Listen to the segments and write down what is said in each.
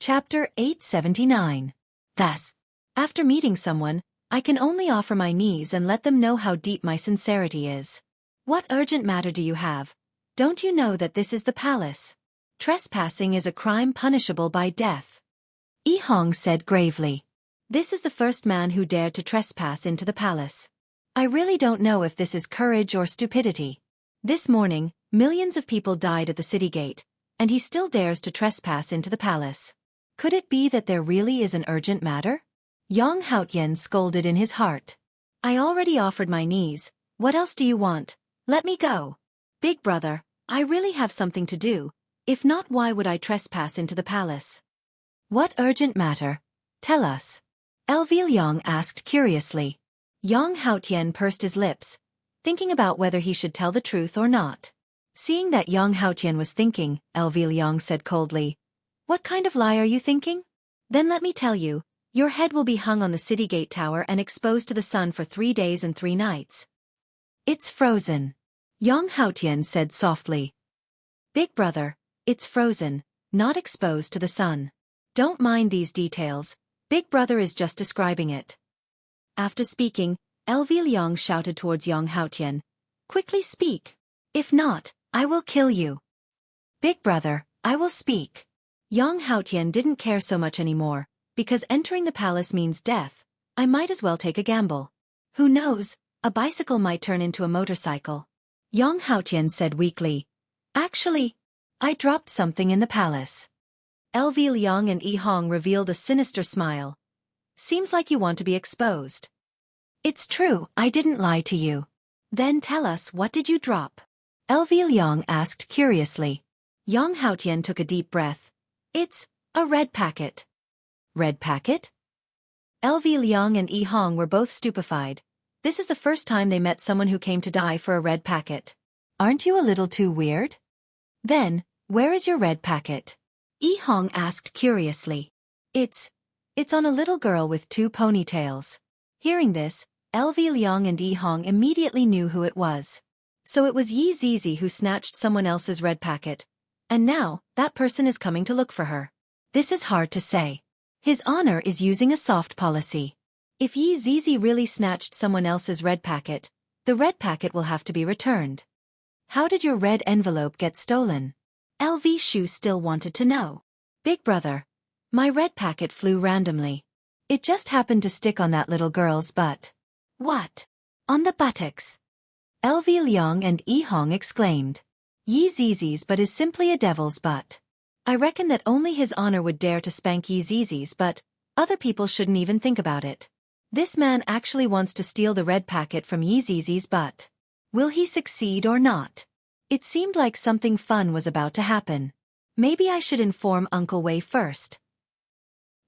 Chapter 879. Thus, after meeting someone, I can only offer my knees and let them know how deep my sincerity is. What urgent matter do you have? Don't you know that this is the palace? Trespassing is a crime punishable by death. Yi Hong said gravely. This is the first man who dared to trespass into the palace. I really don't know if this is courage or stupidity. This morning, millions of people died at the city gate, and he still dares to trespass into the palace. Could it be that there really is an urgent matter? Yang Haotian scolded in his heart. I already offered my knees. What else do you want? Let me go. Big brother, I really have something to do. If not, why would I trespass into the palace? What urgent matter? Tell us. Elvil Yang asked curiously. Yang Haotian pursed his lips, thinking about whether he should tell the truth or not. Seeing that Yang Haotian was thinking, Elvil Yang said coldly, What kind of lie are you thinking? Then let me tell you, your head will be hung on the city gate tower and exposed to the sun for 3 days and 3 nights. It's frozen. Yang Haotian said softly. Big brother, it's frozen, not exposed to the sun. Don't mind these details, Big brother is just describing it. After speaking, Elvil Yang shouted towards Yang Haotian, Quickly speak. If not, I will kill you. Big brother, I will speak. Yang Haotian didn't care so much anymore, because entering the palace means death. I might as well take a gamble. Who knows, a bicycle might turn into a motorcycle. Yang Haotian said weakly. Actually, I dropped something in the palace. Elvil Yang and Yi Hong revealed a sinister smile. Seems like you want to be exposed. It's true, I didn't lie to you. Then tell us, what did you drop? Elvil Yang asked curiously. Yang Haotian took a deep breath. It's a red packet. Red packet? Elvil Yang and Yi Hong were both stupefied. This is the first time they met someone who came to die for a red packet. Aren't you a little too weird? Then, where is your red packet? Yi Hong asked curiously. It's on a little girl with 2 ponytails. Hearing this, Elvil Yang and Yi Hong immediately knew who it was. So it was Yi Zizi who snatched someone else's red packet. And now, that person is coming to look for her. This is hard to say. His honor is using a soft policy. If Yi Zizi really snatched someone else's red packet, the red packet will have to be returned. How did your red envelope get stolen? LV Shu still wanted to know. Big brother, my red packet flew randomly. It just happened to stick on that little girl's butt. What? On the buttocks? Elvil Yang and Yi Hong exclaimed. Yi Zizi's butt is simply a devil's butt. I reckon that only his honor would dare to spank Yi Zizi's butt. Other people shouldn't even think about it. This man actually wants to steal the red packet from Yi Zizi's butt. Will he succeed or not? It seemed like something fun was about to happen. Maybe I should inform Uncle Wei first.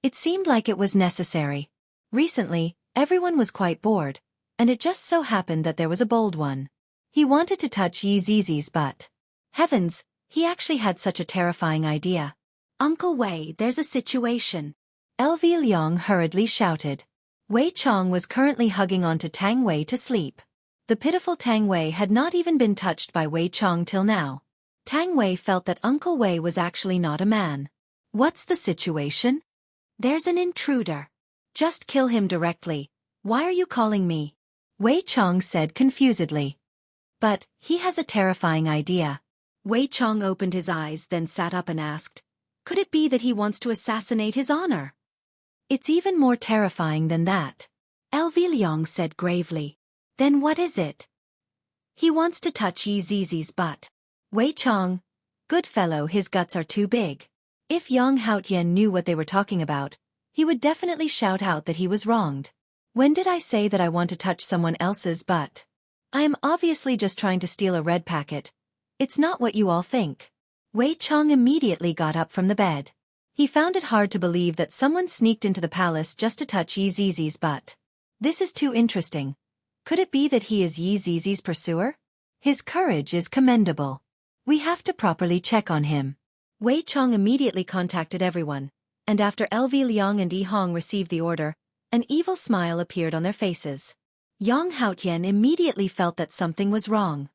It seemed like it was necessary. Recently, everyone was quite bored, and it just so happened that there was a bold one. He wanted to touch Yi Zizi's butt. Heavens, he actually had such a terrifying idea. Uncle Wei, there's a situation. Elvil Yang hurriedly shouted. Wei Chong was currently hugging onto Tang Wei to sleep. The pitiful Tang Wei had not even been touched by Wei Chong till now. Tang Wei felt that Uncle Wei was actually not a man. What's the situation? There's an intruder. Just kill him directly. Why are you calling me? Wei Chong said confusedly. But, he has a terrifying idea. Wei Chong opened his eyes, then sat up and asked, Could it be that he wants to assassinate his honor? It's even more terrifying than that. Elvil Yang said gravely. Then what is it? He wants to touch Yi Zizi's butt. Wei Chong, good fellow, his guts are too big. If Yang Haotian knew what they were talking about, he would definitely shout out that he was wronged. When did I say that I want to touch someone else's butt? I am obviously just trying to steal a red packet. It's not what you all think. Wei Chong immediately got up from the bed. He found it hard to believe that someone sneaked into the palace just to touch Yi Zizi's butt. This is too interesting. Could it be that he is Yi Zizi's pursuer? His courage is commendable. We have to properly check on him. Wei Chong immediately contacted everyone, and after Elvil Yang and Yi Hong received the order, an evil smile appeared on their faces. Yang Haotian immediately felt that something was wrong.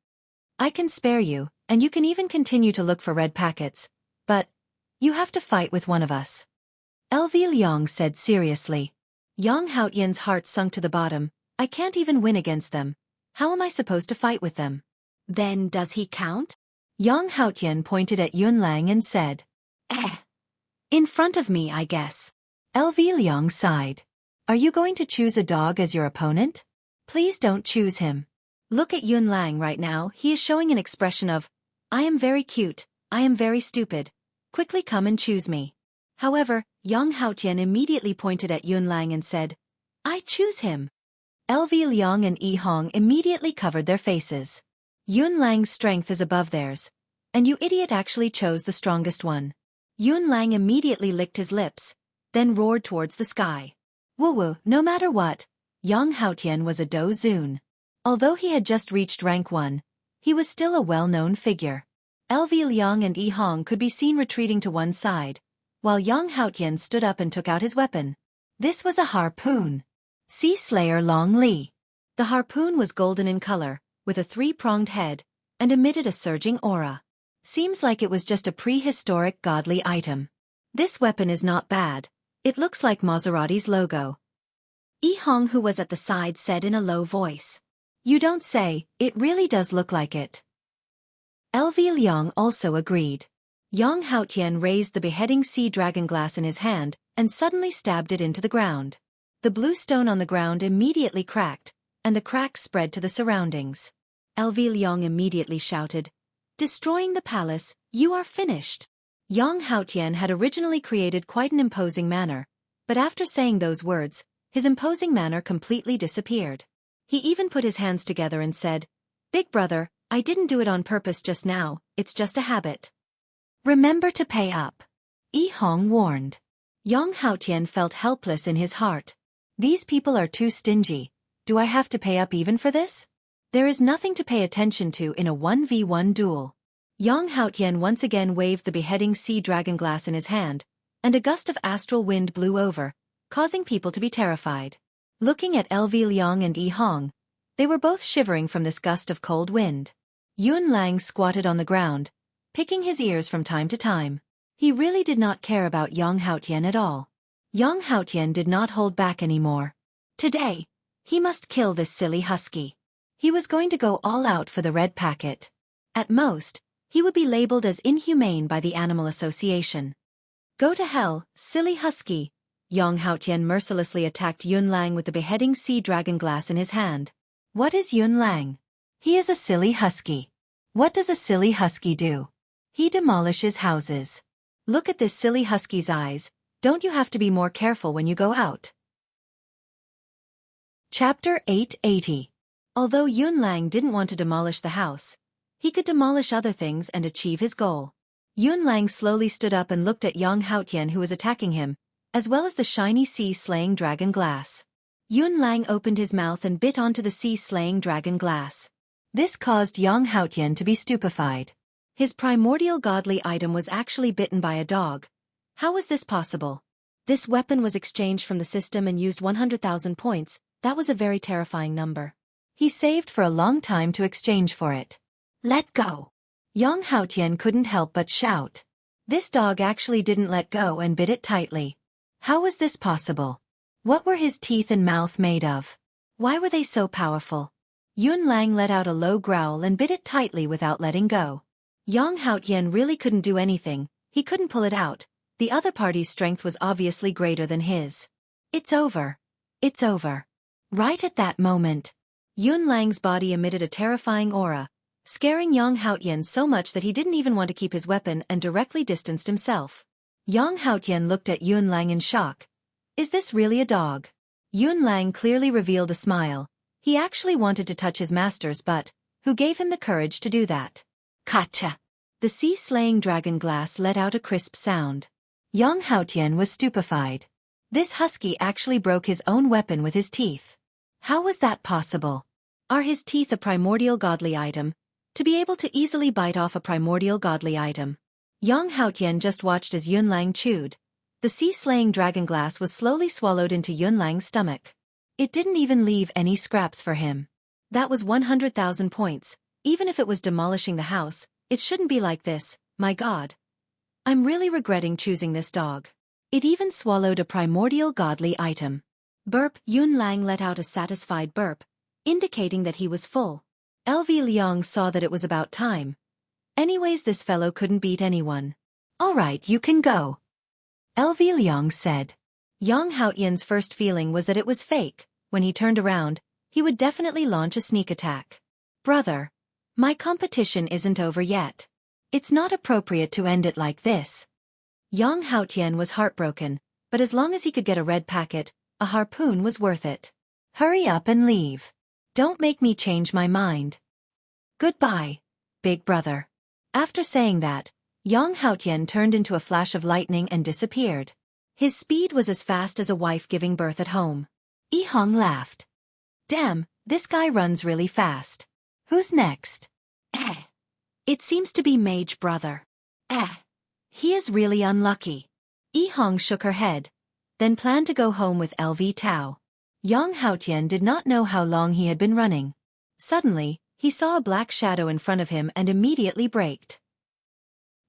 I can spare you, and you can even continue to look for red packets, but you have to fight with one of us. LV Liang said seriously. Yang Haotian's heart sunk to the bottom. I can't even win against them. How am I supposed to fight with them? Then does he count? Yang Haotian pointed at Yunlang and said. In front of me, I guess. LV Liang sighed. Are you going to choose a dog as your opponent? Please don't choose him. Look at Yunlang right now, he is showing an expression of, I am very cute, I am very stupid. Quickly come and choose me. However, Yang Haotian immediately pointed at Yunlang and said, I choose him. LV Liang and Yi Hong immediately covered their faces. Yunlang's strength is above theirs. And you idiot actually chose the strongest one. Yunlang immediately licked his lips, then roared towards the sky. Woo, no matter what, Yang Haotian was a dozun. Although he had just reached rank 1, he was still a well-known figure. LV Liang and Yi Hong could be seen retreating to one side, while Yang Haotian stood up and took out his weapon. This was a harpoon. Sea Slayer Long Li. The harpoon was golden in color, with a 3-pronged head, and emitted a surging aura. Seems like it was just a prehistoric godly item. This weapon is not bad. It looks like Maserati's logo. Yi Hong, who was at the side, said in a low voice. You don't say, it really does look like it. LV Liang also agreed. Yang Haotian raised the beheading sea dragon glass in his hand and suddenly stabbed it into the ground. The blue stone on the ground immediately cracked, and the cracks spread to the surroundings. LV Liang immediately shouted, Destroying the palace, you are finished. Yang Haotian had originally created quite an imposing manner, but after saying those words, his imposing manner completely disappeared. He even put his hands together and said, Big brother, I didn't do it on purpose just now, it's just a habit. Remember to pay up. Yi Hong warned. Yang Haotian felt helpless in his heart. These people are too stingy. Do I have to pay up even for this? There is nothing to pay attention to in a 1v1 duel. Yang Haotian once again waved the beheading sea dragon glass in his hand, and a gust of astral wind blew over, causing people to be terrified. Looking at LV Liang and Yi Hong, they were both shivering from this gust of cold wind. Yunlang squatted on the ground, picking his ears from time to time. He really did not care about Yang Haotian at all. Yang Haotian did not hold back anymore. Today, he must kill this silly husky. He was going to go all out for the red packet. At most, he would be labeled as inhumane by the Animal Association. Go to hell, silly husky. Yang Haotian mercilessly attacked Yunlang with the beheading sea dragon glass in his hand. What is Yunlang? He is a silly husky. What does a silly husky do? He demolishes houses. Look at this silly husky's eyes. Don't you have to be more careful when you go out? Chapter 880. Although Yunlang didn't want to demolish the house, he could demolish other things and achieve his goal. Yunlang slowly stood up and looked at Yang Haotian, who was attacking him, as well as the shiny sea-slaying dragon glass. Yunlang opened his mouth and bit onto the sea-slaying dragon glass. This caused Yang Haotian to be stupefied. His primordial godly item was actually bitten by a dog. How was this possible? This weapon was exchanged from the system and used 100,000 points. That was a very terrifying number. He saved for a long time to exchange for it. Let go. Yang Haotian couldn't help but shout. This dog actually didn't let go and bit it tightly. How was this possible? What were his teeth and mouth made of? Why were they so powerful? Yunlang let out a low growl and bit it tightly without letting go. Yang Haotian really couldn't do anything. He couldn't pull it out. The other party's strength was obviously greater than his. It's over. It's over. Right at that moment, Yunlang's body emitted a terrifying aura, scaring Yang Haotian so much that he didn't even want to keep his weapon and directly distanced himself. Yang Haotian looked at Yunlang in shock. Is this really a dog? Yunlang clearly revealed a smile. He actually wanted to touch his masters, but who gave him the courage to do that? Kacha! The sea-slaying dragon glass let out a crisp sound. Yang Haotian was stupefied. This husky actually broke his own weapon with his teeth. How was that possible? Are his teeth a primordial godly item? To be able to easily bite off a primordial godly item. Yang Haotian just watched as Yunlang chewed. The sea-slaying dragon glass was slowly swallowed into Yunlang's stomach. It didn't even leave any scraps for him. That was 100,000 points. Even if it was demolishing the house, it shouldn't be like this. My God. I'm really regretting choosing this dog. It even swallowed a primordial godly item. Burp. Yun Lang let out a satisfied burp, indicating that he was full. LV Liang saw that it was about time. Anyways, this fellow couldn't beat anyone. Alright, you can go, LV Liang said. Yang Haotian's first feeling was that it was fake. When he turned around, he would definitely launch a sneak attack. Brother, my competition isn't over yet. It's not appropriate to end it like this. Yang Haotian was heartbroken, but as long as he could get a red packet, a harpoon was worth it. Hurry up and leave. Don't make me change my mind. Goodbye, big brother. After saying that, Yang Haotian turned into a flash of lightning and disappeared. His speed was as fast as a wife giving birth at home. Yi Hong laughed. Damn, this guy runs really fast. Who's next? It seems to be Mage Brother. He is really unlucky. Yi Hong shook her head, then planned to go home with LV Tao. Yang Haotian did not know how long he had been running. Suddenly, he saw a black shadow in front of him and immediately braked.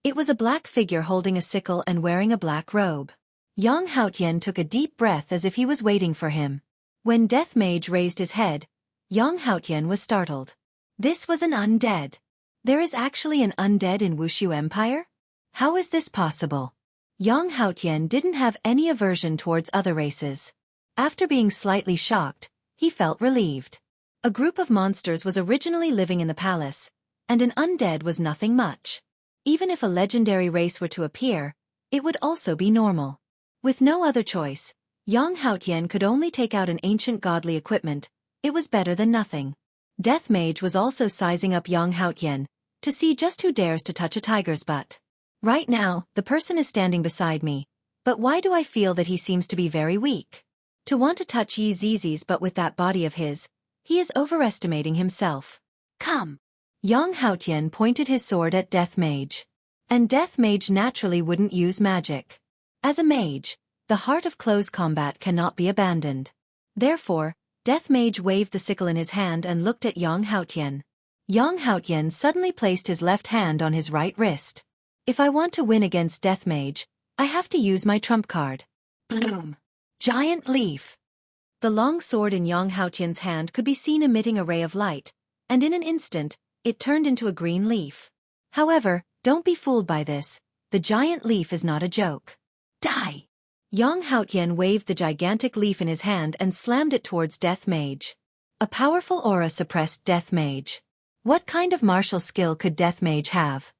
It was a black figure holding a sickle and wearing a black robe. Yang Haotian took a deep breath as if he was waiting for him. When Death Mage raised his head, Yang Haotian was startled. This was an undead. There is actually an undead in Wuxia Empire? How is this possible? Yang Haotian didn't have any aversion towards other races. After being slightly shocked, he felt relieved. A group of monsters was originally living in the palace, and an undead was nothing much. Even if a legendary race were to appear, it would also be normal. With no other choice, Yang Haotian could only take out an ancient godly equipment. It was better than nothing. Death Mage was also sizing up Yang Haotian to see just who dares to touch a tiger's butt. Right now, the person is standing beside me, but why do I feel that he seems to be very weak? To want to touch Yi Zizi's butt with that body of his, he is overestimating himself. Come! Yang Haotian pointed his sword at Death Mage. And Death Mage naturally wouldn't use magic. As a mage, the heart of close combat cannot be abandoned. Therefore, Death Mage waved the sickle in his hand and looked at Yang Haotian. Yang Haotian suddenly placed his left hand on his right wrist. If I want to win against Death Mage, I have to use my trump card. Bloom! Giant leaf! The long sword in Yang Haotian's hand could be seen emitting a ray of light, and in an instant, it turned into a green leaf. However, don't be fooled by this. The giant leaf is not a joke. Die! Yang Haotian waved the gigantic leaf in his hand and slammed it towards Death Mage. A powerful aura suppressed Death Mage. What kind of martial skill could Death Mage have?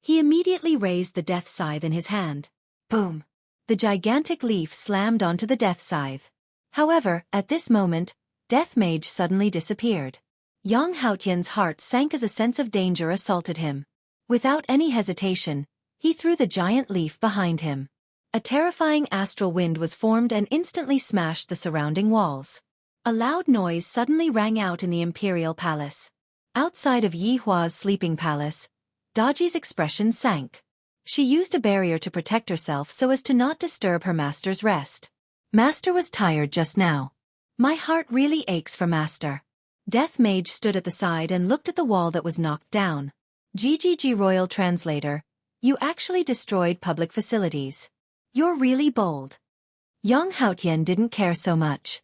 He immediately raised the death scythe in his hand. Boom! The gigantic leaf slammed onto the death scythe. However, at this moment, Death Mage suddenly disappeared. Yang Haotian's heart sank as a sense of danger assaulted him. Without any hesitation, he threw the giant leaf behind him. A terrifying astral wind was formed and instantly smashed the surrounding walls. A loud noise suddenly rang out in the imperial palace. Outside of Yi Hua's sleeping palace, Daji's expression sank. She used a barrier to protect herself so as to not disturb her master's rest. Master was tired just now. My heart really aches for Master. Death Mage stood at the side and looked at the wall that was knocked down. GGG Royal Translator, you actually destroyed public facilities. You're really bold. Yang Haotian didn't care so much.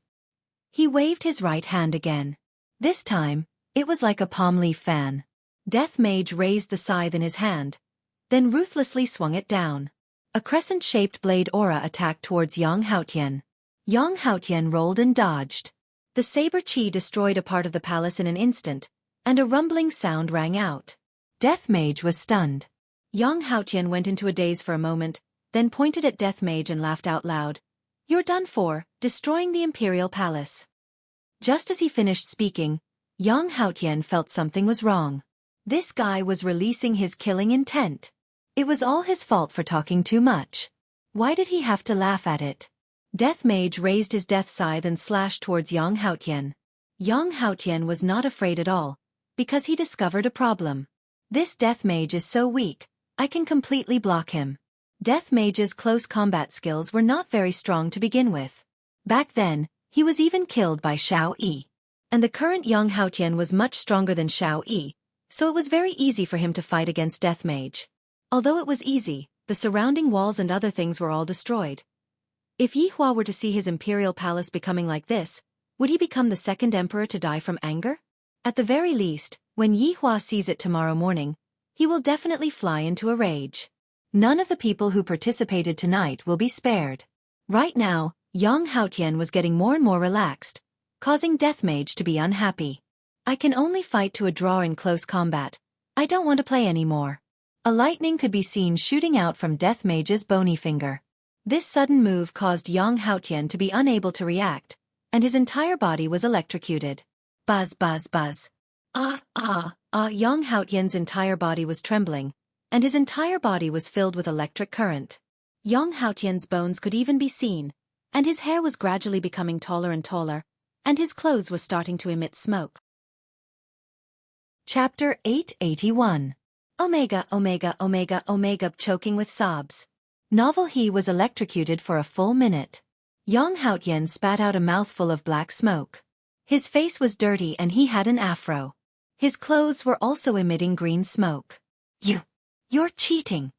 He waved his right hand again. This time, it was like a palm leaf fan. Death Mage raised the scythe in his hand, then ruthlessly swung it down. A crescent-shaped blade aura attacked towards Yang Haotian. Yang Haotian rolled and dodged. The saber chi destroyed a part of the palace in an instant, and a rumbling sound rang out. Death Mage was stunned. Yang Haotian went into a daze for a moment, then pointed at Death Mage and laughed out loud. You're done for, destroying the imperial palace. Just as he finished speaking, Yang Haotian felt something was wrong. This guy was releasing his killing intent. It was all his fault for talking too much. Why did he have to laugh at it? Death Mage raised his death scythe and slashed towards Yang Haotian. Yang Haotian was not afraid at all, because he discovered a problem. This Death Mage is so weak, I can completely block him. Death Mage's close combat skills were not very strong to begin with. Back then, he was even killed by Xiao Yi. And the current Yang Haotian was much stronger than Xiao Yi, so it was very easy for him to fight against Death Mage. Although it was easy, the surrounding walls and other things were all destroyed. If Yi Hua were to see his imperial palace becoming like this, would he become the second emperor to die from anger? At the very least, when Yi Hua sees it tomorrow morning, he will definitely fly into a rage. None of the people who participated tonight will be spared. Right now, Yang Haotian was getting more and more relaxed, causing Death Mage to be unhappy. I can only fight to a draw in close combat. I don't want to play anymore. A lightning could be seen shooting out from Death Mage's bony finger. This sudden move caused Yang Haotian to be unable to react, and his entire body was electrocuted. Buzz buzz buzz. Yang Haotian's entire body was trembling, and his entire body was filled with electric current. Yang Haotian's bones could even be seen, and his hair was gradually becoming taller and taller, and his clothes were starting to emit smoke. Chapter 881. Omega Omega Omega Omega. Choking with sobs. Novel. He was electrocuted for a full minute. Yang Haotian spat out a mouthful of black smoke. His face was dirty and he had an afro. His clothes were also emitting green smoke. You're cheating.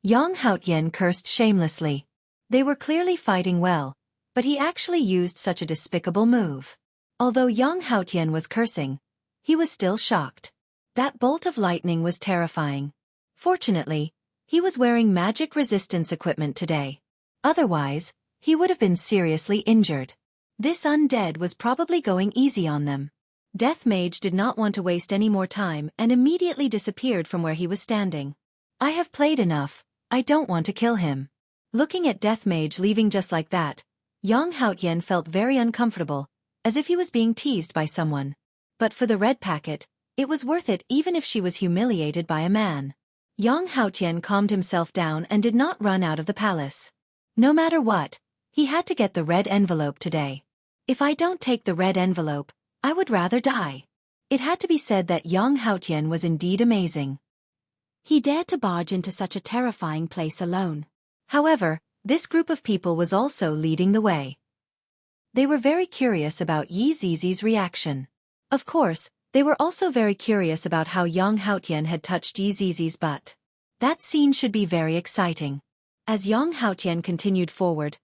Yang Haotian cursed shamelessly. They were clearly fighting well, but he actually used such a despicable move. Although Yang Haotian was cursing, he was still shocked. That bolt of lightning was terrifying. Fortunately, he was wearing magic resistance equipment today. Otherwise, he would have been seriously injured. This undead was probably going easy on them. Death Mage did not want to waste any more time and immediately disappeared from where he was standing. I have played enough, I don't want to kill him. Looking at Death Mage leaving just like that, Yang Haotian felt very uncomfortable, as if he was being teased by someone. But for the red packet, it was worth it even if she was humiliated by a man. Yang Haotian calmed himself down and did not run out of the palace. No matter what, he had to get the red envelope today. If I don't take the red envelope, I would rather die. It had to be said that Yang Haotian was indeed amazing. He dared to barge into such a terrifying place alone. However, this group of people was also leading the way. They were very curious about Yi Zizi's reaction. Of course, they were also very curious about how Yang Haotian had touched Yi Zizi's butt. That scene should be very exciting. As Yang Haotian continued forward,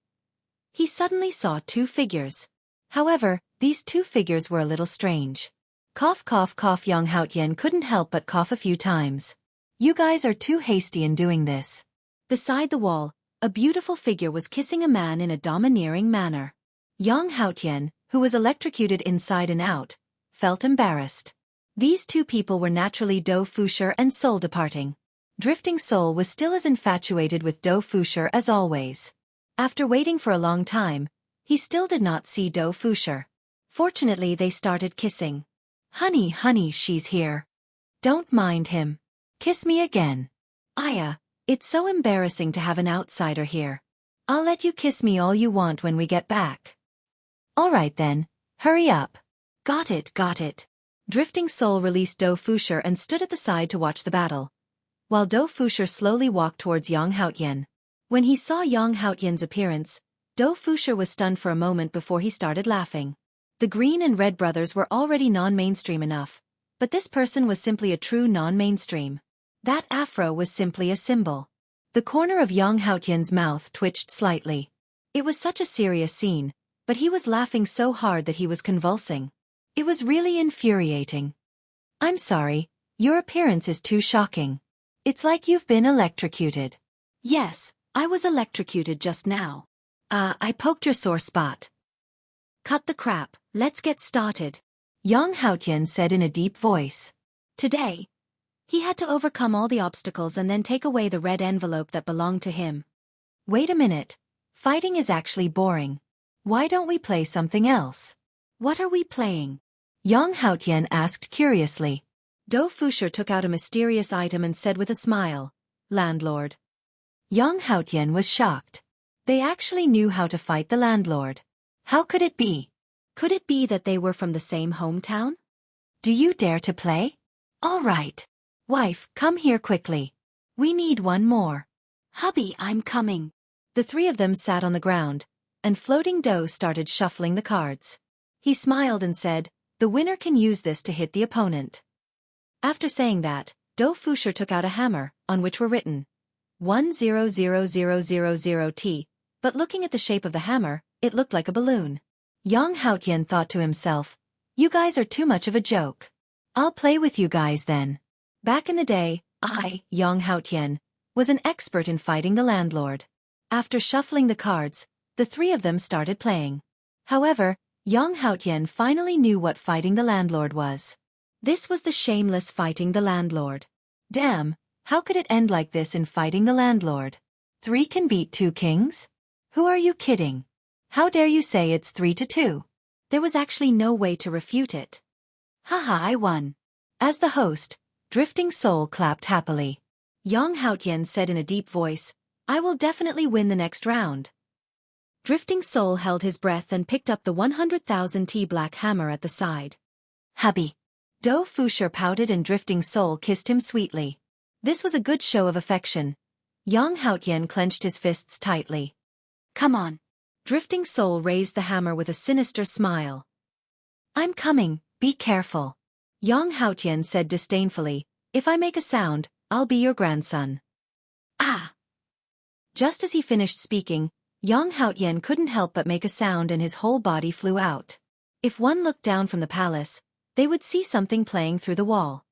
he suddenly saw two figures. However, these two figures were a little strange. Cough cough cough. Yang Haotian couldn't help but cough a few times. You guys are too hasty in doing this. Beside the wall, a beautiful figure was kissing a man in a domineering manner. Yang Haotian, who was electrocuted inside and out, felt embarrassed. These two people were naturally Do Fusher and Soul departing. Drifting Soul was still as infatuated with Do Fusher as always. After waiting for a long time, he still did not see Do Fusher. Fortunately, they started kissing. Honey, honey, she's here. Don't mind him. Kiss me again. Aya, it's so embarrassing to have an outsider here. I'll let you kiss me all you want when we get back. All right then, hurry up. Got it, got it. Drifting Soul released Do Fusher and stood at the side to watch the battle, while Do Fusher slowly walked towards Yang Haotian. When he saw Yang Haotian's appearance, Do Fusher was stunned for a moment before he started laughing. The Green and Red brothers were already non-mainstream enough, but this person was simply a true non-mainstream. That afro was simply a symbol. The corner of Yang Haotian's mouth twitched slightly. It was such a serious scene, but he was laughing so hard that he was convulsing. It was really infuriating. I'm sorry, your appearance is too shocking. It's like you've been electrocuted. Yes, I was electrocuted just now. I poked your sore spot. Cut the crap, let's get started. Yang Haotian said in a deep voice. Today, he had to overcome all the obstacles and then take away the red envelope that belonged to him. Wait a minute, fighting is actually boring. Why don't we play something else? What are we playing? Yang Haotian asked curiously. Do Fusher took out a mysterious item and said with a smile, Landlord. Yang Haotian was shocked. They actually knew how to fight the landlord. How could it be? Could it be that they were from the same hometown? Do you dare to play? All right. Wife, come here quickly. We need one more. Hubby, I'm coming. The three of them sat on the ground, and Floating Do started shuffling the cards. He smiled and said, the winner can use this to hit the opponent. After saying that, Do Fusher took out a hammer, on which were written, 1000000T, but looking at the shape of the hammer, it looked like a balloon. Yang Haotian thought to himself, "You guys are too much of a joke. I'll play with you guys then." Back in the day, Yang Haotian, was an expert in fighting the landlord. After shuffling the cards, the three of them started playing. However, Yang Haotian finally knew what fighting the landlord was. This was the shameless fighting the landlord. Damn, how could it end like this in fighting the landlord? 3 can beat 2 kings? Who are you kidding? How dare you say it's 3-2? There was actually no way to refute it. Haha, I won. As the host, Drifting Soul clapped happily. Yang Haotian said in a deep voice, "I will definitely win the next round." Drifting Soul held his breath and picked up the 100,000 T black hammer at the side. "Hubby." Do Fushi pouted and Drifting Soul kissed him sweetly. This was a good show of affection. Yang Haotian clenched his fists tightly. "Come on." Drifting Soul raised the hammer with a sinister smile. "I'm coming, be careful." Yang Haotian said disdainfully, "If I make a sound, I'll be your grandson." Ah! Just as he finished speaking, Yang Haotian couldn't help but make a sound and his whole body flew out. If one looked down from the palace, they would see something playing through the wall.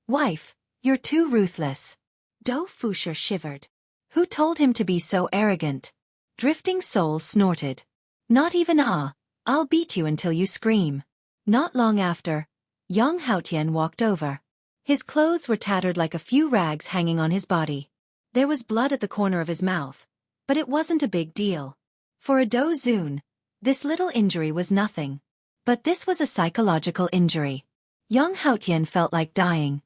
"Wife, you're too ruthless." Do Fushi shivered. Who told him to be so arrogant? Drifting Soul snorted. "Not even I'll beat you until you scream." Not long after, Yang Haotian walked over. His clothes were tattered like a few rags hanging on his body. There was blood at the corner of his mouth, but it wasn't a big deal. For a Do Zun, this little injury was nothing. But this was a psychological injury. Yang Haotian felt like dying.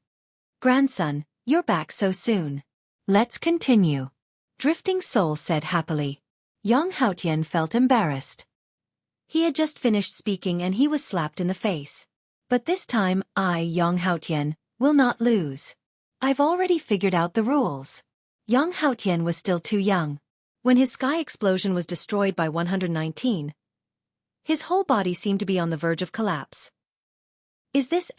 "Grandson, you're back so soon. Let's continue," Drifting Soul said happily. Yang Haotian felt embarrassed. He had just finished speaking and he was slapped in the face. But this time, Yang Haotian, will not lose. I've already figured out the rules. Yang Haotian was still too young. When his sky explosion was destroyed by 119, his whole body seemed to be on the verge of collapse. Is this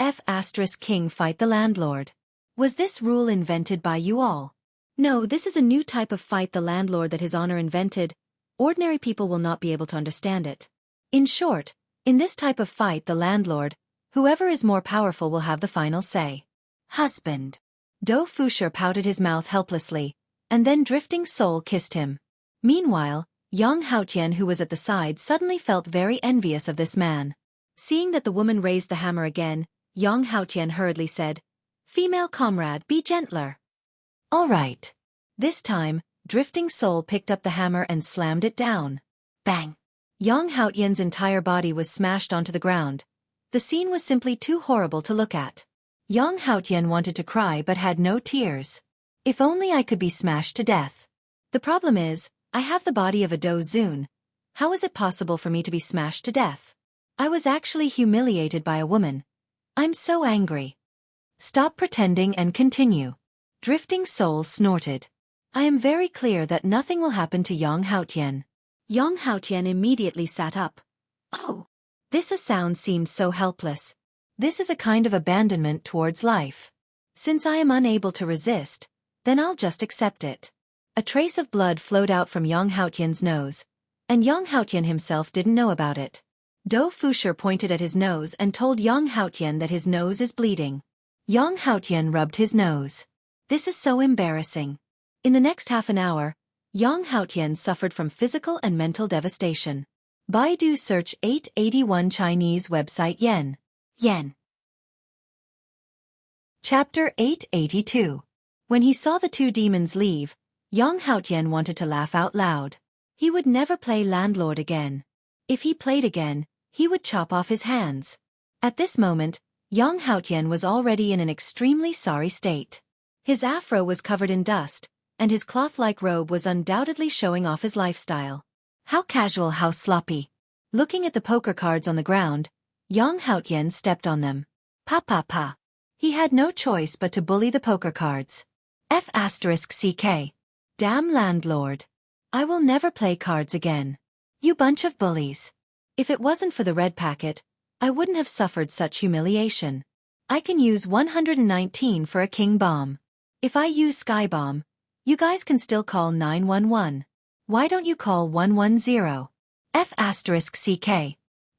King fight the landlord? Was this rule invented by you all? No, this is a new type of fight the landlord that His Honor invented. Ordinary people will not be able to understand it. In short, in this type of fight the landlord, whoever is more powerful will have the final say. Husband. Do Fushi pouted his mouth helplessly, and then Drifting Soul kissed him. Meanwhile, Yang Haotian, who was at the side, suddenly felt very envious of this man. Seeing that the woman raised the hammer again, Yang Haotian hurriedly said, "Female comrade, be gentler." "All right." This time, Drifting Soul picked up the hammer and slammed it down. Bang! Yang Haotian's entire body was smashed onto the ground. The scene was simply too horrible to look at. Yang Haotian wanted to cry but had no tears. If only I could be smashed to death. The problem is, I have the body of a Do Zun. How is it possible for me to be smashed to death? I was actually humiliated by a woman. I'm so angry. Stop pretending and continue. Drifting Soul snorted. I am very clear that nothing will happen to Yang Haotian. Yang Haotian immediately sat up. Oh! This sound seemed so helpless. This is a kind of abandonment towards life. Since I am unable to resist, then I'll just accept it. A trace of blood flowed out from Yang Haotian's nose, and Yang Haotian himself didn't know about it. Do Fushi pointed at his nose and told Yang Haotian that his nose is bleeding. Yang Haotian rubbed his nose. This is so embarrassing. In the next half an hour, Yang Haotian suffered from physical and mental devastation. Baidu search 881 Chinese website yen. Yen. Chapter 882. When he saw the two demons leave, Yang Haotian wanted to laugh out loud. He would never play landlord again. If he played again, he would chop off his hands. At this moment, Yang Haotian was already in an extremely sorry state. His afro was covered in dust, and his cloth-like robe was undoubtedly showing off his lifestyle. How casual, how sloppy. Looking at the poker cards on the ground, Yang Haotian stepped on them. Pa. He had no choice but to bully the poker cards. F***ck. Damn landlord. I will never play cards again. You bunch of bullies. If it wasn't for the red packet, I wouldn't have suffered such humiliation. I can use 119 for a king bomb. If I use sky bomb, You guys can still call 911. Why don't you call 110? F***CK.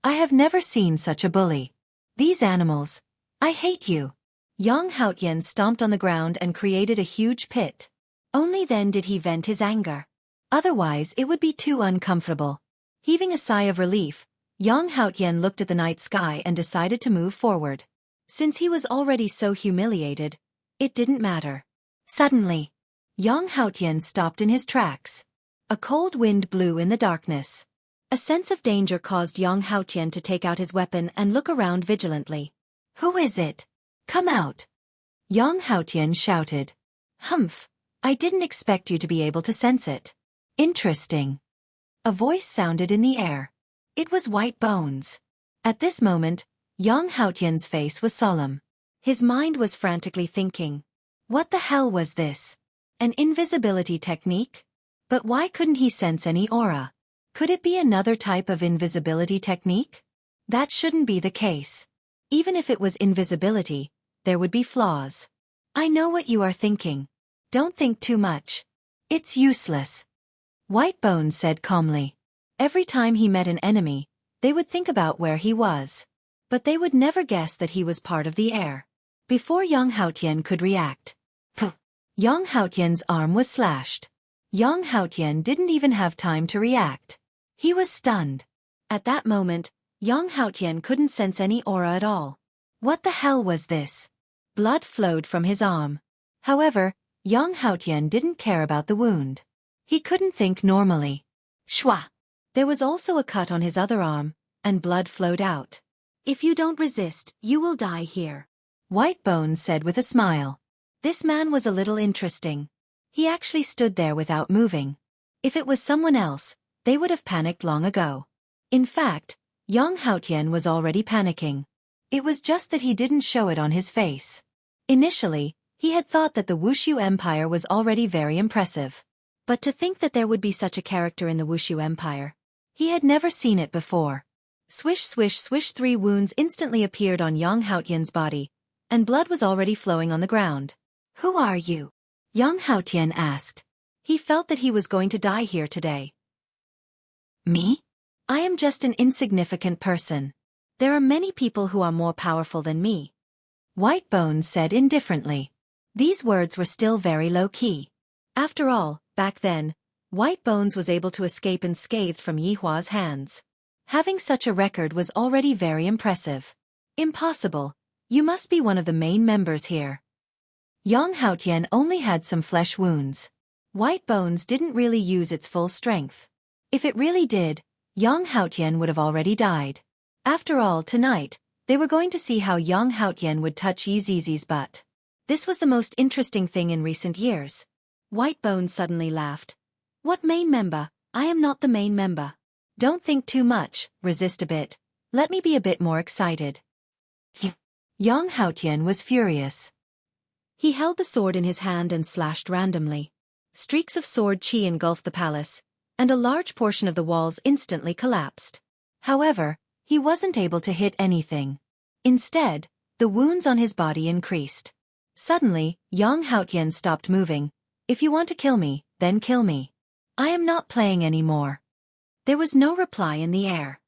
I have never seen such a bully. These animals. I hate you. Yang Haotian stomped on the ground and created a huge pit. Only then did he vent his anger. Otherwise it would be too uncomfortable. Heaving a sigh of relief, Yang Haotian looked at the night sky and decided to move forward. Since he was already so humiliated, it didn't matter. Suddenly, Yang Haotian stopped in his tracks. A cold wind blew in the darkness. A sense of danger caused Yang Haotian to take out his weapon and look around vigilantly. Who is it? Come out! Yang Haotian shouted. Humph, I didn't expect you to be able to sense it. Interesting. A voice sounded in the air. It was White Bones. At this moment, Yang Haotian's face was solemn. His mind was frantically thinking. What the hell was this? An invisibility technique? But why couldn't he sense any aura? Could it be another type of invisibility technique? That shouldn't be the case. Even if it was invisibility, there would be flaws. I know what you are thinking. Don't think too much. It's useless. White Bones said calmly. Every time he met an enemy, they would think about where he was. But they would never guess that he was part of the air. Before Yang Haotian could react, Yang Haotian's arm was slashed. Yang Haotian didn't even have time to react. He was stunned. At that moment, Yang Haotian couldn't sense any aura at all. What the hell was this? Blood flowed from his arm. However, Yang Haotian didn't care about the wound. He couldn't think normally. Shwa! There was also a cut on his other arm, and blood flowed out. If you don't resist, you will die here. White Bones said with a smile. This man was a little interesting. He actually stood there without moving. If it was someone else, they would have panicked long ago. In fact, Yang Haotian was already panicking. It was just that he didn't show it on his face. Initially, he had thought that the Wuxia Empire was already very impressive. But to think that there would be such a character in the Wuxia Empire. He had never seen it before. Swish swish swish, 3 wounds instantly appeared on Yang Haotian's body, and blood was already flowing on the ground. Who are you? Yang Haotian asked. He felt that he was going to die here today. Me? I am just an insignificant person. There are many people who are more powerful than me. White Bones said indifferently. These words were still very low-key. After all, back then, White Bones was able to escape unscathed from Yihua's hands. Having such a record was already very impressive. Impossible. You must be one of the main members here. Yang Haotian only had some flesh wounds. White Bones didn't really use its full strength. If it really did, Yang Haotian would have already died. After all, tonight, they were going to see how Yang Haotian would touch Yi Zizi's butt. This was the most interesting thing in recent years. White Bones suddenly laughed. What main member? I am not the main member. Don't think too much, resist a bit. Let me be a bit more excited. Yang Haotian was furious. He held the sword in his hand and slashed randomly. Streaks of sword chi engulfed the palace, and a large portion of the walls instantly collapsed. However, he wasn't able to hit anything. Instead, the wounds on his body increased. Suddenly, Yang Haotian stopped moving. If you want to kill me, then kill me. I am not playing anymore. There was no reply in the air.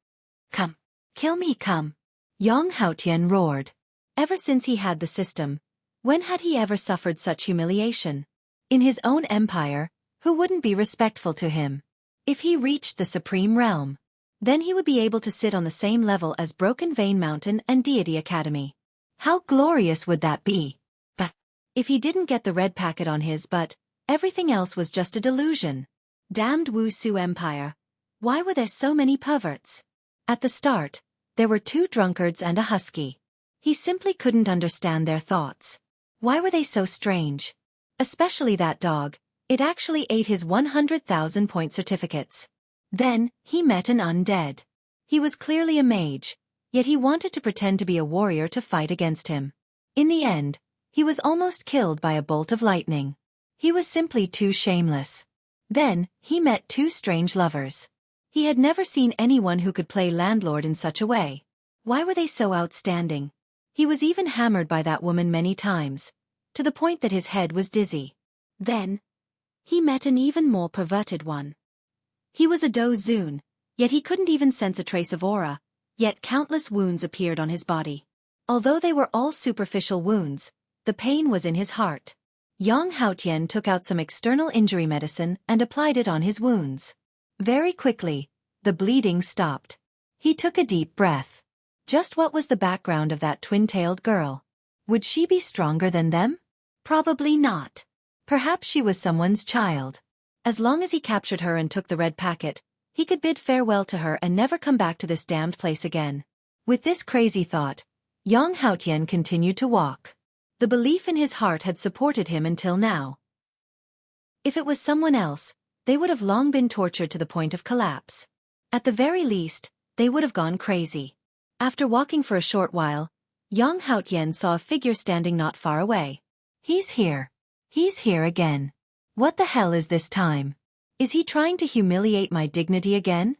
Come. Kill me, come. Yang Haotian roared. Ever since he had the system, when had he ever suffered such humiliation? In his own empire, who wouldn't be respectful to him? If he reached the supreme realm, then he would be able to sit on the same level as Broken Vein Mountain and Deity Academy. How glorious would that be? But if he didn't get the red packet on his butt, everything else was just a delusion. Damned Wuxia Empire. Why were there so many perverts? At the start, there were 2 drunkards and a husky. He simply couldn't understand their thoughts. Why were they so strange? Especially that dog. It actually ate his 100,000 point certificates. Then, he met an undead. He was clearly a mage, yet he wanted to pretend to be a warrior to fight against him. In the end, he was almost killed by a bolt of lightning. He was simply too shameless. Then, he met 2 strange lovers. He had never seen anyone who could play landlord in such a way. Why were they so outstanding? He was even hammered by that woman many times, to the point that his head was dizzy. Then, he met an even more perverted one. He was a Dozun, yet he couldn't even sense a trace of aura, yet countless wounds appeared on his body. Although they were all superficial wounds, the pain was in his heart. Yang Haotian took out some external injury medicine and applied it on his wounds. Very quickly, the bleeding stopped. He took a deep breath. Just what was the background of that twin-tailed girl? Would she be stronger than them? Probably not. Perhaps she was someone's child. As long as he captured her and took the red packet, he could bid farewell to her and never come back to this damned place again. With this crazy thought, Yang Haotian continued to walk. The belief in his heart had supported him until now. If it was someone else, they would have long been tortured to the point of collapse. At the very least, they would have gone crazy. After walking for a short while, Yang Haotian saw a figure standing not far away. He's here. He's here again. What the hell is this time? Is he trying to humiliate my dignity again?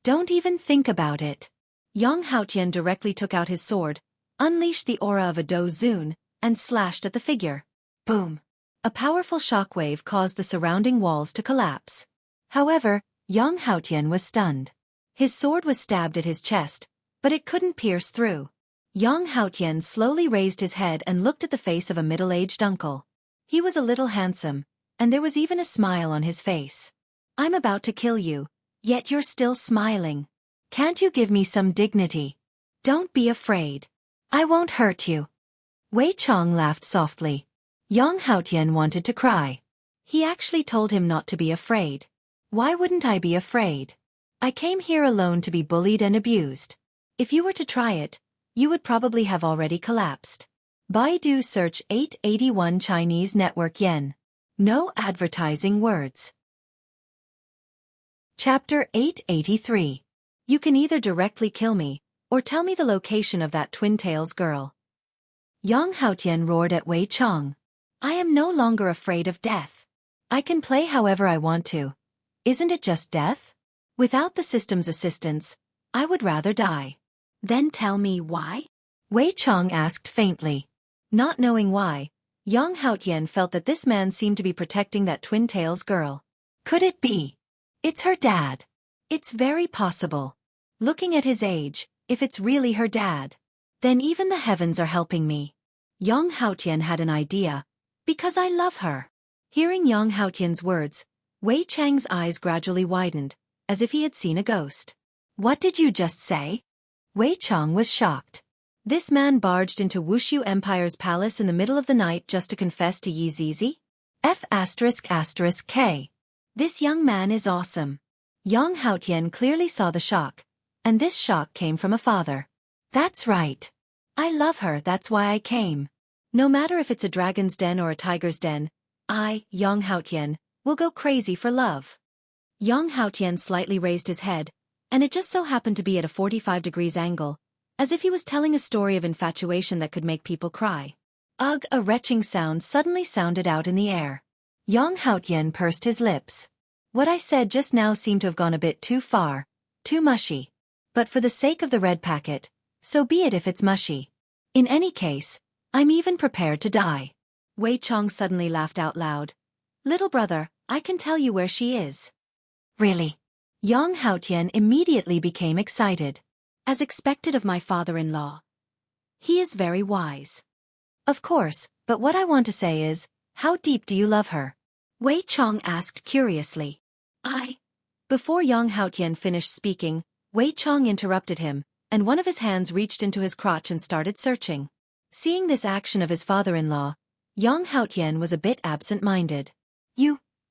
Don't even think about it. Yang Haotian directly took out his sword, unleashed the aura of a Dozun, and slashed at the figure. Boom! A powerful shockwave caused the surrounding walls to collapse. However, Yang Haotian was stunned. His sword was stabbed at his chest, but it couldn't pierce through. Yang Haotian slowly raised his head and looked at the face of a middle-aged uncle. He was a little handsome, and there was even a smile on his face. I'm about to kill you, yet you're still smiling. Can't you give me some dignity? Don't be afraid. I won't hurt you. Wei Chong laughed softly. Yang Haotian wanted to cry. He actually told him not to be afraid. Why wouldn't I be afraid? I came here alone to be bullied and abused. If you were to try it, you would probably have already collapsed. Baidu search 881 Chinese network yen. No advertising words. Chapter 883. You can either directly kill me, or tell me the location of that twin-tails girl. Yang Haotian roared at Wei Chong. I am no longer afraid of death. I can play however I want to. Isn't it just death? Without the system's assistance, I would rather die. Then tell me why? Wei Chong asked faintly. Not knowing why, Yang Haotian felt that this man seemed to be protecting that twin-tails girl. Could it be? It's her dad. It's very possible. Looking at his age, if it's really her dad, then even the heavens are helping me. Yang Haotian had an idea. Because I love her. Hearing Yang Haotian's words, Wei Chang's eyes gradually widened, as if he had seen a ghost. What did you just say? Wei Chang was shocked. This man barged into Wuxia Empire's palace in the middle of the night just to confess to Yi Zizi? F***K. This young man is awesome. Yang Haotian clearly saw the shock, and this shock came from a father. That's right. I love her, that's why I came. No matter if it's a dragon's den or a tiger's den, I, Yang Haotian, will go crazy for love. Yang Haotian slightly raised his head, and it just so happened to be at a 45 degrees angle, as if he was telling a story of infatuation that could make people cry. Ugh, a retching sound suddenly sounded out in the air. Yang Haotian pursed his lips. What I said just now seemed to have gone a bit too far, too mushy. But for the sake of the red packet, so be it if it's mushy. In any case, I'm even prepared to die. Wei Chong suddenly laughed out loud. Little brother, I can tell you where she is. Really? Yang Haotian immediately became excited. As expected of my father-in-law. He is very wise. Of course, but what I want to say is, how deep do you love her? Wei Chong asked curiously. Before Yang Haotian finished speaking, Wei Chong interrupted him, and one of his hands reached into his crotch and started searching. Seeing this action of his father-in-law, Yang Haotian was a bit absent-minded.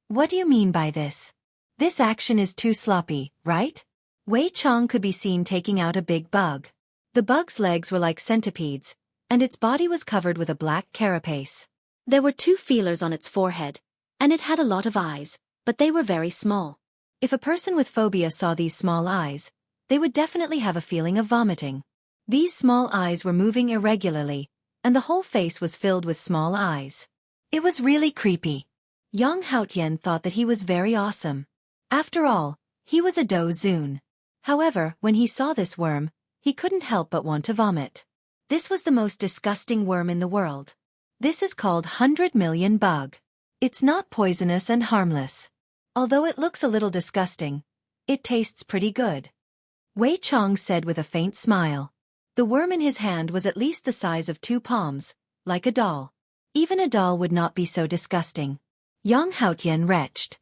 What do you mean by this? This action is too sloppy, right? Wei Chong could be seen taking out a big bug. The bug's legs were like centipedes, and its body was covered with a black carapace. There were 2 feelers on its forehead, and it had a lot of eyes, but they were very small. If a person with phobia saw these small eyes, they would definitely have a feeling of vomiting. These small eyes were moving irregularly, and the whole face was filled with small eyes. It was really creepy. Yang Haotian thought that he was very awesome. After all, he was a Dozun. However, when he saw this worm, he couldn't help but want to vomit. This was the most disgusting worm in the world. This is called 100 million bug. It's not poisonous and harmless. Although it looks a little disgusting, it tastes pretty good. Wei Chong said with a faint smile. The worm in his hand was at least the size of 2 palms, like a doll. Even a doll would not be so disgusting. Yang Haotian retched.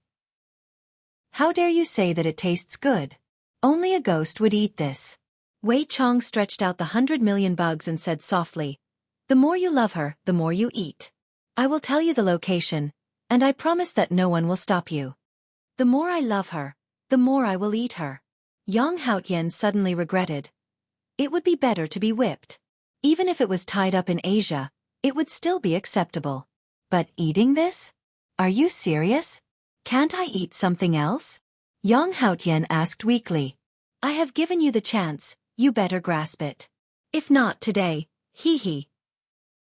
How dare you say that it tastes good? Only a ghost would eat this. Wei Chong stretched out the 100 million bugs and said softly, the more you love her, the more you eat. I will tell you the location, and I promise that no one will stop you. The more I love her, the more I will eat her. Yang Haotian suddenly regretted. It would be better to be whipped. Even if it was tied up in Asia, it would still be acceptable. But eating this? Are you serious? Can't I eat something else? Yang Haotian asked weakly. I have given you the chance, you better grasp it. If not today, hee.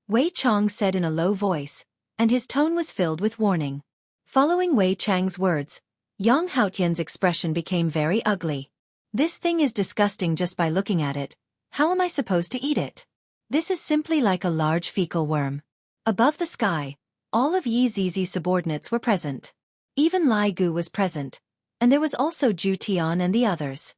Wei Chong said in a low voice, and his tone was filled with warning. Following Wei Chang's words, Yang Haotian's expression became very ugly. This thing is disgusting just by looking at it. How am I supposed to eat it? This is simply like a large fecal worm. Above the sky, all of Yi Zizi's subordinates were present. Even Lai Gu was present, and there was also Zhu Tian and the others.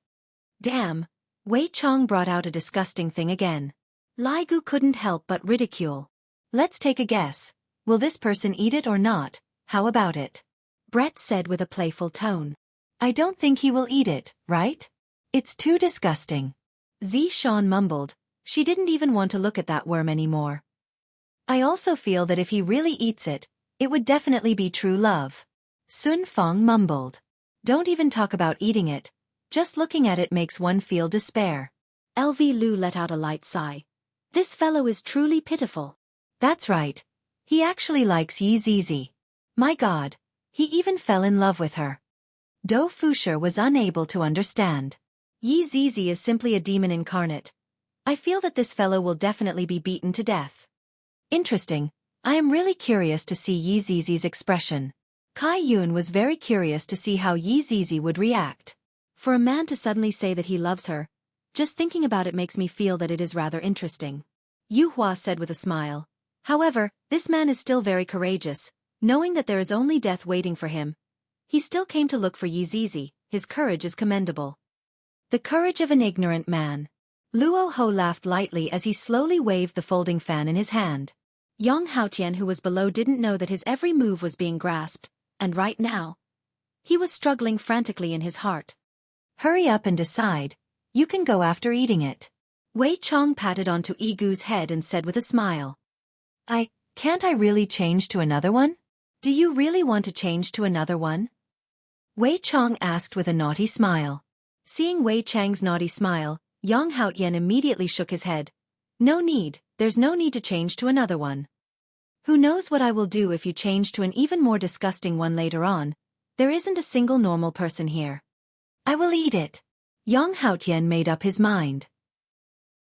Damn, Wei Chong brought out a disgusting thing again. Lai Gu couldn't help but ridicule. Let's take a guess. Will this person eat it or not? How about it? Brett said with a playful tone. I don't think he will eat it, right? It's too disgusting. Zishan mumbled. She didn't even want to look at that worm anymore. I also feel that if he really eats it, it would definitely be true love. Sun Feng mumbled. Don't even talk about eating it. Just looking at it makes one feel despair. LV Lu let out a light sigh. This fellow is truly pitiful. That's right. He actually likes Yi Zizi. My God, he even fell in love with her. Dou Fusher was unable to understand. Yi Zizi is simply a demon incarnate. I feel that this fellow will definitely be beaten to death. Interesting. I am really curious to see Yi Zizi's expression. Kai Yun was very curious to see how Yi Zizi would react. For a man to suddenly say that he loves her, just thinking about it makes me feel that it is rather interesting. Yu Hua said with a smile. However, this man is still very courageous, knowing that there is only death waiting for him. He still came to look for Yi Zizi. His courage is commendable. The courage of an ignorant man. Luo Ho laughed lightly as he slowly waved the folding fan in his hand. Yang Haotian, who was below, didn't know that his every move was being grasped, and right now, he was struggling frantically in his heart. Hurry up and decide. You can go after eating it. Wei Chong patted onto Igu's head and said with a smile. Can't I really change to another one? Do you really want to change to another one? Wei Chong asked with a naughty smile. Seeing Wei Chang's naughty smile, Yang Haotian immediately shook his head. No need, there's no need to change to another one. Who knows what I will do if you change to an even more disgusting one later on? There isn't a single normal person here. I will eat it. Yang Haotian made up his mind.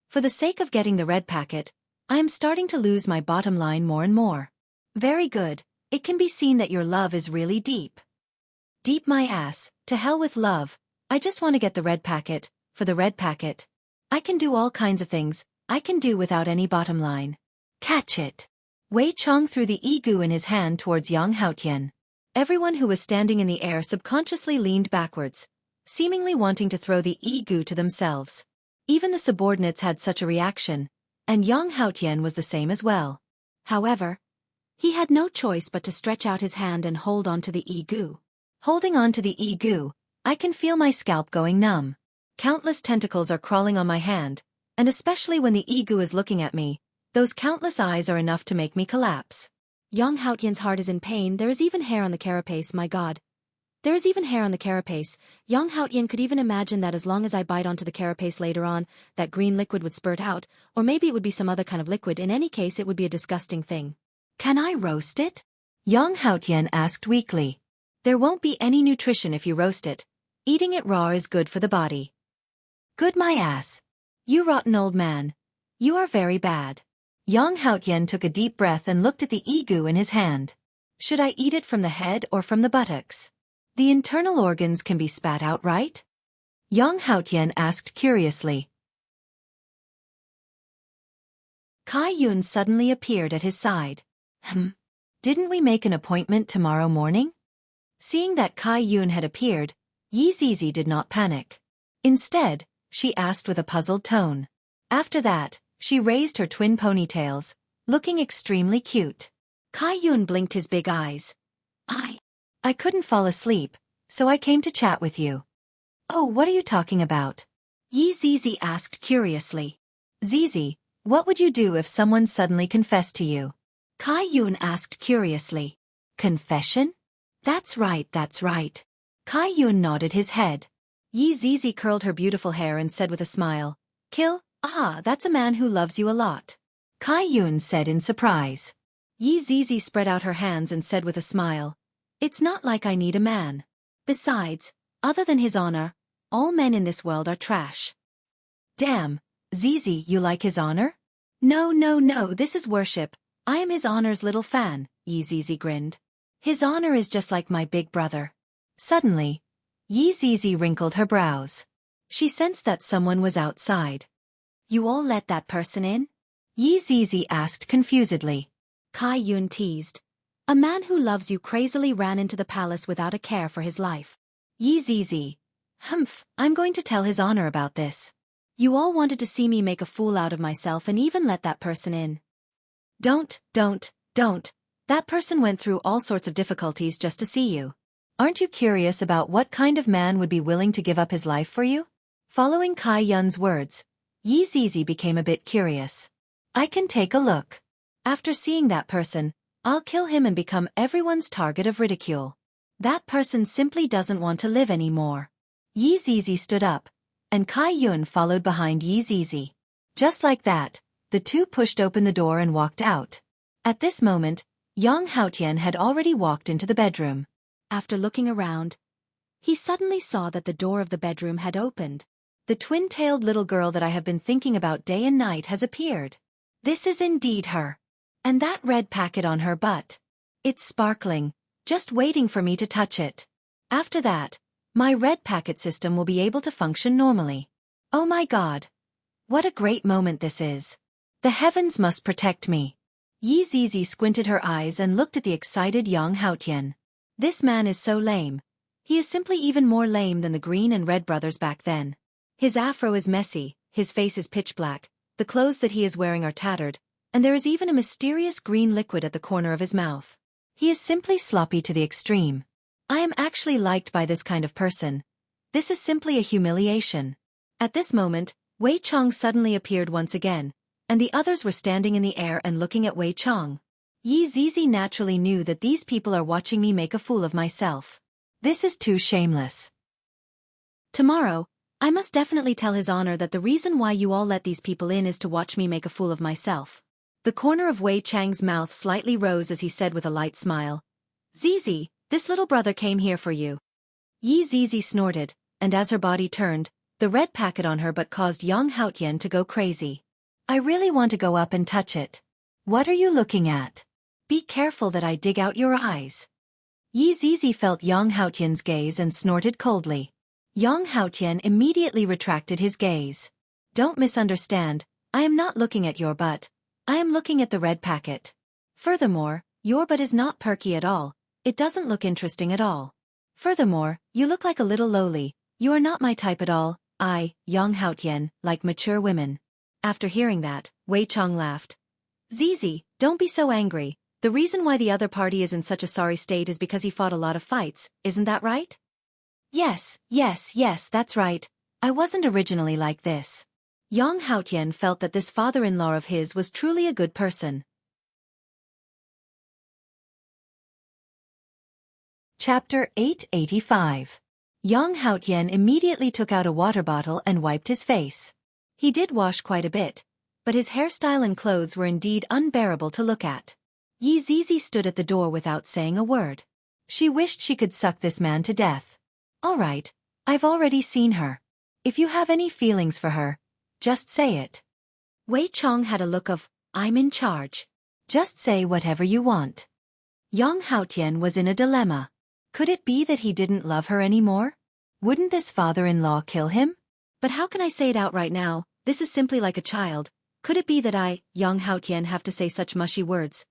For the sake of getting the red packet, I am starting to lose my bottom line more and more. Very good, it can be seen that your love is really deep. Deep my ass, to hell with love, I just want to get the red packet. For the red packet, I can do all kinds of things, I can do without any bottom line. Catch it. Wei Chong threw the igu in his hand towards Yang Haotian. Everyone who was standing in the air subconsciously leaned backwards, seemingly wanting to throw the igu to themselves. Even the subordinates had such a reaction, and Yang Haotian was the same as well. However, he had no choice but to stretch out his hand and hold on to the igu. Holding on to the igu, I can feel my scalp going numb. Countless tentacles are crawling on my hand, and especially when the igu is looking at me, those countless eyes are enough to make me collapse. Yang Haotian's heart is in pain. There is even hair on the carapace, my God. There is even hair on the carapace. Yang Haotian could even imagine that as long as I bite onto the carapace later on, that green liquid would spurt out, or maybe it would be some other kind of liquid. In any case, it would be a disgusting thing. Can I roast it? Yang Haotian asked weakly. There won't be any nutrition if you roast it. Eating it raw is good for the body. Good my ass. You rotten old man. You are very bad. Yang Haotian took a deep breath and looked at the igu in his hand. Should I eat it from the head or from the buttocks? The internal organs can be spat out, right? Yang Haotian asked curiously. Kai Yun suddenly appeared at his side. Didn't we make an appointment tomorrow morning? Seeing that Kai Yun had appeared, Yi Zizi did not panic. Instead, she asked with a puzzled tone. After that, she raised her twin ponytails, looking extremely cute. Kai Yun blinked his big eyes. I couldn't fall asleep, so I came to chat with you. Oh, what are you talking about? Yi Zizi asked curiously. Zizi, what would you do if someone suddenly confessed to you? Kai Yun asked curiously. Confession? That's right, that's right. Kai Yun nodded his head. Yi Zizi curled her beautiful hair and said with a smile. Kill? Ah, that's a man who loves you a lot. Kai Yun said in surprise. Yi Zizi spread out her hands and said with a smile. It's not like I need a man. Besides, other than his honor, all men in this world are trash. Damn, Zizi, you like his honor? No, this is worship. I am his honor's little fan, Yi Zizi grinned. His honor is just like my big brother. Suddenly, Yi Zizi wrinkled her brows. She sensed that someone was outside. You all let that person in? Yi Zizi asked confusedly. Kai Yun teased. A man who loves you crazily ran into the palace without a care for his life. Yi Zizi. Humph, I'm going to tell his honor about this. You all wanted to see me make a fool out of myself and even let that person in. Don't. That person went through all sorts of difficulties just to see you. Aren't you curious about what kind of man would be willing to give up his life for you? Following Kai Yun's words, Yi Zizi became a bit curious. I can take a look. After seeing that person, I'll kill him and become everyone's target of ridicule. That person simply doesn't want to live anymore. Yi Zizi stood up, and Kai Yun followed behind Yi Zizi. Just like that, the two pushed open the door and walked out. At this moment, Yang Haotian had already walked into the bedroom. After looking around, he suddenly saw that the door of the bedroom had opened. The twin-tailed little girl that I have been thinking about day and night has appeared. This is indeed her. And that red packet on her butt. It's sparkling, just waiting for me to touch it. After that, my red packet system will be able to function normally. Oh my God! What a great moment this is. The heavens must protect me. Yi Zizi squinted her eyes and looked at the excited Yang Haotian. This man is so lame. He is simply even more lame than the Green and Red brothers back then. His afro is messy, his face is pitch black, the clothes that he is wearing are tattered, and there is even a mysterious green liquid at the corner of his mouth. He is simply sloppy to the extreme. I am actually liked by this kind of person. This is simply a humiliation. At this moment, Wei Chong suddenly appeared once again, and the others were standing in the air and looking at Wei Chong. Yi Zizi naturally knew that these people are watching me make a fool of myself. This is too shameless. Tomorrow, I must definitely tell His Honor that the reason why you all let these people in is to watch me make a fool of myself. The corner of Wei Chang's mouth slightly rose as he said with a light smile. Zizi, this little brother came here for you. Yi Zizi snorted, and as her body turned, the red packet on her butt caused Yang Haotian to go crazy. I really want to go up and touch it. What are you looking at? Be careful that I dig out your eyes. Yi Zizi felt Yang Haotian's gaze and snorted coldly. Yang Haotian immediately retracted his gaze. Don't misunderstand, I am not looking at your butt. I am looking at the red packet. Furthermore, your butt is not perky at all. It doesn't look interesting at all. Furthermore, you look like a little lowly. You are not my type at all. I, Yang Haotian, like mature women. After hearing that, Wei Chong laughed. Zizi, don't be so angry. The reason why the other party is in such a sorry state is because he fought a lot of fights, isn't that right? Yes, that's right. I wasn't originally like this. Yang Haotian felt that this father-in-law of his was truly a good person. Chapter 885. Yang Haotian immediately took out a water bottle and wiped his face. He did wash quite a bit, but his hairstyle and clothes were indeed unbearable to look at. Yi Zizi stood at the door without saying a word. She wished she could suck this man to death. All right, I've already seen her. If you have any feelings for her, just say it. Wei Chong had a look of, I'm in charge. Just say whatever you want. Yang Haotian was in a dilemma. Could it be that he didn't love her anymore? Wouldn't this father-in-law kill him? But how can I say it out right now? This is simply like a child. Could it be that I, Yang Haotian, have to say such mushy words?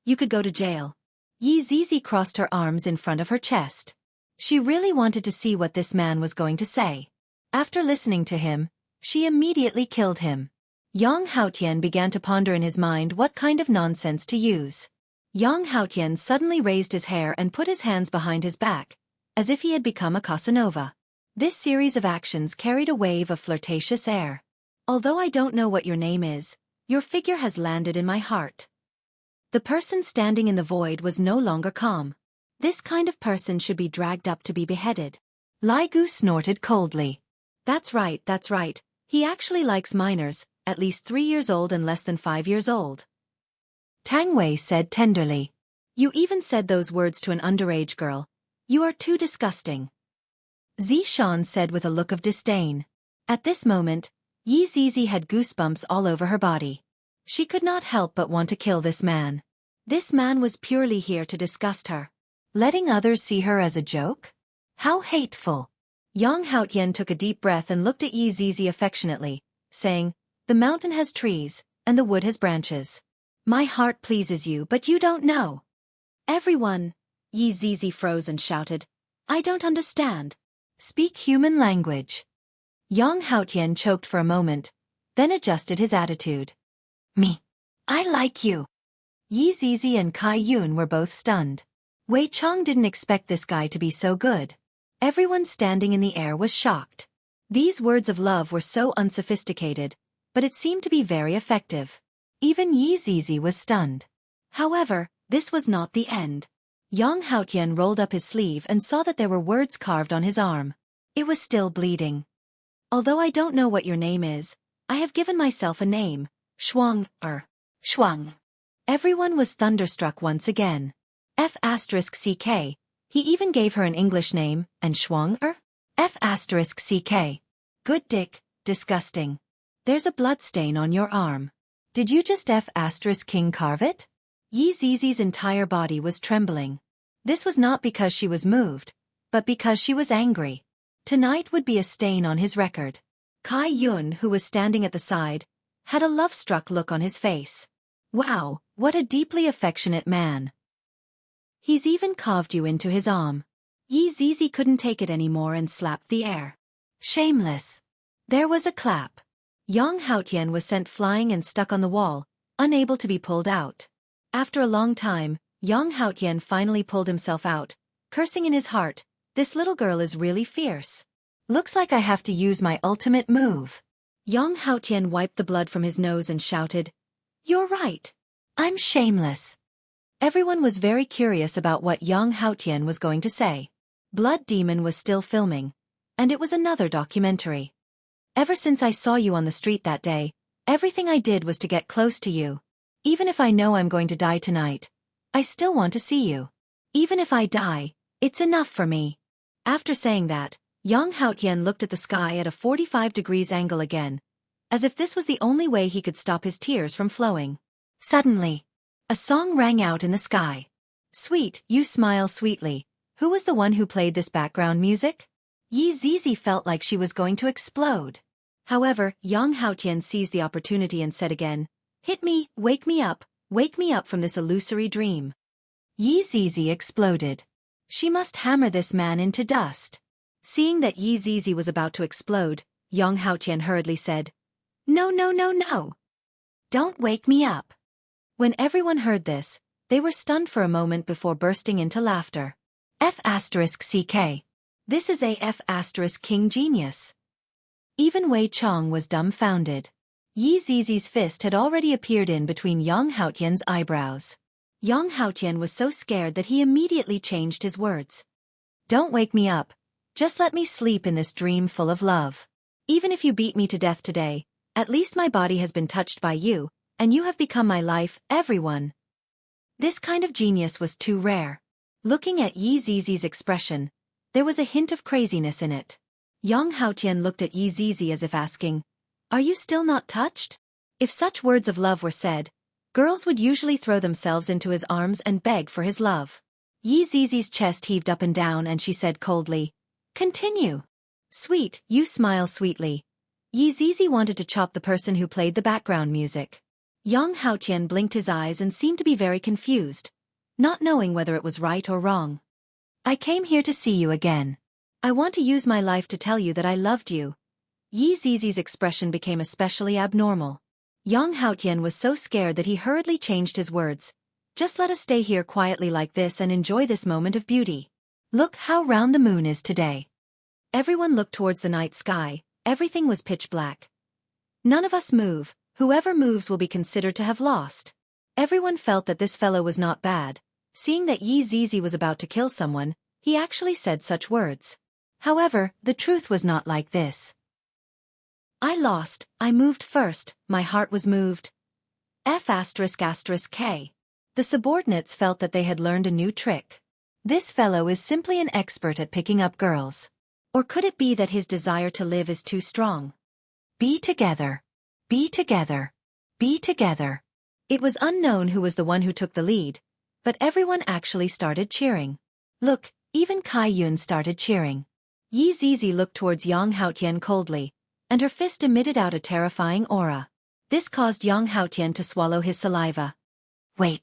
You could go to jail. Yi Zizi crossed her arms in front of her chest. She really wanted to see what this man was going to say. After listening to him, she immediately killed him. Yang Haotian began to ponder in his mind what kind of nonsense to use. Yang Haotian suddenly raised his hair and put his hands behind his back, as if he had become a Casanova. This series of actions carried a wave of flirtatious air. Although I don't know what your name is, your figure has landed in my heart. The person standing in the void was no longer calm. This kind of person should be dragged up to be beheaded. Lai Gu snorted coldly. That's right, that's right. He actually likes minors, at least 3 years old and less than 5 years old. Tang Wei said tenderly. You even said those words to an underage girl. You are too disgusting. Zi Shan said with a look of disdain. At this moment, Yi Zizi had goosebumps all over her body. She could not help but want to kill this man. This man was purely here to disgust her. Letting others see her as a joke? How hateful. Yang Haotian took a deep breath and looked at Yi Zizi affectionately, saying, The mountain has trees, and the wood has branches. My heart pleases you, but you don't know. Everyone. Yi Zizi froze and shouted, I don't understand. Speak human language. Yang Haotian choked for a moment, then adjusted his attitude. Me. I like you. Yi Zizi and Kai Yun were both stunned. Wei Chong didn't expect this guy to be so good. Everyone standing in the air was shocked. These words of love were so unsophisticated, but it seemed to be very effective. Even Yi Zizi was stunned. However, this was not the end. Yang Haotian rolled up his sleeve and saw that there were words carved on his arm. It was still bleeding. Although I don't know what your name is, I have given myself a name, Shuang. Shuang. Everyone was thunderstruck once again. F***ck. He even gave her an English name, and Shuang. F***ck. Good dick, disgusting. There's a bloodstain on your arm. Did you just F***king carve it? Yi Zizi's entire body was trembling. This was not because she was moved, but because she was angry. Tonight would be a stain on his record. Kai Yun, who was standing at the side, had a love-struck look on his face. Wow, what a deeply affectionate man. He's even carved you into his arm. Yi Zizi couldn't take it anymore and slapped the air. Shameless. There was a clap. Yang Haotian was sent flying and stuck on the wall, unable to be pulled out. After a long time, Yang Haotian finally pulled himself out, cursing in his heart, this little girl is really fierce. Looks like I have to use my ultimate move. Yang Haotian wiped the blood from his nose and shouted, You're right. I'm shameless. Everyone was very curious about what Yang Haotian was going to say. Blood Demon was still filming, and it was another documentary. Ever since I saw you on the street that day, everything I did was to get close to you. Even if I know I'm going to die tonight, I still want to see you. Even if I die, it's enough for me. After saying that, Yang Haotian looked at the sky at a 45 degrees angle again, as if this was the only way he could stop his tears from flowing. Suddenly, a song rang out in the sky. Sweet, you smile sweetly. Who was the one who played this background music? Yi Zizi felt like she was going to explode. However, Yang Haotian seized the opportunity and said again, Hit me up from this illusory dream. Yi Zizi exploded. She must hammer this man into dust. Seeing that Yi Zizi was about to explode, Yang Haotian hurriedly said, No. Don't wake me up. When everyone heard this, they were stunned for a moment before bursting into laughter. F***ck. This is a F***king genius. Even Wei Chong was dumbfounded. Yi Zizi's fist had already appeared in between Yang Haotian's eyebrows. Yang Haotian was so scared that he immediately changed his words. Don't wake me up. Just let me sleep in this dream full of love. Even if you beat me to death today, at least my body has been touched by you, and you have become my life, everyone. This kind of genius was too rare. Looking at Yi Zizi's expression, there was a hint of craziness in it. Yang Haotian looked at Yi Zizi as if asking, Are you still not touched? If such words of love were said, girls would usually throw themselves into his arms and beg for his love. Yi Zizi's chest heaved up and down and she said coldly, Continue. Sweet, you smile sweetly. Yi Zizi wanted to chop the person who played the background music. Yang Haotian blinked his eyes and seemed to be very confused. not knowing whether it was right or wrong. I came here to see you again. I want to use my life to tell you that I loved you. Yi Zizi's expression became especially abnormal. Yang Haotian was so scared that he hurriedly changed his words. Just let us stay here quietly like this and enjoy this moment of beauty. Look how round the moon is today. Everyone looked towards the night sky. Everything was pitch black. None of us move. Whoever moves will be considered to have lost. Everyone felt that this fellow was not bad. Seeing that Yi Zizi was about to kill someone, he actually said such words. However, the truth was not like this. I lost, I moved first, my heart was moved. F***K. The subordinates felt that they had learned a new trick. This fellow is simply an expert at picking up girls. Or could it be that his desire to live is too strong? Be together. Be together. Be together. It was unknown who was the one who took the lead, but everyone actually started cheering. Look, even Kai Yun started cheering. Yi Zizi looked towards Yang Haotian coldly, and her fist emitted out a terrifying aura. This caused Yang Haotian to swallow his saliva. Wait.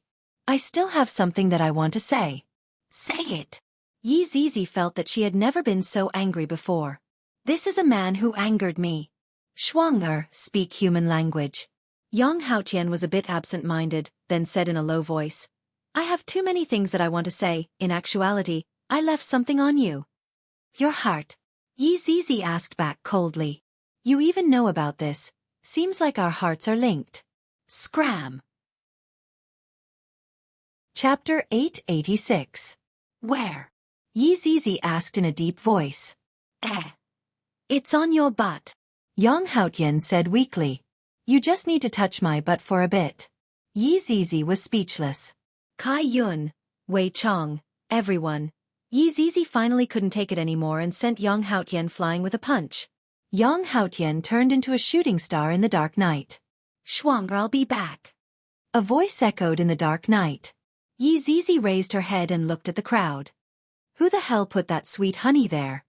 I still have something that I want to say. Say it. Yi Zizi felt that she had never been so angry before. This is a man who angered me. Shuang speak human language. Yang Haotian was a bit absent-minded, then said in a low voice, I have too many things that I want to say. In actuality, I left something on you. Your heart. Yi Zizi asked back coldly. You even know about this. Seems like our hearts are linked. Scram. Chapter 886. Where? Yi Zizi asked in a deep voice. It's on your butt. Yang Haotian said weakly. You just need to touch my butt for a bit. Yi Zizi was speechless. Kai Yun, Wei Chong, everyone. Yi Zizi finally couldn't take it anymore and sent Yang Haotian flying with a punch. Yang Haotian turned into a shooting star in the dark night. Shuang, I'll be back. A voice echoed in the dark night. Yi Zizi raised her head and looked at the crowd. Who the hell put that sweet honey there?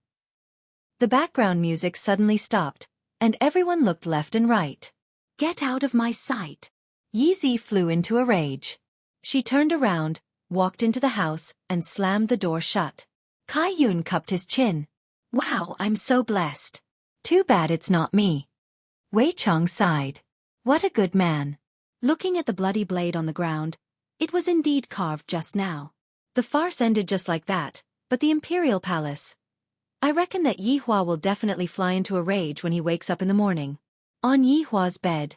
The background music suddenly stopped, and everyone looked left and right. Get out of my sight. Yi Zizi flew into a rage. She turned around, walked into the house, and slammed the door shut. Kai Yun cupped his chin. Wow, I'm so blessed. Too bad it's not me. Wei Chong sighed. What a good man. Looking at the bloody blade on the ground, it was indeed carved just now. The farce ended just like that, but the Imperial Palace. I reckon that Yi Hua will definitely fly into a rage when he wakes up in the morning. On Yi Hua's bed,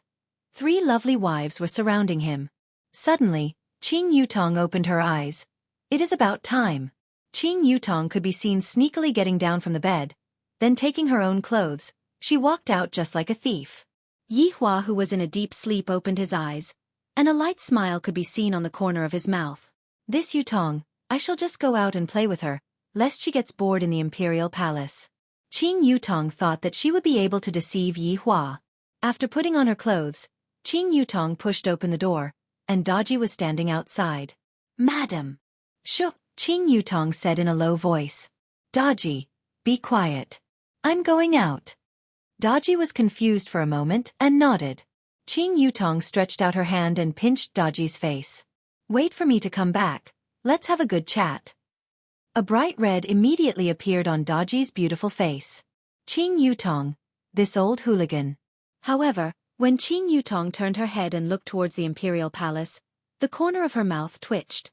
3 lovely wives were surrounding him. Suddenly, Qing Yutong opened her eyes. It is about time. Qing Yutong could be seen sneakily getting down from the bed, then taking her own clothes, she walked out just like a thief. Yi Hua, who was in a deep sleep, opened his eyes, and a light smile could be seen on the corner of his mouth. This Yutong, I shall just go out and play with her, lest she gets bored in the Imperial Palace. Qing Yutong thought that she would be able to deceive Yi Hua. After putting on her clothes, Qing Yutong pushed open the door, and Daji was standing outside. Madam. Shoo, Qing Yutong said in a low voice. Daji, be quiet. I'm going out. Daji was confused for a moment and nodded. Qing Yutong stretched out her hand and pinched Daji's face. Wait for me to come back. Let's have a good chat. A bright red immediately appeared on Daji's beautiful face. Qing Yutong, this old hooligan. However, when Qing Yutong turned her head and looked towards the Imperial Palace, the corner of her mouth twitched.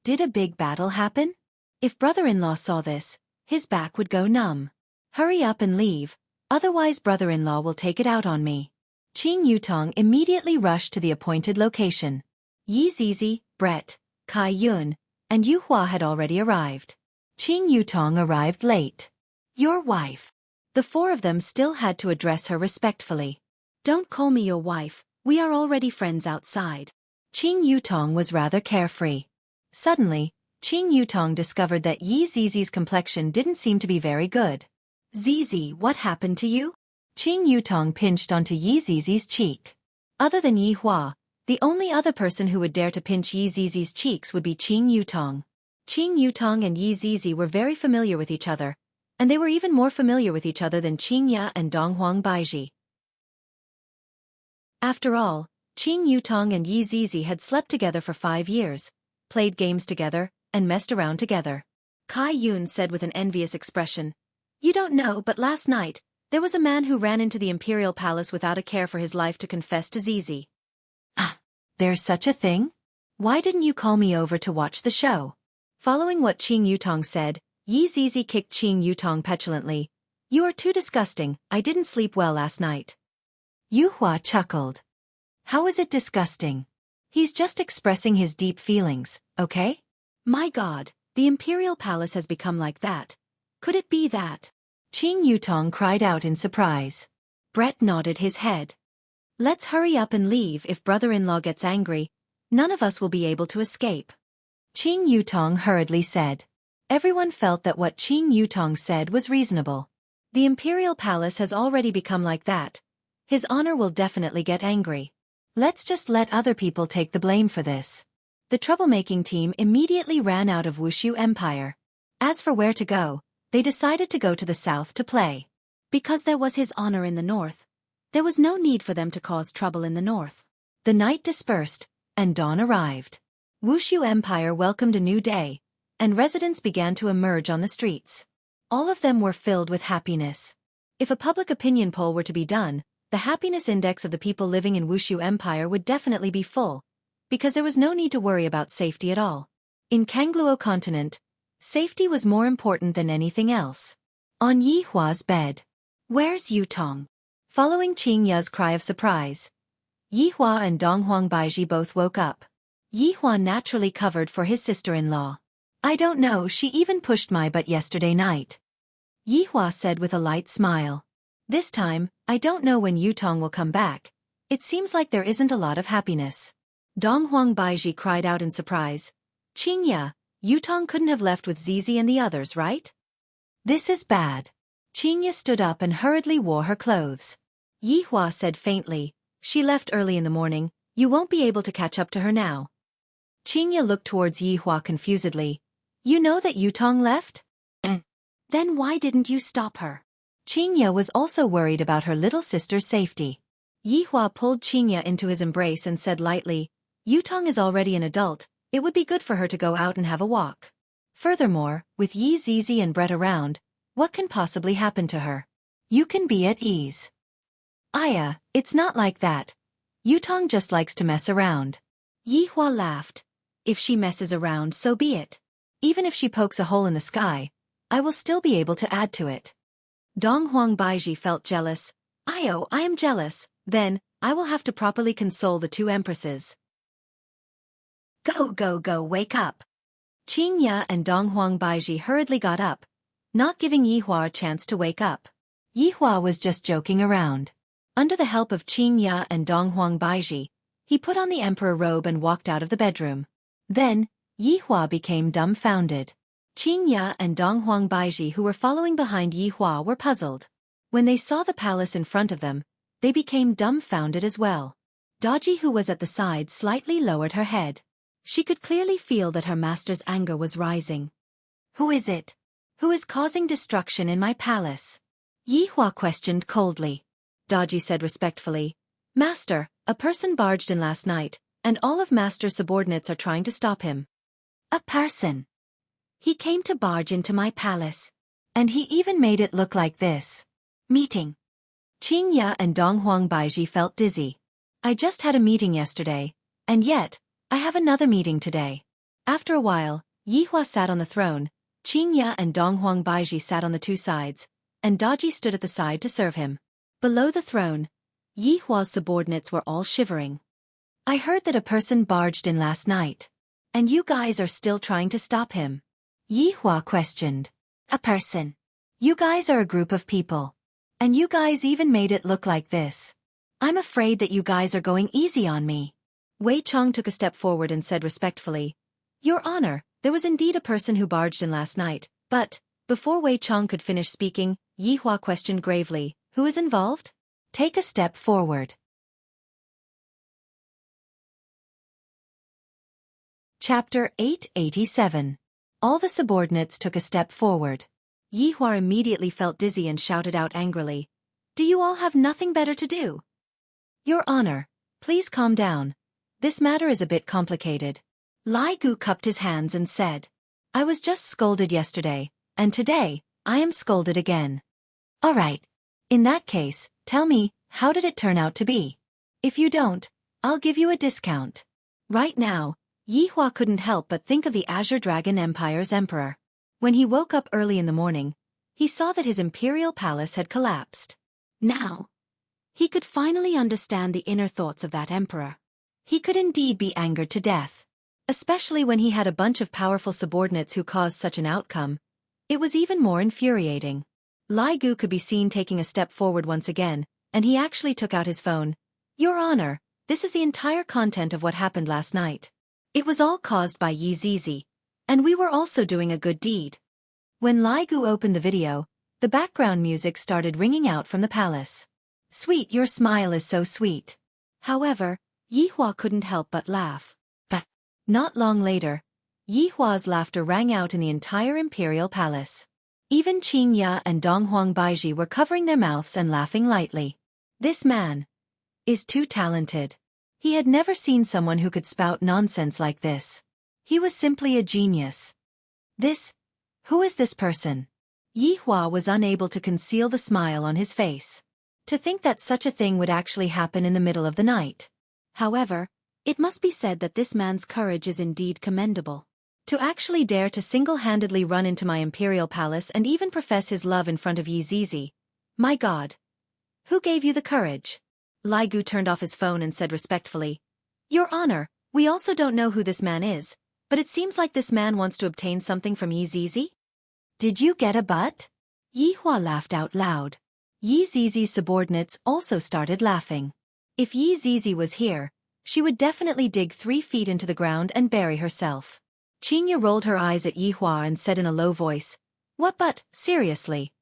Did a big battle happen? If brother-in-law saw this, his back would go numb. Hurry up and leave, otherwise brother-in-law will take it out on me. Qing Yutong immediately rushed to the appointed location. Yi Zizi, Brett, Kai Yun, and Yu Hua had already arrived. Qing Yutong arrived late. Your wife. The 4 of them still had to address her respectfully. Don't call me your wife, we are already friends outside. Qing Yutong was rather carefree. Suddenly, Qing Yutong discovered that Yi Zizi's complexion didn't seem to be very good. Zizi, what happened to you? Qing Yutong pinched onto Yi Zizi's cheek. Other than Yi Hua, the only other person who would dare to pinch Yi Zizi's cheeks would be Qing Yutong. Qing Yutong and Yi Zizi were very familiar with each other, and they were even more familiar with each other than Qing Ya and Donghuang Baiji. After all, Qing Yutong and Yi Zizi had slept together for 5 years, played games together, and messed around together. Kai Yun said with an envious expression. You don't know, but last night, there was a man who ran into the imperial palace without a care for his life to confess to Zizi. Ah, there's such a thing? Why didn't you call me over to watch the show? Following what Qing Yutong said, Yi Zizi kicked Qing Yutong petulantly. You are too disgusting, I didn't sleep well last night. Yu Hua chuckled. How is it disgusting? He's just expressing his deep feelings, okay? My God, the imperial palace has become like that. Could it be that? Qing Yutong cried out in surprise. Brett nodded his head. Let's hurry up and leave. If brother-in-law gets angry, none of us will be able to escape. Qing Yutong hurriedly said. Everyone felt that what Qing Yutong said was reasonable. The imperial palace has already become like that. His honor will definitely get angry. Let's just let other people take the blame for this. The troublemaking team immediately ran out of Wuxia Empire. As for where to go, they decided to go to the south to play. Because there was his honor in the north, there was no need for them to cause trouble in the north. The night dispersed, and dawn arrived. Wuxia Empire welcomed a new day, and residents began to emerge on the streets. All of them were filled with happiness. If a public opinion poll were to be done, the happiness index of the people living in Wuxia Empire would definitely be full, because there was no need to worry about safety at all. In Kangluo continent, safety was more important than anything else. On Yi Hua's bed. Where's Yutong? Following Qing Ya's cry of surprise, Yi Hua and Donghuang Baiji both woke up. Yi Hua naturally covered for his sister-in-law. I don't know, she even pushed my butt yesterday night. Yi Hua said with a light smile. This time, I don't know when Yutong will come back. It seems like there isn't a lot of happiness. Donghuang Baiji cried out in surprise. Qing Ya, Yutong couldn't have left with Zizi and the others, right? This is bad. Qing Ya stood up and hurriedly wore her clothes. Yi Hua said faintly, she left early in the morning, you won't be able to catch up to her now. Qing Ya looked towards Yi Hua confusedly. You know that Yutong left? Then why didn't you stop her? Qing Ya was also worried about her little sister's safety. Yi Hua pulled Qing Ya into his embrace and said lightly, Yutong is already an adult, it would be good for her to go out and have a walk. Furthermore, with Yi Zizi and Brett around, what can possibly happen to her? You can be at ease. Aya, it's not like that. Yutong just likes to mess around. Yi Hua laughed. If she messes around, so be it. Even if she pokes a hole in the sky, I will still be able to add to it. Donghuang Baiji felt jealous. I am jealous. Then, I will have to properly console the two empresses. Go, wake up. Qing Ya and Donghuang Baiji hurriedly got up, not giving Yi Hua a chance to wake up. Yi Hua was just joking around. Under the help of Qing Ya and Donghuang Baiji, he put on the emperor robe and walked out of the bedroom. Then, Yi Hua became dumbfounded. Qing Ya and Donghuang Baiji, who were following behind Yi Hua, were puzzled. When they saw the palace in front of them, they became dumbfounded as well. Daji, who was at the side, slightly lowered her head. She could clearly feel that her master's anger was rising. Who is it? Who is causing destruction in my palace? Yi Hua questioned coldly. Daji said respectfully, Master, a person barged in last night, and all of Master's subordinates are trying to stop him. A person? He came to barge into my palace. And he even made it look like this. Meeting. Qing Ya and Donghuang Baiji felt dizzy. I just had a meeting yesterday, and yet, I have another meeting today. After a while, Yi Hua sat on the throne, Qing Ya and Donghuang Baiji sat on the two sides, and Daji stood at the side to serve him. Below the throne, Yi Hua's subordinates were all shivering. I heard that a person barged in last night. And you guys are still trying to stop him? Yi Hua questioned. A person. You guys are a group of people. And you guys even made it look like this. I'm afraid that you guys are going easy on me. Wei Chong took a step forward and said respectfully, Your Honor, there was indeed a person who barged in last night, but, before Wei Chong could finish speaking, Yi Hua questioned gravely, Who is involved? Take a step forward. Chapter 887. All the subordinates took a step forward. Yi Hua immediately felt dizzy and shouted out angrily, Do you all have nothing better to do? Your Honor, please calm down. This matter is a bit complicated. Lai Gu cupped his hands and said, I was just scolded yesterday, and today, I am scolded again. Alright. In that case, tell me, how did it turn out to be? If you don't, I'll give you a discount. Right now, Yi Hua couldn't help but think of the Azure Dragon Empire's emperor. When he woke up early in the morning, he saw that his imperial palace had collapsed. Now, he could finally understand the inner thoughts of that emperor. He could indeed be angered to death. Especially when he had a bunch of powerful subordinates who caused such an outcome. It was even more infuriating. Lai Gu could be seen taking a step forward once again, and he actually took out his phone. Your Honor, this is the entire content of what happened last night. It was all caused by Yi Zizi, and we were also doing a good deed. When Lai Gu opened the video, the background music started ringing out from the palace. Sweet, your smile is so sweet. However, Yi Hua couldn't help but laugh. But not long later, Yi Hua's laughter rang out in the entire imperial palace. Even Qing Ya and Donghuang Baiji were covering their mouths and laughing lightly. This man is too talented. He had never seen someone who could spout nonsense like this. He was simply a genius. Who is this person? Yi Hua was unable to conceal the smile on his face. To think that such a thing would actually happen in the middle of the night. However, it must be said that this man's courage is indeed commendable. To actually dare to single-handedly run into my imperial palace and even profess his love in front of Yi Zizi. My God. Who gave you the courage? Lai Gu turned off his phone and said respectfully, Your Honor, we also don't know who this man is, but it seems like this man wants to obtain something from Yi Zizi. Did you get a butt? Yi Hua laughed out loud. Yi Zizi's subordinates also started laughing. If Yi Zizi was here, she would definitely dig 3 feet into the ground and bury herself. Qingya rolled her eyes at Yi Hua and said in a low voice, What but, seriously?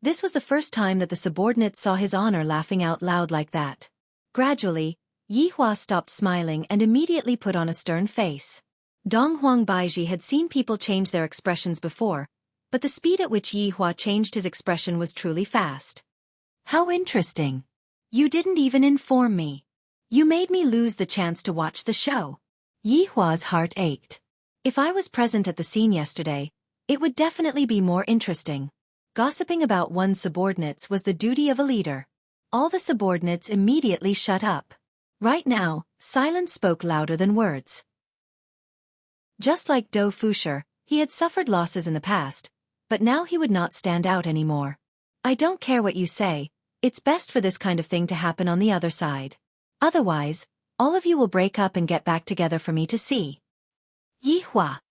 This was the first time that the subordinates saw His Honor laughing out loud like that. Gradually, Yi Hua stopped smiling and immediately put on a stern face. Donghuang Baiji had seen people change their expressions before, but the speed at which Yi Hua changed his expression was truly fast. How interesting. You didn't even inform me. You made me lose the chance to watch the show. Yi Hua's heart ached. If I was present at the scene yesterday, it would definitely be more interesting. Gossiping about one's subordinates was the duty of a leader. All the subordinates immediately shut up. Right now, silence spoke louder than words. Just like Dou Fusher, he had suffered losses in the past, but now he would not stand out anymore. I don't care what you say, it's best for this kind of thing to happen on the other side. Otherwise, all of you will break up and get back together for me to see. Yi Hua.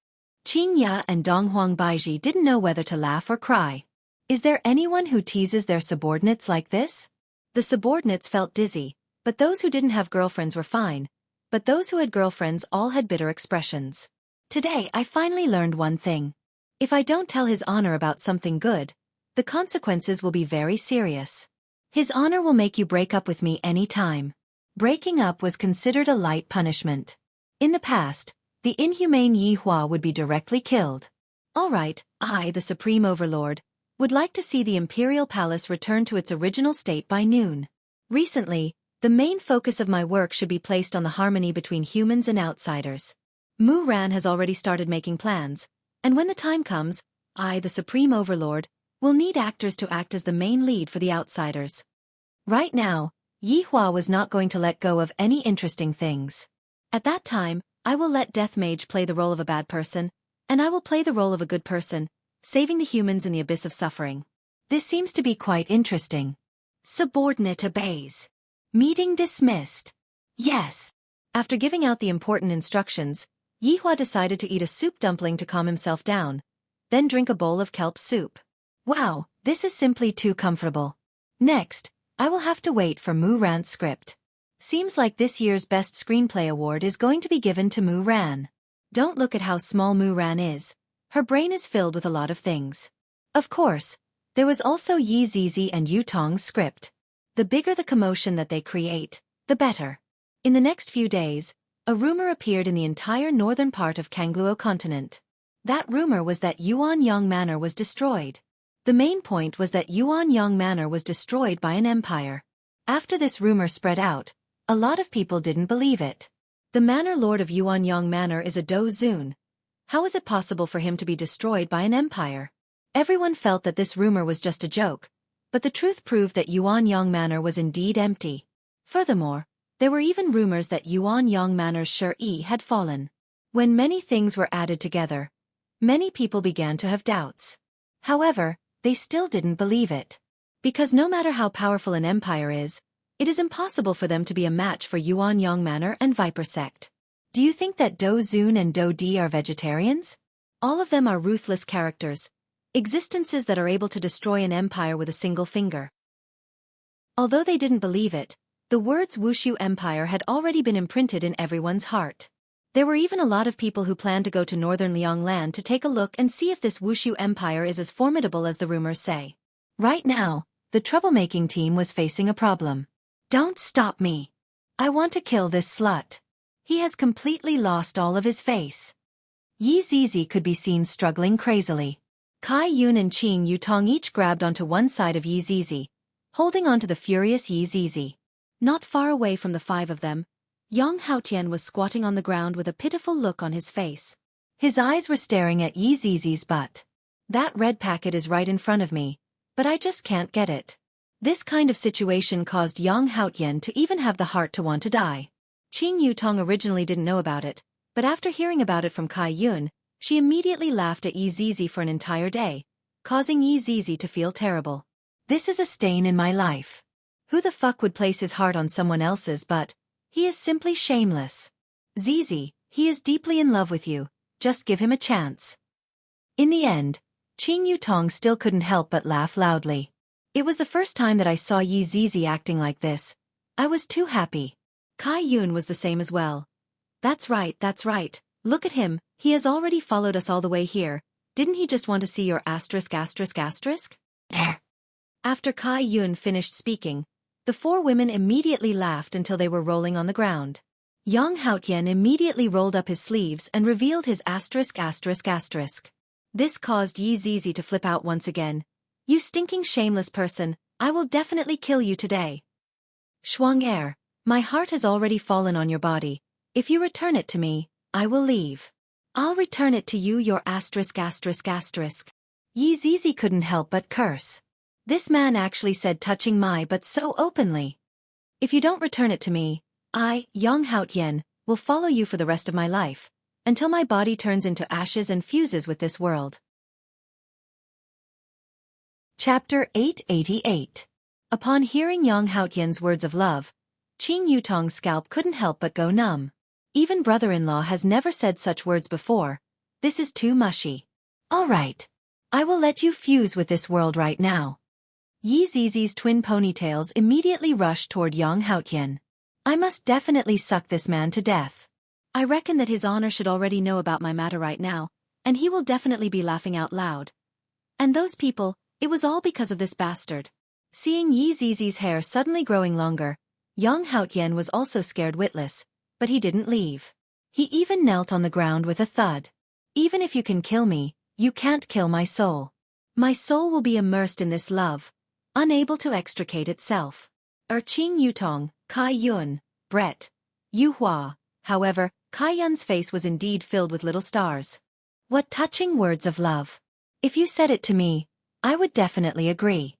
Qing Ya and Donghuang Baiji didn't know whether to laugh or cry. Is there anyone who teases their subordinates like this? The subordinates felt dizzy, but those who didn't have girlfriends were fine. But those who had girlfriends all had bitter expressions. Today I finally learned one thing. If I don't tell His Honor about something good, the consequences will be very serious. His Honor will make you break up with me any time. Breaking up was considered a light punishment. In the past, the inhumane Yi Hua would be directly killed. Alright, I, the Supreme Overlord, would like to see the Imperial Palace return to its original state by noon. Recently, the main focus of my work should be placed on the harmony between humans and outsiders. Mu Ran has already started making plans, and when the time comes, I, the Supreme Overlord, will need actors to act as the main lead for the outsiders. Right now, Yi Hua was not going to let go of any interesting things. At that time, I will let Death Mage play the role of a bad person, and I will play the role of a good person, saving the humans in the abyss of suffering. This seems to be quite interesting. Subordinate obeys. Meeting dismissed. Yes. After giving out the important instructions, Yi Hua decided to eat a soup dumpling to calm himself down, then drink a bowl of kelp soup. Wow, this is simply too comfortable. Next, I will have to wait for Mu Ran's script. Seems like this year's Best Screenplay Award is going to be given to Mu Ran. Don't look at how small Mu Ran is. Her brain is filled with a lot of things. Of course, there was also Yi Zizi and Yu Tong's script. The bigger the commotion that they create, the better. In the next few days, a rumor appeared in the entire northern part of Kangluo continent. That rumor was that Yuanyang Manor was destroyed. The main point was that Yuanyang Manor was destroyed by an empire. After this rumor spread out, a lot of people didn't believe it. The Manor Lord of Yuanyang Manor is a Do Zun. How is it possible for him to be destroyed by an empire? Everyone felt that this rumor was just a joke, but the truth proved that Yuanyang Manor was indeed empty. Furthermore, there were even rumors that Yuanyang Manor's Shi had fallen. When many things were added together, many people began to have doubts. However, they still didn't believe it. Because no matter how powerful an empire is, it is impossible for them to be a match for Yuanyang Manor and Viper Sect. Do you think that Do Zun and Do Di are vegetarians? All of them are ruthless characters, existences that are able to destroy an empire with a single finger. Although they didn't believe it, the words Wuxia Empire had already been imprinted in everyone's heart. There were even a lot of people who planned to go to northern Liangland to take a look and see if this Wuxia Empire is as formidable as the rumors say. Right now, the troublemaking team was facing a problem. Don't stop me. I want to kill this slut. He has completely lost all of his face. Yi Zizi could be seen struggling crazily. Kai Yun and Qing Yutong each grabbed onto one side of Yi Zizi, holding onto the furious Yi Zizi. Not far away from the five of them, Yang Haotian was squatting on the ground with a pitiful look on his face. His eyes were staring at Yi Zizi's butt. That red packet is right in front of me, but I just can't get it. This kind of situation caused Yang Haotian to even have the heart to want to die. Qing Yutong originally didn't know about it, but after hearing about it from Kai Yun, she immediately laughed at Yi Zizi for an entire day, causing Yi Zizi to feel terrible. This is a stain in my life. Who the fuck would place his heart on someone else's butt? He is simply shameless. Zizi, he is deeply in love with you, just give him a chance. In the end, Qing Yutong still couldn't help but laugh loudly. It was the first time that I saw Yi Zizi acting like this. I was too happy. Kai Yun was the same as well. That's right, that's right. Look at him, he has already followed us all the way here. Didn't he just want to see your asterisk? After Kai Yun finished speaking, the four women immediately laughed until they were rolling on the ground. Yang Haotian immediately rolled up his sleeves and revealed his asterisk. This caused Yi Zizi to flip out once again. You stinking shameless person, I will definitely kill you today. Shuang my heart has already fallen on your body. If you return it to me, I will leave. I'll return it to you your asterisk. Yi Zizi couldn't help but curse. This man actually said touching my butt so openly. If you don't return it to me, I, Yang Haotian, will follow you for the rest of my life, until my body turns into ashes and fuses with this world. Chapter 888. Upon hearing Yang Haotian's words of love, Qing Yutong's scalp couldn't help but go numb. Even brother-in-law has never said such words before. This is too mushy. All right. I will let you fuse with this world right now. Yi Zizi's twin ponytails immediately rushed toward Yang Haotian. I must definitely suck this man to death. I reckon that his honor should already know about my matter right now, and he will definitely be laughing out loud. And those people, it was all because of this bastard. Seeing Yi Zizi's hair suddenly growing longer, Yang Haotian was also scared witless, but he didn't leave. He even knelt on the ground with a thud. Even if you can kill me, you can't kill my soul. My soul will be immersed in this love, unable to extricate itself. Qing Yutong, Kai Yun, Brett, Yu Hua. However, Kai Yun's face was indeed filled with little stars. What touching words of love. If you said it to me, I would definitely agree.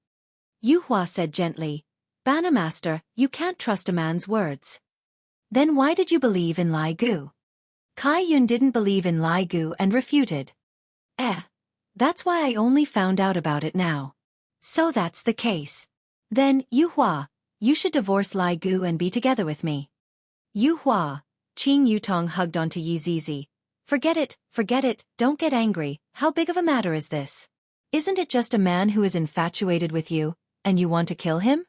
Yu Hua said gently, Banner Master, you can't trust a man's words. Then why did you believe in Lai Gu? Kai Yun didn't believe in Lai Gu and refuted. That's why I only found out about it now. So that's the case. Then, Yu Hua, you should divorce Lai Gu and be together with me. Yu Hua, Qing Yutong hugged onto Yi Zizi. Forget it, don't get angry, how big of a matter is this? Isn't it just a man who is infatuated with you, and you want to kill him?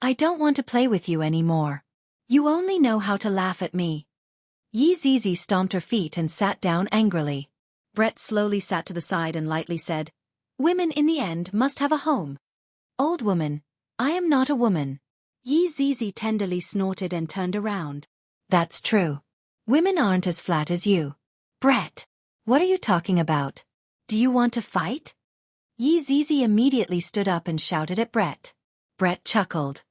I don't want to play with you anymore. You only know how to laugh at me. Yi Zizi stomped her feet and sat down angrily. Brett slowly sat to the side and lightly said, Women in the end must have a home. Old woman, I am not a woman. Yi Zizi tenderly snorted and turned around. That's true. Women aren't as flat as you. Brett, what are you talking about? Do you want to fight? Yi Zizi immediately stood up and shouted at Brett. Brett chuckled.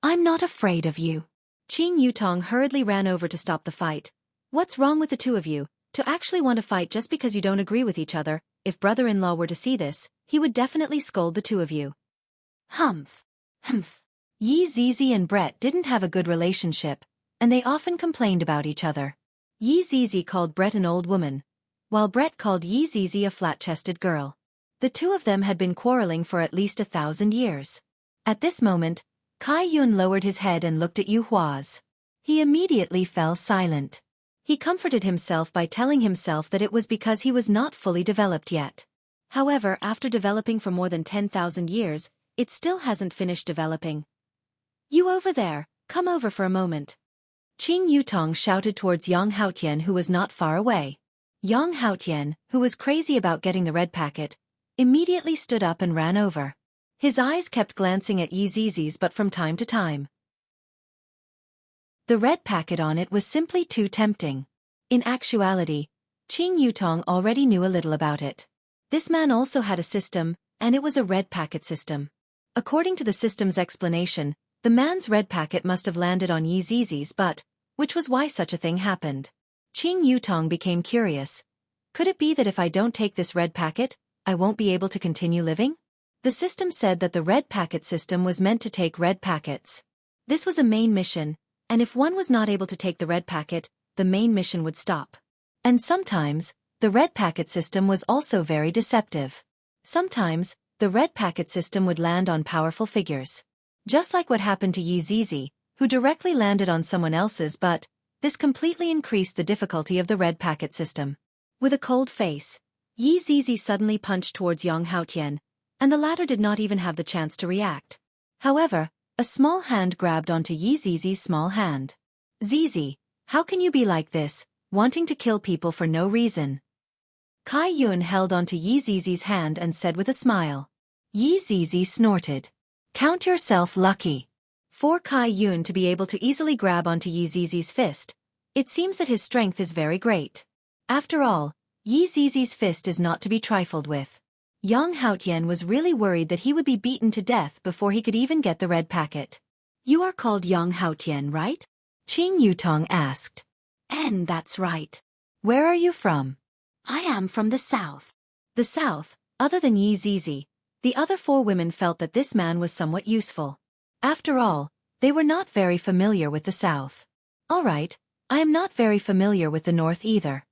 I'm not afraid of you. Qing Yutong hurriedly ran over to stop the fight. What's wrong with the two of you, to actually want to fight just because you don't agree with each other? If brother-in-law were to see this, he would definitely scold the two of you. Humph. Humph. Yi Zizi and Brett didn't have a good relationship, and they often complained about each other. Yi Zizi called Brett an old woman, while Brett called Yi Zizi a flat-chested girl. The two of them had been quarreling for at least 1,000 years. At this moment, Kai Yun lowered his head and looked at Yu Hua's. He immediately fell silent. He comforted himself by telling himself that it was because he was not fully developed yet. However, after developing for more than 10,000 years, it still hasn't finished developing. You over there, come over for a moment. Qing Yutong shouted towards Yang Haotian, who was not far away. Yang Haotian, who was crazy about getting the red packet, immediately stood up and ran over. His eyes kept glancing at Yi Zizi's, but from time to time, the red packet on it was simply too tempting. In actuality, Qing Yutong already knew a little about it. This man also had a system, and it was a red packet system. According to the system's explanation, the man's red packet must have landed on Yi Zizi's butt, which was why such a thing happened. Qing Yutong became curious. Could it be that if I don't take this red packet, I won't be able to continue living? The system said that the red packet system was meant to take red packets. This was a main mission, and if one was not able to take the red packet, the main mission would stop. And sometimes, the red packet system was also very deceptive. Sometimes, the red packet system would land on powerful figures. Just like what happened to Yi Zizi, who directly landed on someone else's butt, this completely increased the difficulty of the red packet system. With a cold face, Yi Zizi suddenly punched towards Yang Haotian, and the latter did not even have the chance to react. However, a small hand grabbed onto Yi Zizi's small hand. Zizi, how can you be like this, wanting to kill people for no reason? Kai Yun held onto Yi Zizi's hand and said with a smile. Yi Zizi snorted. Count yourself lucky. For Kai Yun to be able to easily grab onto Yi Zizi's fist, it seems that his strength is very great. After all, Yi Zizi's fist is not to be trifled with. Yang Haotian was really worried that he would be beaten to death before he could even get the red packet. You are called Yang Haotian, right? Qing Yutong asked. And that's right. Where are you from? I am from the south. The south, other than Yi Zizi, the other four women felt that this man was somewhat useful. After all, they were not very familiar with the south. All right, I am not very familiar with the north either.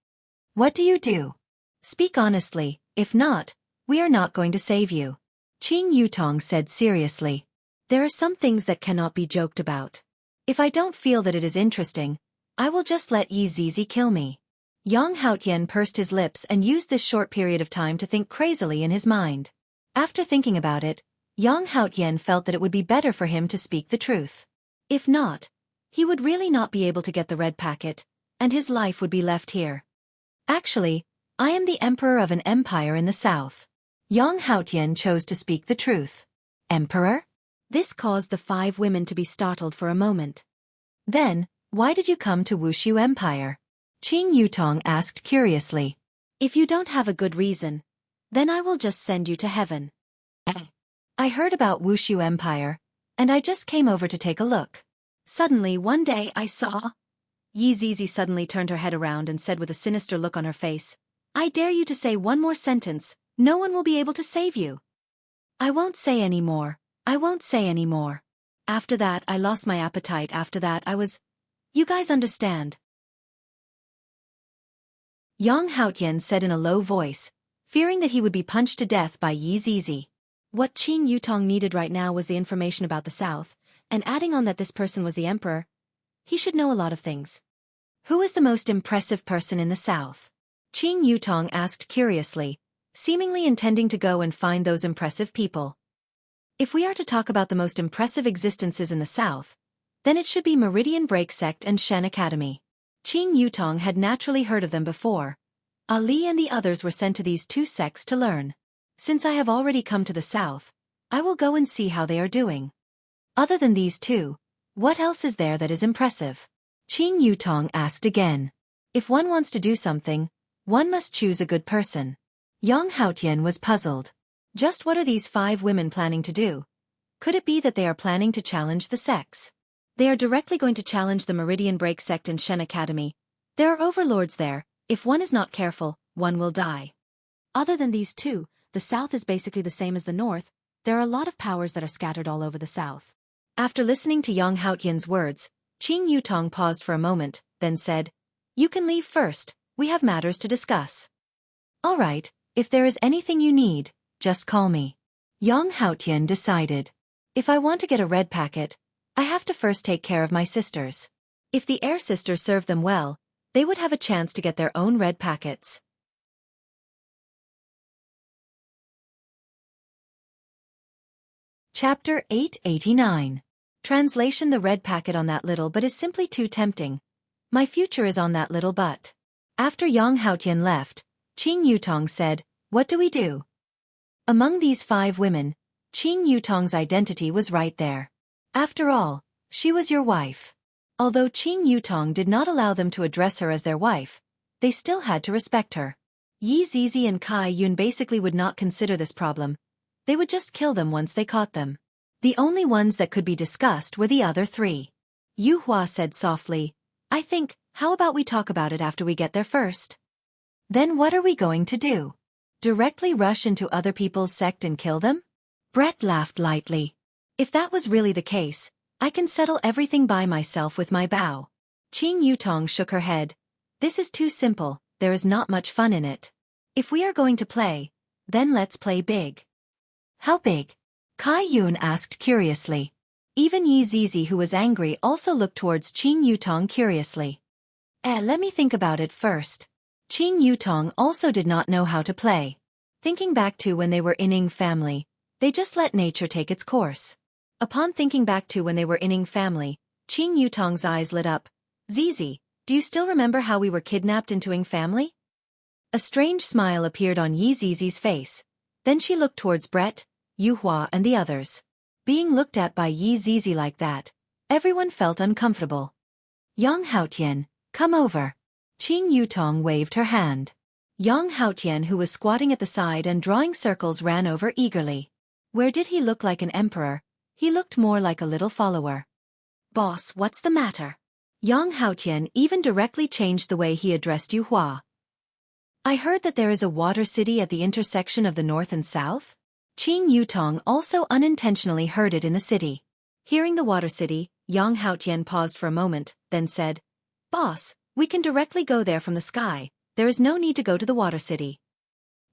What do you do? Speak honestly, if not, we are not going to save you. Qing Yutong said seriously. There are some things that cannot be joked about. If I don't feel that it is interesting, I will just let Yi Zizi kill me. Yang Haotian pursed his lips and used this short period of time to think crazily in his mind. After thinking about it, Yang Haotian felt that it would be better for him to speak the truth. If not, he would really not be able to get the red packet, and his life would be left here. Actually, I am the emperor of an empire in the south. Yang Haotian chose to speak the truth. Emperor? This caused the five women to be startled for a moment. Then, why did you come to Wuxia Empire? Qing Yutong asked curiously. If you don't have a good reason, then I will just send you to heaven. I heard about Wuxia Empire, and I just came over to take a look. Suddenly one day I saw... Yi Zizi suddenly turned her head around and said with a sinister look on her face, I dare you to say one more sentence, no one will be able to save you. I won't say any more, I won't say any more. After that I lost my appetite, after that I was... You guys understand. Yang Haotian said in a low voice, fearing that he would be punched to death by Yi Zizi. What Qing Yutong needed right now was the information about the south, and adding on that this person was the emperor, he should know a lot of things. Who is the most impressive person in the south? Qing Yutong asked curiously, seemingly intending to go and find those impressive people. If we are to talk about the most impressive existences in the south, then it should be Meridian Break Sect and Shen Academy. Qing Yutong had naturally heard of them before. Ali and the others were sent to these two sects to learn. Since I have already come to the south, I will go and see how they are doing. Other than these two, what else is there that is impressive? Qing Yutong asked again. If one wants to do something, one must choose a good person. Yang Haotian was puzzled. Just what are these five women planning to do? Could it be that they are planning to challenge the sects? They are directly going to challenge the Meridian Break sect in Shen Academy. There are overlords there. If one is not careful, one will die. Other than these two, the south is basically the same as the north. There are a lot of powers that are scattered all over the south. After listening to Yang Haotian's words, Qing Yutong paused for a moment, then said, "You can leave first. We have matters to discuss." "All right, if there is anything you need, just call me." Yang Haotian decided. "If I want to get a red packet, I have to first take care of my sisters. If the air sisters serve them well, they would have a chance to get their own red packets." Chapter 889. Translation: The red packet on that little butt is simply too tempting. My future is on that little butt. After Yang Haotian left, Qing Yutong said, "What do we do?" Among these 5 women, Qing Yutong's identity was right there. After all, she was your wife. Although Qing Yutong did not allow them to address her as their wife, they still had to respect her. Yi Zizi and Kai Yun basically would not consider this problem. They would just kill them once they caught them. The only ones that could be discussed were the other 3. Yu Hua said softly, "I think, how about we talk about it after we get there first?" "Then what are we going to do? Directly rush into other people's sect and kill them?" Brett laughed lightly. "If that was really the case, I can settle everything by myself with my bow." Qing Yutong shook her head. "This is too simple, there is not much fun in it. If we are going to play, then let's play big." "How big?" Kai Yun asked curiously. Even Yi Zizi, who was angry, also looked towards Qing Yutong curiously. Let me think about it first." Qing Yutong also did not know how to play. Thinking back to when they were Inning family, they just let nature take its course. Upon thinking back to when they were Inning family, Qing Yutong's eyes lit up. "Zizi, do you still remember how we were kidnapped into Ing family?" A strange smile appeared on Yi Zizi's face. Then she looked towards Brett, Yu Hua and the others. Being looked at by Yi Zizi like that, everyone felt uncomfortable. "Yang Haotian, come over." Qing Yutong waved her hand. Yang Haotian, who was squatting at the side and drawing circles, ran over eagerly. Where did he look like an emperor? He looked more like a little follower. "Boss, what's the matter?" Yang Haotian even directly changed the way he addressed Yu Hua. "I heard that there is a water city at the intersection of the north and south?" Qing Yutong also unintentionally heard it in the city. Hearing the water city, Yang Haotian paused for a moment, then said, "Boss, we can directly go there from the sky. There is no need to go to the water city."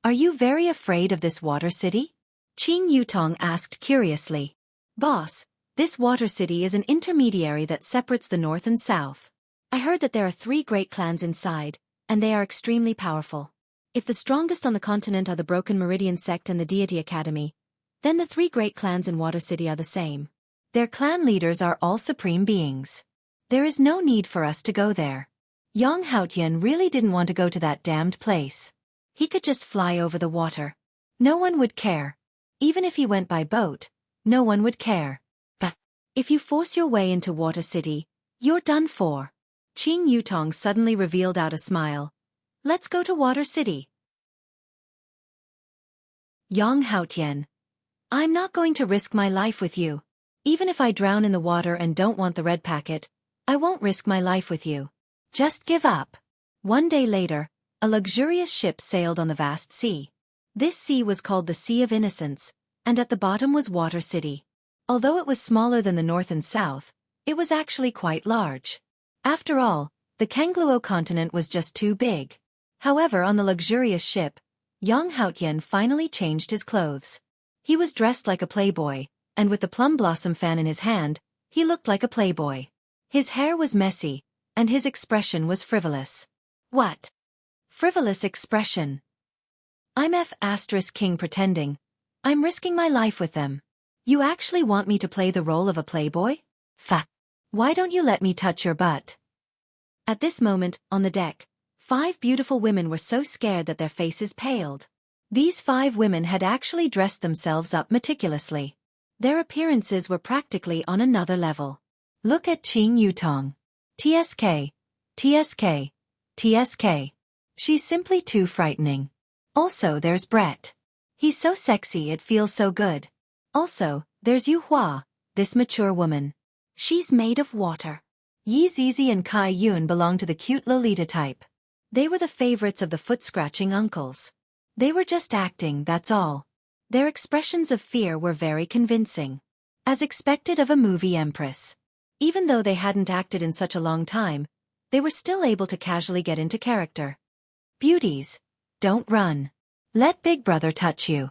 "Are you very afraid of this water city?" Qing Yutong asked curiously. "Boss, this water city is an intermediary that separates the north and south. I heard that there are 3 great clans inside, and they are extremely powerful. If the strongest on the continent are the Broken Meridian sect and the Deity Academy, then the 3 great clans in Water City are the same. Their clan leaders are all supreme beings. There is no need for us to go there." Yang Haotian really didn't want to go to that damned place. He could just fly over the water. No one would care. Even if he went by boat, no one would care. But if you force your way into Water City, you're done for. Qing Yutong suddenly revealed out a smile. "Let's go to Water City." Yang Haotian. "I'm not going to risk my life with you. Even if I drown in the water and don't want the red packet, I won't risk my life with you. Just give up." One day later, a luxurious ship sailed on the vast sea. This sea was called the Sea of Innocence, and at the bottom was Water City. Although it was smaller than the north and south, it was actually quite large. After all, the Kangluo continent was just too big. However, on the luxurious ship, Yang Haotian finally changed his clothes. He was dressed like a playboy, and with the plum blossom fan in his hand, he looked like a playboy. His hair was messy, and his expression was frivolous. What? Frivolous expression. I'm King pretending. I'm risking my life with them. You actually want me to play the role of a playboy? Fuck. Why don't you let me touch your butt? At this moment, on the deck, 5 beautiful women were so scared that their faces paled. These 5 women had actually dressed themselves up meticulously. Their appearances were practically on another level. Look at Qing Yutong. TSK. TSK. TSK. She's simply too frightening. Also there's Brett. He's so sexy it feels so good. Also, there's Yu Hua, this mature woman. She's made of water. Yi Zizi and Kai Yun belonged to the cute Lolita type. They were the favorites of the foot-scratching uncles. They were just acting, that's all. Their expressions of fear were very convincing. As expected of a movie empress. Even though they hadn't acted in such a long time, they were still able to casually get into character. Beauties, don't run. Let Big Brother touch you.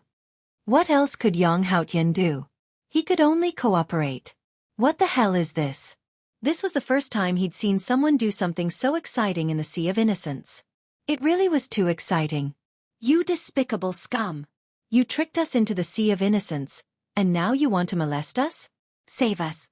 What else could Yang Haotian do? He could only cooperate. What the hell is this? This was the first time he'd seen someone do something so exciting in the Sea of Innocence. It really was too exciting. You despicable scum. You tricked us into the Sea of Innocence, and now you want to molest us? Save us.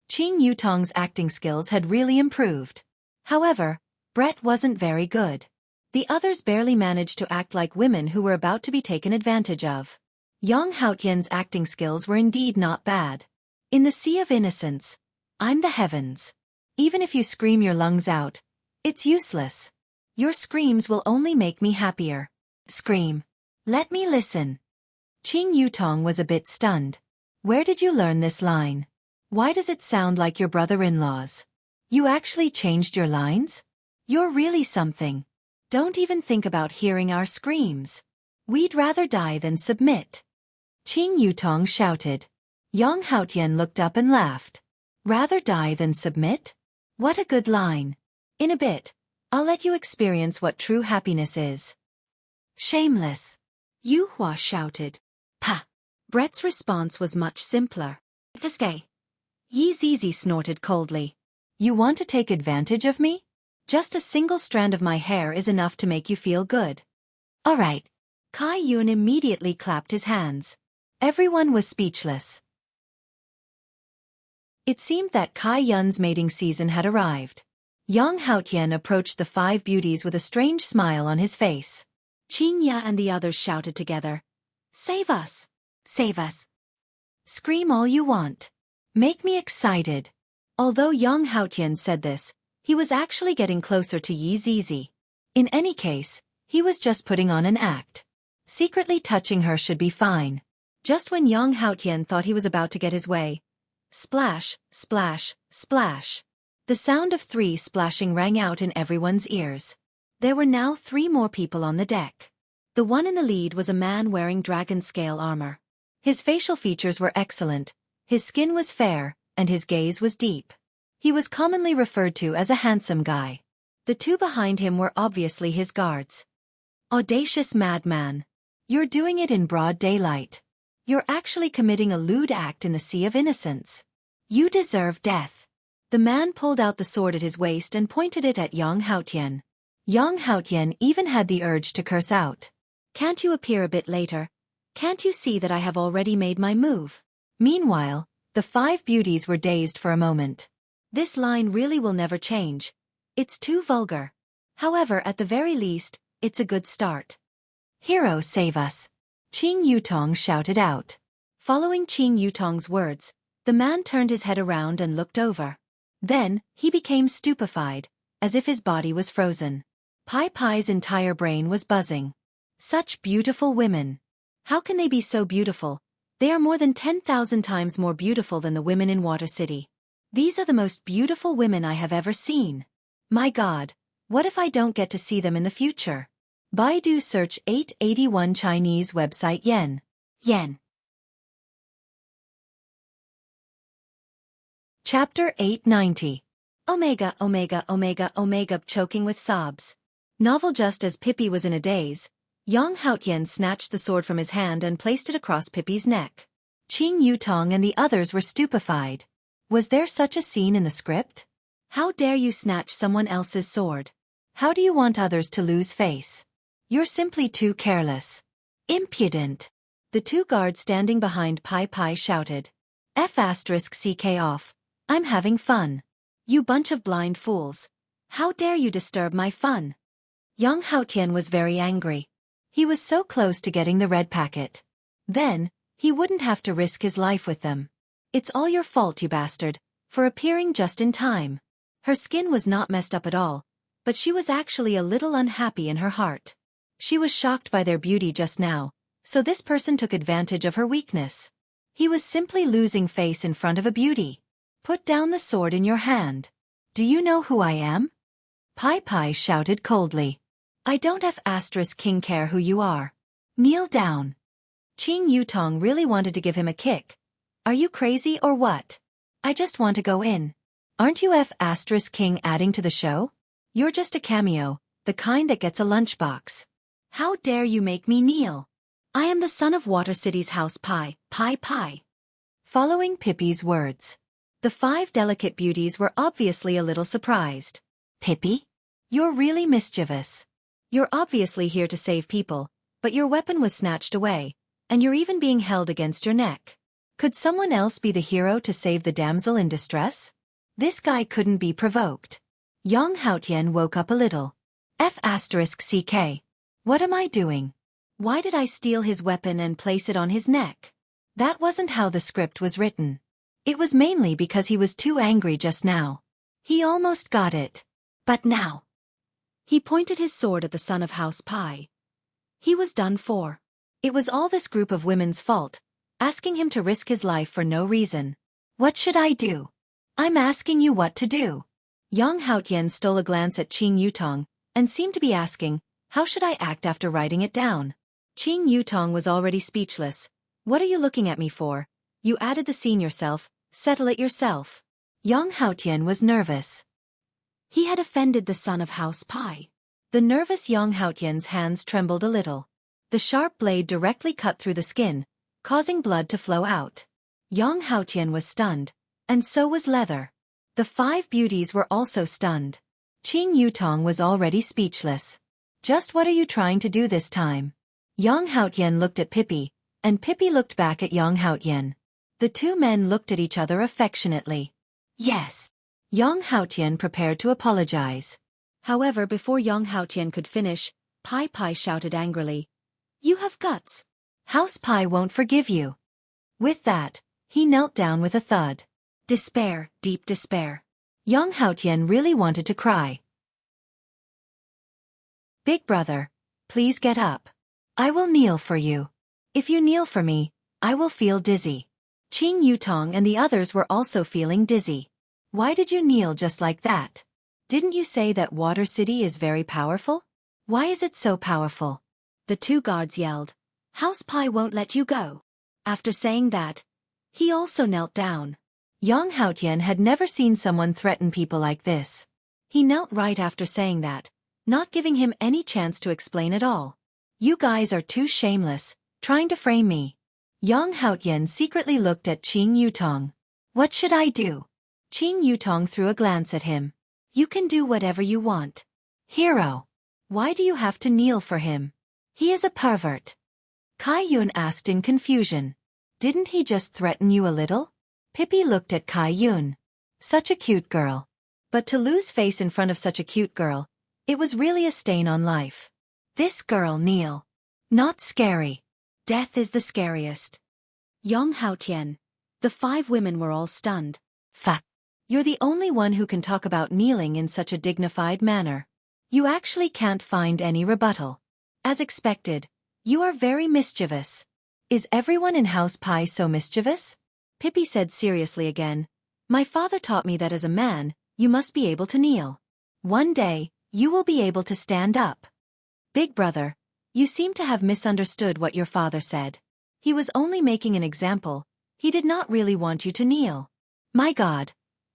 Qing Yutong's acting skills had really improved. However, Brett wasn't very good. The others barely managed to act like women who were about to be taken advantage of. Yang Haotian's acting skills were indeed not bad. In the Sea of Innocence, I'm the heavens. Even if you scream your lungs out, it's useless. Your screams will only make me happier. Scream. Let me listen. Qing Yutong was a bit stunned. Where did you learn this line? Why does it sound like your brother-in-law's? You actually changed your lines? You're really something. Don't even think about hearing our screams. We'd rather die than submit. Qing Yutong shouted. Yang Haotian looked up and laughed. Rather die than submit? What a good line. In a bit, I'll let you experience what true happiness is. Shameless. Yu Hua shouted. Pah. Brett's response was much simpler. This day. Yi Zizi snorted coldly. You want to take advantage of me? Just a single strand of my hair is enough to make you feel good. All right. Kai Yun immediately clapped his hands. Everyone was speechless. It seemed that Kai Yun's mating season had arrived. Yang Haotian approached the five beauties with a strange smile on his face. Qing Ya and the others shouted together. Save us! Save us! Scream all you want. Make me excited. Although Yang Haotian said this, he was actually getting closer to Yi Zizi. In any case, he was just putting on an act. Secretly touching her should be fine. Just when Yang Haotian thought he was about to get his way. Splash, splash, splash. The sound of 3 splashing rang out in everyone's ears. There were now 3 more people on the deck. The one in the lead was a man wearing dragon scale armor. His facial features were excellent, his skin was fair, and his gaze was deep. He was commonly referred to as a handsome guy. The 2 behind him were obviously his guards. Audacious madman. You're doing it in broad daylight. You're actually committing a lewd act in the Sea of Innocence. You deserve death. The man pulled out the sword at his waist and pointed it at Yang Haotian. Yang Haotian even had the urge to curse out. Can't you appear a bit later? Can't you see that I have already made my move? Meanwhile, the 5 beauties were dazed for a moment. This line really will never change. It's too vulgar. However, at the very least, it's a good start. Hero, save us. Qing Yutong shouted out. Following Qing Yutong's words, the man turned his head around and looked over. Then, he became stupefied, as if his body was frozen. Pai Pai's entire brain was buzzing. Such beautiful women. How can they be so beautiful? They are more than 10,000 times more beautiful than the women in Water City. These are the most beautiful women I have ever seen. My God, what if I don't get to see them in the future? Baidu search 881 Chinese website yen. Yen. Chapter 890. Omega Omega Omega Omega choking with sobs. Novel. Just as Pippi was in a daze, Yang Haotian snatched the sword from his hand and placed it across Pippi's neck. Qing Yutong and the others were stupefied. Was there such a scene in the script? How dare you snatch someone else's sword? How do you want others to lose face? You're simply too careless. Impudent. The 2 guards standing behind Pai Pai shouted. F***ck off. I'm having fun. You bunch of blind fools. How dare you disturb my fun? Yang Haotian was very angry. He was so close to getting the red packet. Then, he wouldn't have to risk his life with them. It's all your fault, you bastard, for appearing just in time. Her skin was not messed up at all, but she was actually a little unhappy in her heart. She was shocked by their beauty just now, so this person took advantage of her weakness. He was simply losing face in front of a beauty. Put down the sword in your hand. Do you know who I am? Pai Pai shouted coldly. I don't have *king care who you are. Kneel down. Qing Yutong really wanted to give him a kick. Are you crazy or what? I just want to go in. Aren't you *king adding to the show? You're just a cameo, the kind that gets a lunchbox. How dare you make me kneel? I am the son of Water City's House Pai, Pai Pai. Following Pippi's words, the 5 delicate beauties were obviously a little surprised. Pippi? You're really mischievous. You're obviously here to save people, but your weapon was snatched away, and you're even being held against your neck. Could someone else be the hero to save the damsel in distress? This guy couldn't be provoked. Yang Haotian woke up a little. *CK. What am I doing? Why did I steal his weapon and place it on his neck? That wasn't how the script was written. It was mainly because he was too angry just now. He almost got it. But now. He pointed his sword at the son of House Pai. He was done for. It was all this group of women's fault, asking him to risk his life for no reason. What should I do? I'm asking you what to do. Yang Haotian stole a glance at Qing Yutong, and seemed to be asking, how should I act after writing it down? Qing Yutong was already speechless. What are you looking at me for? You added the scene yourself, settle it yourself. Yang Haotian was nervous. He had offended the son of House Pai. The nervous Yang Haotian's hands trembled a little. The sharp blade directly cut through the skin, causing blood to flow out. Yang Haotian was stunned, and so was Leather. The 5 beauties were also stunned. Qing Yutong was already speechless. Just what are you trying to do this time? Yang Haotian looked at Pippi, and Pippi looked back at Yang Haotian. The 2 men looked at each other affectionately. Yes. Yang Haotian prepared to apologize. However, before Yang Haotian could finish, Pai Pai shouted angrily, You have guts. House Pai won't forgive you. With that, he knelt down with a thud. Despair, deep despair. Yang Haotian really wanted to cry. Big brother, please get up. I will kneel for you. If you kneel for me, I will feel dizzy. Qing Yutong and the others were also feeling dizzy. Why did you kneel just like that? Didn't you say that Water City is very powerful? Why is it so powerful? The 2 guards yelled. House Pai won't let you go. After saying that, he also knelt down. Yang Haotian had never seen someone threaten people like this. He knelt right after saying that, not giving him any chance to explain at all. You guys are too shameless, trying to frame me. Yang Haotian secretly looked at Qing Yutong. What should I do? Qing Yutong threw a glance at him. You can do whatever you want. Hero. Why do you have to kneel for him? He is a pervert. Kai Yun asked in confusion. Didn't he just threaten you a little? Pippi looked at Kai Yun. Such a cute girl. But to lose face in front of such a cute girl, it was really a stain on life. This girl kneel. Not scary. Death is the scariest. Yang Haotian. The 5 women were all stunned. Fuck. You're the only one who can talk about kneeling in such a dignified manner. You actually can't find any rebuttal. As expected, you are very mischievous. Is everyone in House Pai so mischievous? Pippi said seriously again. My father taught me that as a man, you must be able to kneel. One day, you will be able to stand up. Big brother, you seem to have misunderstood what your father said. He was only making an example. He did not really want you to kneel. My God.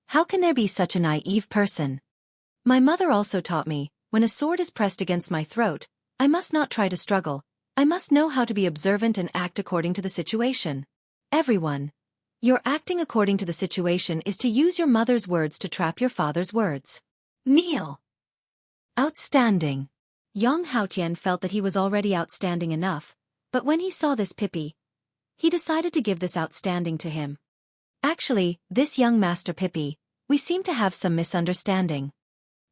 How can there be such a naive person? My mother also taught me, when a sword is pressed against my throat, I must not try to struggle. I must know how to be observant and act according to the situation. Everyone. Your acting according to the situation is to use your mother's words to trap your father's words. Kneel. Outstanding. Yang Haotian felt that he was already outstanding enough, but when he saw this Pippi, he decided to give this outstanding to him. Actually, this young Master Pippi, we seem to have some misunderstanding.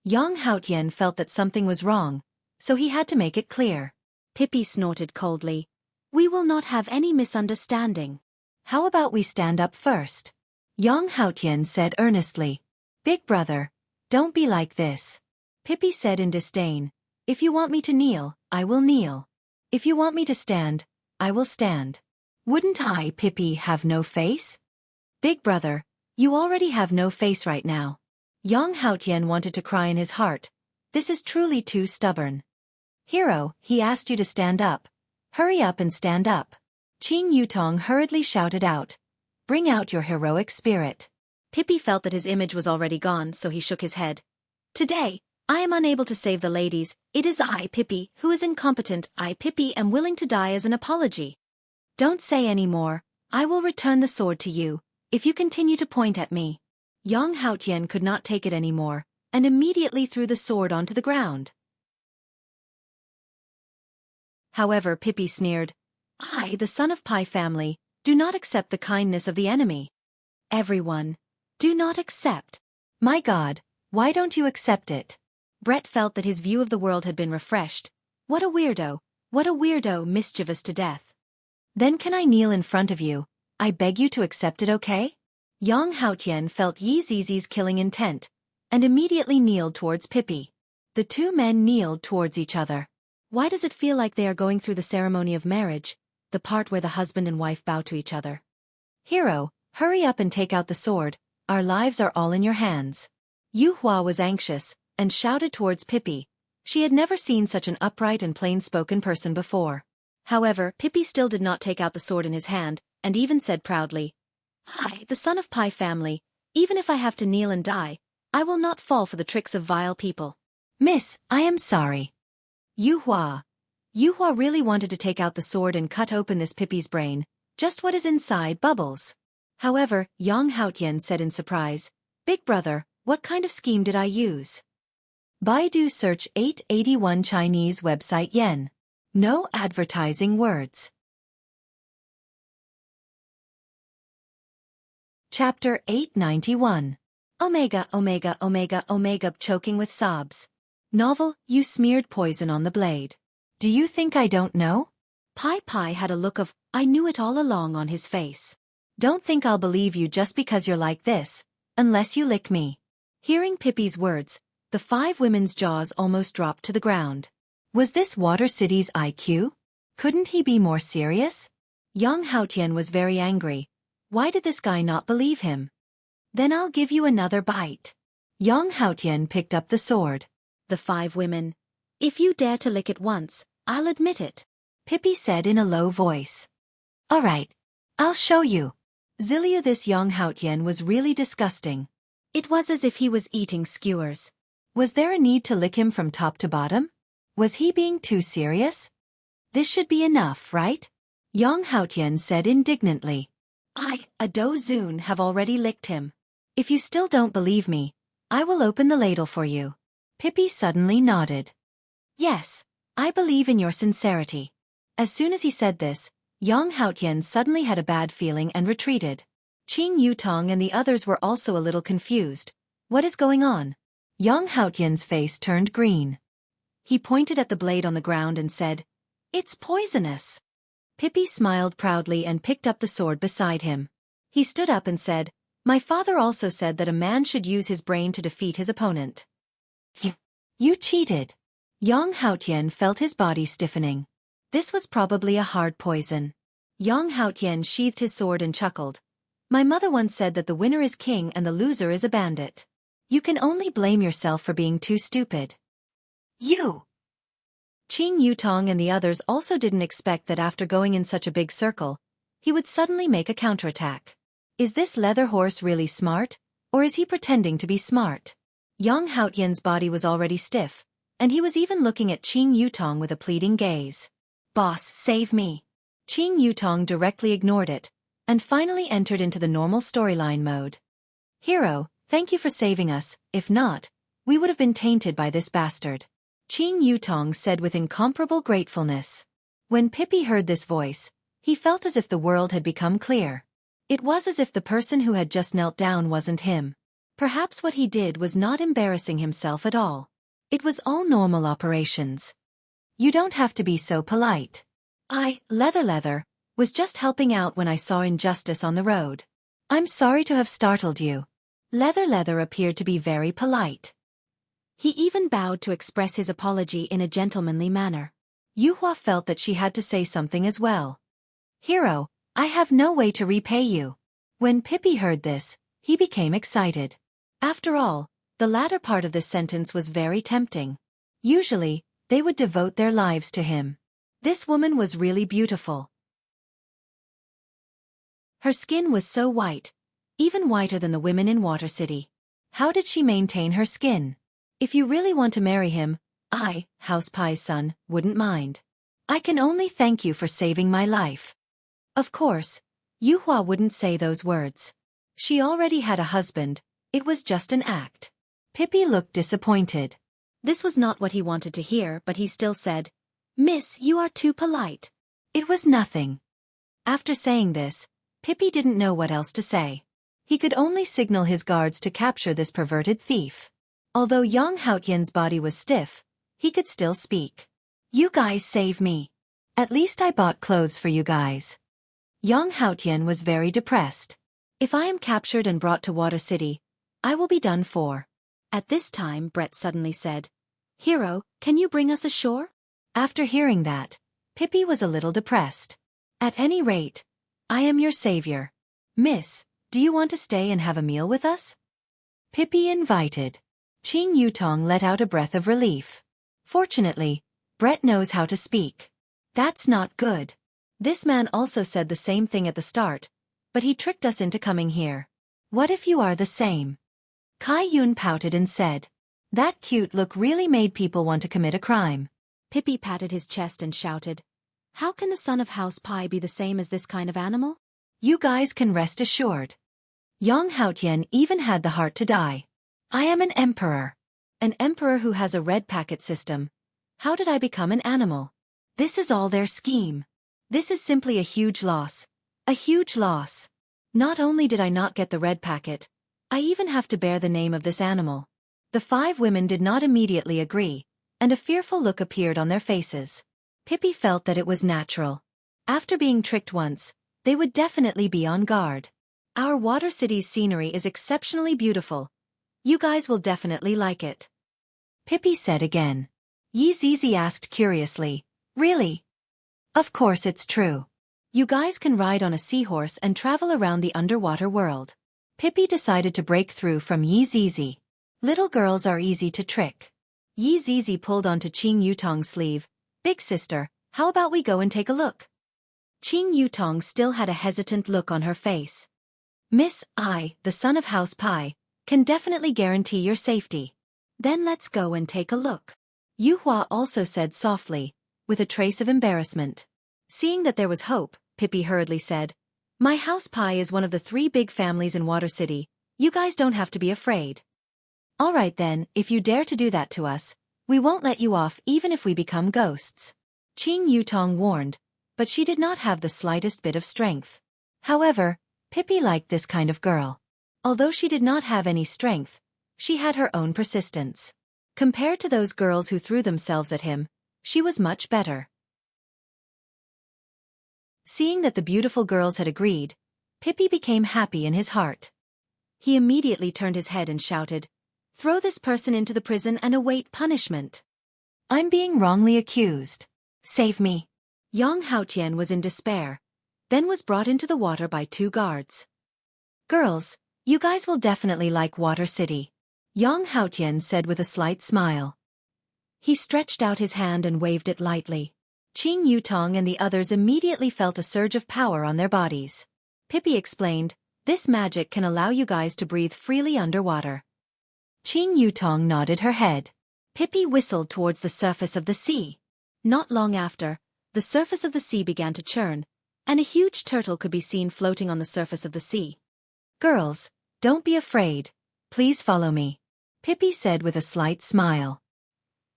Yang Haotian felt that something was wrong, so he had to make it clear. Pippi snorted coldly. We will not have any misunderstanding. How about we stand up first? Yang Haotian said earnestly. Big brother, don't be like this. Pippi said in disdain. If you want me to kneel, I will kneel. If you want me to stand, I will stand. Wouldn't I, Pippi, have no face? Big brother, You already have no face right now. Yang Haotian wanted to cry in his heart. This is truly too stubborn. Hero, he asked you to stand up. Hurry up and stand up. Qing Yutong hurriedly shouted out. Bring out your heroic spirit. Pippi felt that his image was already gone, so he shook his head. Today, I am unable to save the ladies. It is I, Pippi, who is incompetent. I, Pippi, am willing to die as an apology. Don't say any more. I will return the sword to you, if you continue to point at me. Yang Haotian could not take it anymore, and immediately threw the sword onto the ground. However, Pippi sneered. I, the son of Pai family, do not accept the kindness of the enemy. Everyone, do not accept. My God, why don't you accept it? Brett felt that his view of the world had been refreshed. What a weirdo, mischievous to death. Then can I kneel in front of you? I beg you to accept it, okay? Yang Haotian felt Yi Zizi's killing intent, and immediately kneeled towards Pippi. The two men kneeled towards each other. Why does it feel like they are going through the ceremony of marriage, the part where the husband and wife bow to each other? Hero, hurry up and take out the sword, our lives are all in your hands. Yu Hua was anxious, and shouted towards Pippi. She had never seen such an upright and plain-spoken person before. However, Pippi still did not take out the sword in his hand, and even said proudly, I, the son of Pai family, even if I have to kneel and die, I will not fall for the tricks of vile people. Miss, I am sorry. Yu Hua really wanted to take out the sword and cut open this Pippi's brain, just what is inside bubbles. However, Yang Haotian said in surprise, Big brother, what kind of scheme did I use? Baidu search 881 Chinese website yen. No advertising words. Chapter 891. Omega, choking with sobs. Novel, you smeared poison on the blade. Do you think I don't know? Pai had a look of, I knew it all along on his face. Don't think I'll believe you just because you're like this, unless you lick me. Hearing Pippi's words, the five women's jaws almost dropped to the ground. Was this Water City's IQ? Couldn't he be more serious? Yang Haotian was very angry. Why did this guy not believe him? Then I'll give you another bite. Yang Haotian picked up the sword. The five women. If you dare to lick it once, I'll admit it. Pippi said in a low voice. All right. I'll show you. Zillia, this Yang Haotian was really disgusting. It was as if he was eating skewers. Was there a need to lick him from top to bottom? Was he being too serious? This should be enough, right? Yang Haotian said indignantly. I, a Do Zun, have already licked him. If you still don't believe me, I will open the ladle for you. Pippi suddenly nodded. Yes, I believe in your sincerity. As soon as he said this, Yang Haotian suddenly had a bad feeling and retreated. Qing Yutong and the others were also a little confused. What is going on? Yang Haotian's face turned green. He pointed at the blade on the ground and said, It's poisonous. Pippi smiled proudly and picked up the sword beside him. He stood up and said, My father also said that a man should use his brain to defeat his opponent. You cheated. Yang Haotian felt his body stiffening. This was probably a hard poison. Yang Haotian sheathed his sword and chuckled. My mother once said that the winner is king and the loser is a bandit. You can only blame yourself for being too stupid. You! Qing Yutong and the others also didn't expect that after going in such a big circle, he would suddenly make a counterattack. Is this leather horse really smart, or is he pretending to be smart? Yang Haotian's body was already stiff, and he was even looking at Qing Yutong with a pleading gaze. Boss, save me. Qing Yutong directly ignored it, and finally entered into the normal storyline mode. Hero, thank you for saving us, if not, we would have been tainted by this bastard. Qing Yutong said with incomparable gratefulness. When Pippi heard this voice, he felt as if the world had become clear. It was as if the person who had just knelt down wasn't him. Perhaps what he did was not embarrassing himself at all. It was all normal operations. You don't have to be so polite. I, Leather, was just helping out when I saw injustice on the road. I'm sorry to have startled you. Leather appeared to be very polite. He even bowed to express his apology in a gentlemanly manner. Yu Hua felt that she had to say something as well. Hero, I have no way to repay you. When Pippi heard this, He became excited. After all, the latter part of this sentence was very tempting. Usually, they would devote their lives to him. This woman was really beautiful. Her skin was so white, even whiter than the women in Water City. How did she maintain her skin? If you really want to marry him, I, House Pie's son, wouldn't mind. I can only thank you for saving my life. Of course, Yuhua wouldn't say those words. She already had a husband, it was just an act. Pippi looked disappointed. This was not what he wanted to hear, but he still said, "Miss, you are too polite." It was nothing. After saying this, Pippi didn't know what else to say. He could only signal his guards to capture this perverted thief. Although Yang Haotian's body was stiff, he could still speak. "You guys save me. At least I bought clothes for you guys." Yang Haotian was very depressed. If I am captured and brought to Water City, I will be done for. At this time, Brett suddenly said, "Hero, can you bring us ashore?" After hearing that, Pippi was a little depressed. "At any rate, I am your savior. Miss, do you want to stay and have a meal with us?" Pippi invited. Qing Yutong let out a breath of relief. Fortunately, Brett knows how to speak. That's not good. This man also said the same thing at the start, but he tricked us into coming here. What if you are the same? Kai Yun pouted and said, "That cute look really made people want to commit a crime." Pippi patted his chest and shouted, "How can the son of House Pie be the same as this kind of animal? You guys can rest assured. Yang Haotian even had the heart to die. I am an emperor. An emperor who has a red packet system. How did I become an animal? This is all their scheme. This is simply a huge loss. A huge loss. Not only did I not get the red packet, I even have to bear the name of this animal." The 5 women did not immediately agree, and a fearful look appeared on their faces. Pippi felt that it was natural. After being tricked once, they would definitely be on guard. Our Water City's scenery is exceptionally beautiful. You guys will definitely like it. Pippi said again. Yi Zizi asked curiously, "Really?" "Of course it's true. You guys can ride on a seahorse and travel around the underwater world." Pippi decided to break through from Yi Zizi. Little girls are easy to trick. Yi Zizi pulled onto Qing Yutong's sleeve. "Big sister, how about we go and take a look?" Qing Yutong still had a hesitant look on her face. "Miss, I, the son of House Pie, can definitely guarantee your safety. Then let's go and take a look." Yuhua also said softly, with a trace of embarrassment. Seeing that there was hope, Pippi hurriedly said, "My House Pie is one of the 3 big families in Water City. You guys don't have to be afraid." "All right then, if you dare to do that to us, we won't let you off even if we become ghosts," Qing Yutong warned, but she did not have the slightest bit of strength. However, Pippi liked this kind of girl. Although she did not have any strength, she had her own persistence. Compared to those girls who threw themselves at him, she was much better. Seeing that the beautiful girls had agreed, Pippi became happy in his heart. He immediately turned his head and shouted, "Throw this person into the prison and await punishment. I'm being wrongly accused. Save me." Yang Haotian was in despair, then was brought into the water by 2 guards. "Girls, you guys will definitely like Water City," Yang Haotian said with a slight smile. He stretched out his hand and waved it lightly. Qing Yutong and the others immediately felt a surge of power on their bodies. Pippi explained, "This magic can allow you guys to breathe freely underwater." Qing Yutong nodded her head. Pippi whistled towards the surface of the sea. Not long after, the surface of the sea began to churn, and a huge turtle could be seen floating on the surface of the sea. "Girls, don't be afraid. Please follow me," Pippi said with a slight smile.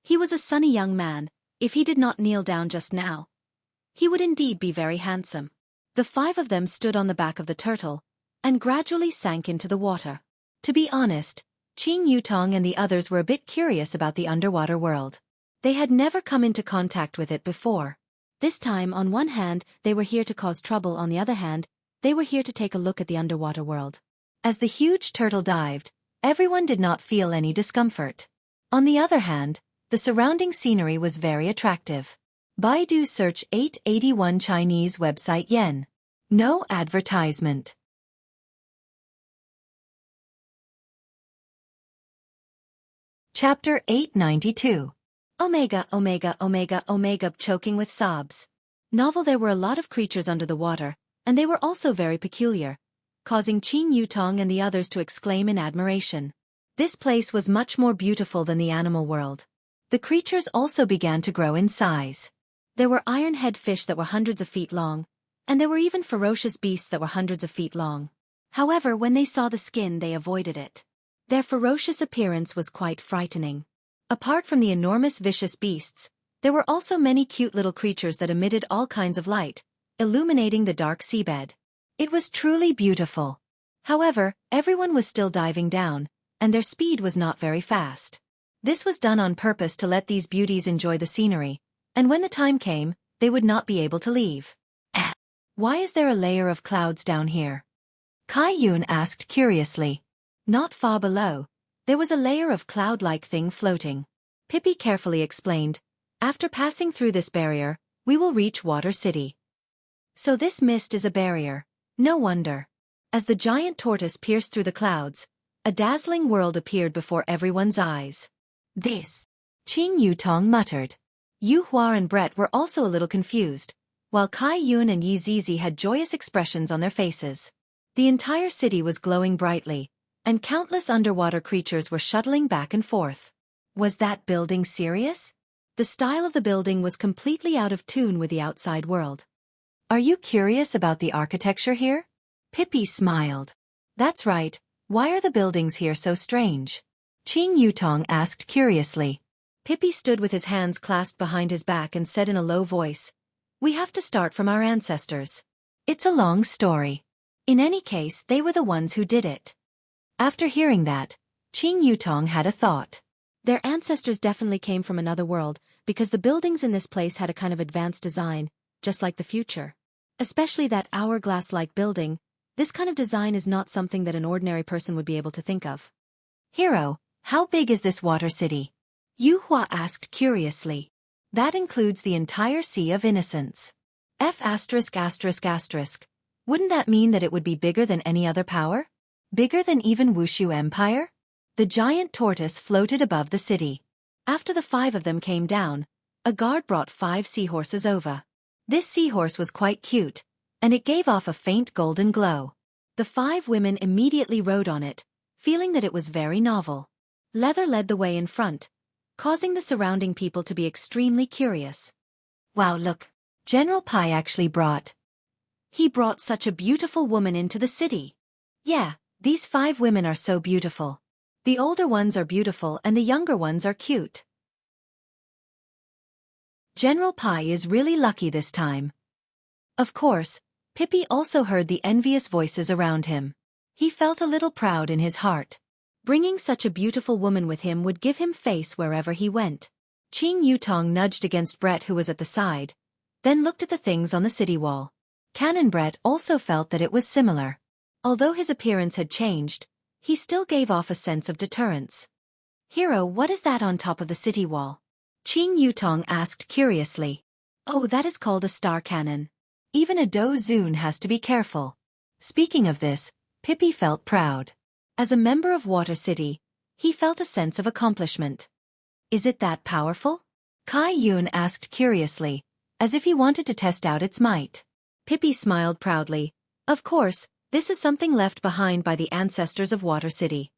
He was a sunny young man. If he did not kneel down just now, he would indeed be very handsome. The 5 of them stood on the back of the turtle, and gradually sank into the water. To be honest, Qing Yutong and the others were a bit curious about the underwater world. They had never come into contact with it before. This time, on one hand, they were here to cause trouble, on the other hand, they were here to take a look at the underwater world. As the huge turtle dived, everyone did not feel any discomfort. On the other hand, the surrounding scenery was very attractive. Baidu search 881 Chinese website yen. No advertisement. Chapter 892. Omega, Omega, Omega, Omega, choking with sobs. Novel. There were a lot of creatures under the water, and they were also very peculiar, causing Qin Yutong and the others to exclaim in admiration. This place was much more beautiful than the animal world. The creatures also began to grow in size. There were iron-head fish that were hundreds of feet long, and there were even ferocious beasts that were hundreds of feet long. However, when they saw the skin, they avoided it. Their ferocious appearance was quite frightening. Apart from the enormous vicious beasts, there were also many cute little creatures that emitted all kinds of light, illuminating the dark seabed. It was truly beautiful. However, everyone was still diving down, and their speed was not very fast. This was done on purpose to let these beauties enjoy the scenery, and when the time came, they would not be able to leave. Why is there a layer of clouds down here? Kai Yun asked curiously. Not far below, there was a layer of cloud-like thing floating. Pippi carefully explained, after passing through this barrier, we will reach Water City. So this mist is a barrier. No wonder. As the giant tortoise pierced through the clouds, a dazzling world appeared before everyone's eyes. This, Qin Yutong muttered. Yu Hua and Brett were also a little confused, while Kai Yun and Yi Zizi had joyous expressions on their faces. The entire city was glowing brightly, and countless underwater creatures were shuttling back and forth. Was that building serious? The style of the building was completely out of tune with the outside world. Are you curious about the architecture here? Pippi smiled. That's right. Why are the buildings here so strange? Qin Yutong asked curiously. Pippi stood with his hands clasped behind his back and said in a low voice, "We have to start from our ancestors. It's a long story. In any case, they were the ones who did it." After hearing that, Qin Yutong had a thought. Their ancestors definitely came from another world, because the buildings in this place had a kind of advanced design, just like the future. Especially that hourglass-like building. This kind of design is not something that an ordinary person would be able to think of. Hero, how big is this water city? Yu Hua asked curiously. That includes the entire Sea of Innocence. F*******. Wouldn't that mean that it would be bigger than any other power? Bigger than even Wuxia Empire? The giant tortoise floated above the city. After the 5 of them came down, a guard brought 5 seahorses over. This seahorse was quite cute, and it gave off a faint golden glow. The 5 women immediately rode on it, feeling that it was very novel. Leather led the way in front, causing the surrounding people to be extremely curious. Wow, look, General Pai actually brought. He brought such a beautiful woman into the city. Yeah, these 5 women are so beautiful. The older ones are beautiful and the younger ones are cute. General Pai is really lucky this time. Of course, Pippi also heard the envious voices around him. He felt a little proud in his heart. Bringing such a beautiful woman with him would give him face wherever he went. Qin Yutong nudged against Brett, who was at the side, then looked at the things on the city wall. Canon Brett also felt that it was similar. Although his appearance had changed, he still gave off a sense of deterrence. Hero, what is that on top of the city wall? Qin Yutong asked curiously. Oh, that is called a star cannon. Even a Dozun has to be careful. Speaking of this, Pippi felt proud. As a member of Water City, he felt a sense of accomplishment. Is it that powerful? Kai Yun asked curiously, as if he wanted to test out its might. Pippi smiled proudly. Of course, this is something left behind by the ancestors of Water City.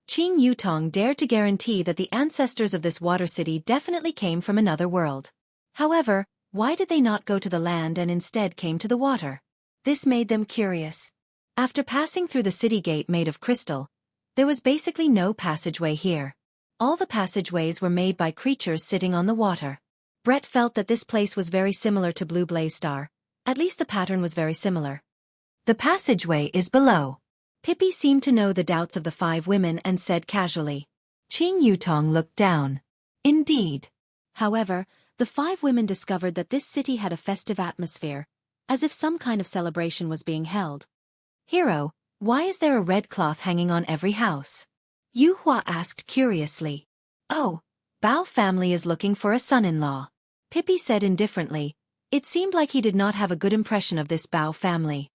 Qin Yutong dared to guarantee that the ancestors of this Water City definitely came from another world. However, why did they not go to the land and instead came to the water? This made them curious. After passing through the city gate made of crystal, there was basically no passageway here. All the passageways were made by creatures sitting on the water. Brett felt that this place was very similar to Blue Blaze Star. At least the pattern was very similar. The passageway is below. Pippi seemed to know the doubts of the 5 women and said casually. Qin Yutong looked down. Indeed. However, the 5 women discovered that this city had a festive atmosphere, as if some kind of celebration was being held. Hero, why is there a red cloth hanging on every house? Yu Hua asked curiously. Oh, Bao family is looking for a son-in-law. Pippi said indifferently. It seemed like he did not have a good impression of this Bao family.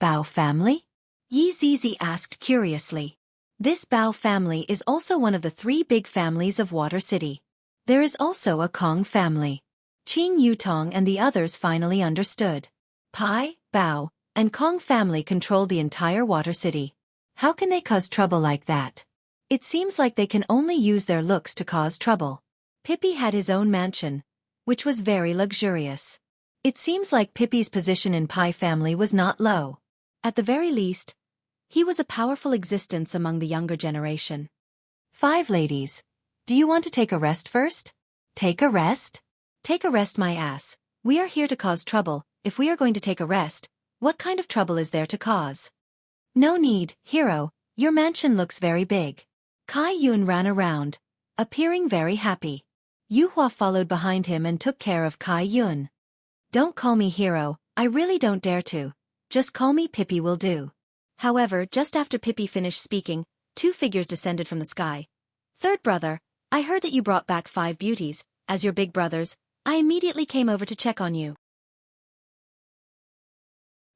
Bao family? Yi Zizi asked curiously. This Bao family is also one of the three big families of Water City. There is also a Kong family. Qing Yutong and the others finally understood. Pai, Bao, and Kong family controlled the entire Water City. How can they cause trouble like that? It seems like they can only use their looks to cause trouble. Pippi had his own mansion, which was very luxurious. It seems like Pippi's position in Pai family was not low. At the very least, he was a powerful existence among the younger generation. 5 ladies. Do you want to take a rest first? Take a rest? Take a rest, my ass. We are here to cause trouble. If we are going to take a rest, what kind of trouble is there to cause? No need, hero. Your mansion looks very big. Kai Yun ran around, appearing very happy. Yu Hua followed behind him and took care of Kai Yun. Don't call me hero, I really don't dare to. Just call me Pippi will do. However, just after Pippi finished speaking, 2 figures descended from the sky. Third brother, I heard that you brought back 5 beauties. As your big brothers, I immediately came over to check on you.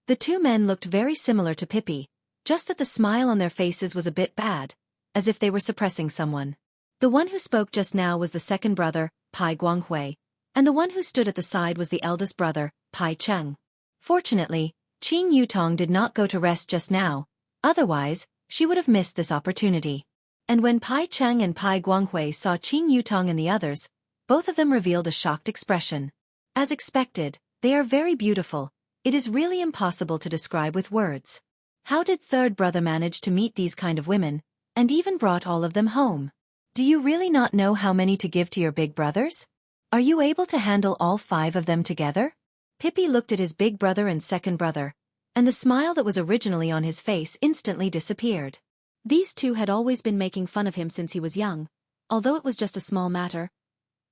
The 2 men looked very similar to Pippi, just that the smile on their faces was a bit bad, as if they were suppressing someone. The one who spoke just now was the second brother, Pai Guanghui, and the one who stood at the side was the eldest brother, Pai Cheng. Fortunately, Qing Yutong did not go to rest just now, otherwise, she would have missed this opportunity. And when Pai Cheng and Pai Guanghui saw Qing Yutong and the others, both of them revealed a shocked expression. As expected, they are very beautiful. It is really impossible to describe with words. How did third brother manage to meet these kind of women, and even brought all of them home? Do you really not know how many to give to your big brothers? Are you able to handle all 5 of them together? Pippi looked at his big brother and second brother, and the smile that was originally on his face instantly disappeared. These 2 had always been making fun of him since he was young. Although it was just a small matter,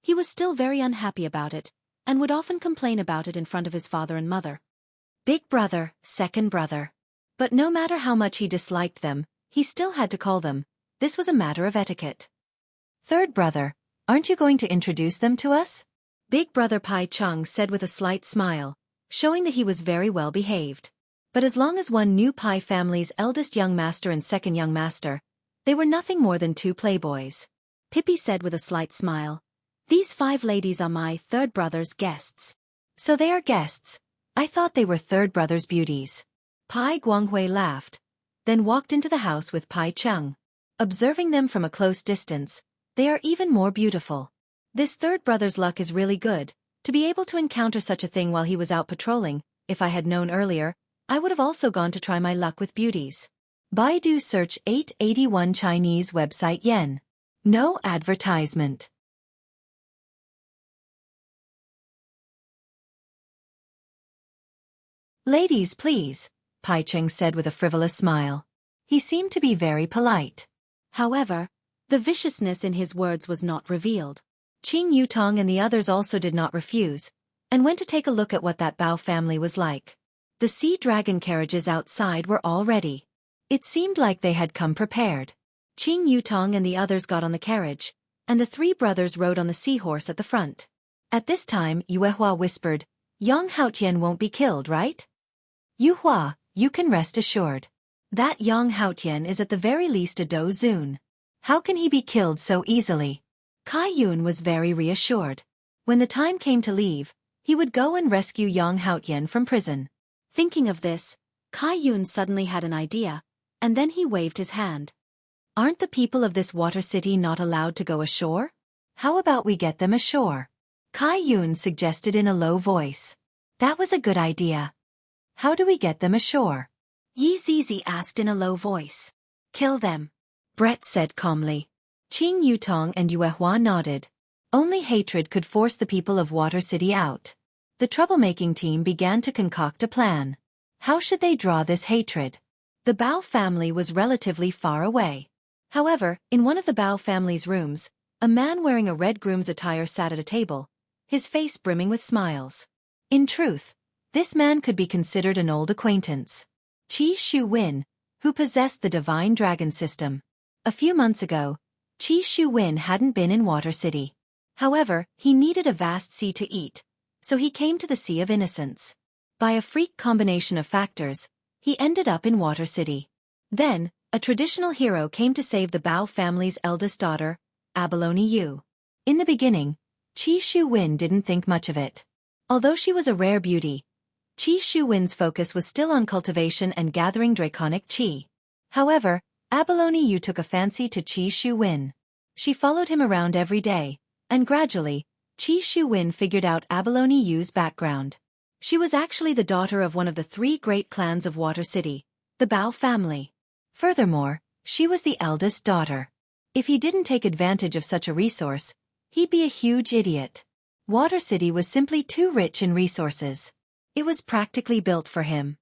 he was still very unhappy about it, and would often complain about it in front of his father and mother. Big brother, second brother. But no matter how much he disliked them, he still had to call them. This was a matter of etiquette. Third brother, aren't you going to introduce them to us? Big brother Pai Cheng said with a slight smile, showing that he was very well behaved. But as long as one knew Pai family's eldest young master and second young master, they were nothing more than 2 playboys. Pippi said with a slight smile, these 5 ladies are my third brother's guests. So they are guests. I thought they were third brother's beauties. Pai Guanghui laughed, then walked into the house with Pai Cheng. Observing them from a close distance, they are even more beautiful. This third brother's luck is really good, to be able to encounter such a thing while he was out patrolling. If I had known earlier, I would have also gone to try my luck with beauties. Baidu search 881 Chinese website yen. No advertisement. Ladies, please, Pai Cheng said with a frivolous smile. He seemed to be very polite. However, the viciousness in his words was not revealed. Qing Yutong and the others also did not refuse, and went to take a look at what that Bao family was like. The sea dragon carriages outside were all ready. It seemed like they had come prepared. Qing Yutong and the others got on the carriage, and the 3 brothers rode on the seahorse at the front. At this time, Yuehua whispered, Yang Haotian won't be killed, right? Yuehua, you can rest assured. That Yang Haotian is at the very least a Do Zun. How can he be killed so easily? Kai Yun was very reassured. When the time came to leave, he would go and rescue Yang Haotian from prison. Thinking of this, Kai Yun suddenly had an idea, and then he waved his hand. Aren't the people of this water city not allowed to go ashore? How about we get them ashore? Kai Yun suggested in a low voice. That was a good idea. How do we get them ashore? Yi Zizi asked in a low voice. Kill them. Brett said calmly. Qing Yutong and Yuehua nodded. Only hatred could force the people of Water City out. The troublemaking team began to concoct a plan. How should they draw this hatred? The Bao family was relatively far away. However, in one of the Bao family's rooms, a man wearing a red groom's attire sat at a table, his face brimming with smiles. In truth, this man could be considered an old acquaintance. Qi Shu Win, who possessed the divine dragon system. A few months ago, Qi Shu Win hadn't been in Water City. However, he needed a vast sea to eat, so he came to the Sea of Innocence. By a freak combination of factors, he ended up in Water City. Then, A traditional hero came to save the Bao family's eldest daughter, Abalone Yu. In the beginning, Qi Shuwen didn't think much of it. Although she was a rare beauty, Qi Shuwen's focus was still on cultivation and gathering draconic qi. However, Abalone Yu took a fancy to Qi Shuwen. She followed him around every day, and gradually, Qi Shuwen figured out Abalone Yu's background. She was actually the daughter of one of the 3 great clans of Water City, the Bao family. Furthermore, she was the eldest daughter. If he didn't take advantage of such a resource, he'd be a huge idiot. Water City was simply too rich in resources. It was practically built for him.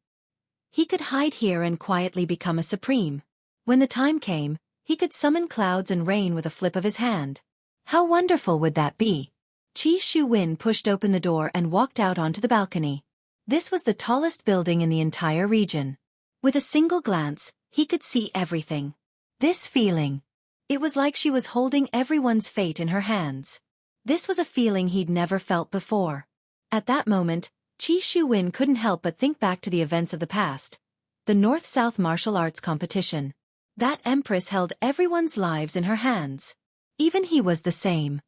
He could hide here and quietly become a supreme. When the time came, he could summon clouds and rain with a flip of his hand. How wonderful would that be? Qi Shuwen pushed open the door and walked out onto the balcony. This was the tallest building in the entire region. With a single glance, he could see everything. This feeling. It was like she was holding everyone's fate in her hands. This was a feeling he'd never felt before. At that moment, Qi Shuwen couldn't help but think back to the events of the past. The North-South martial arts competition. That empress held everyone's lives in her hands. Even he was the same.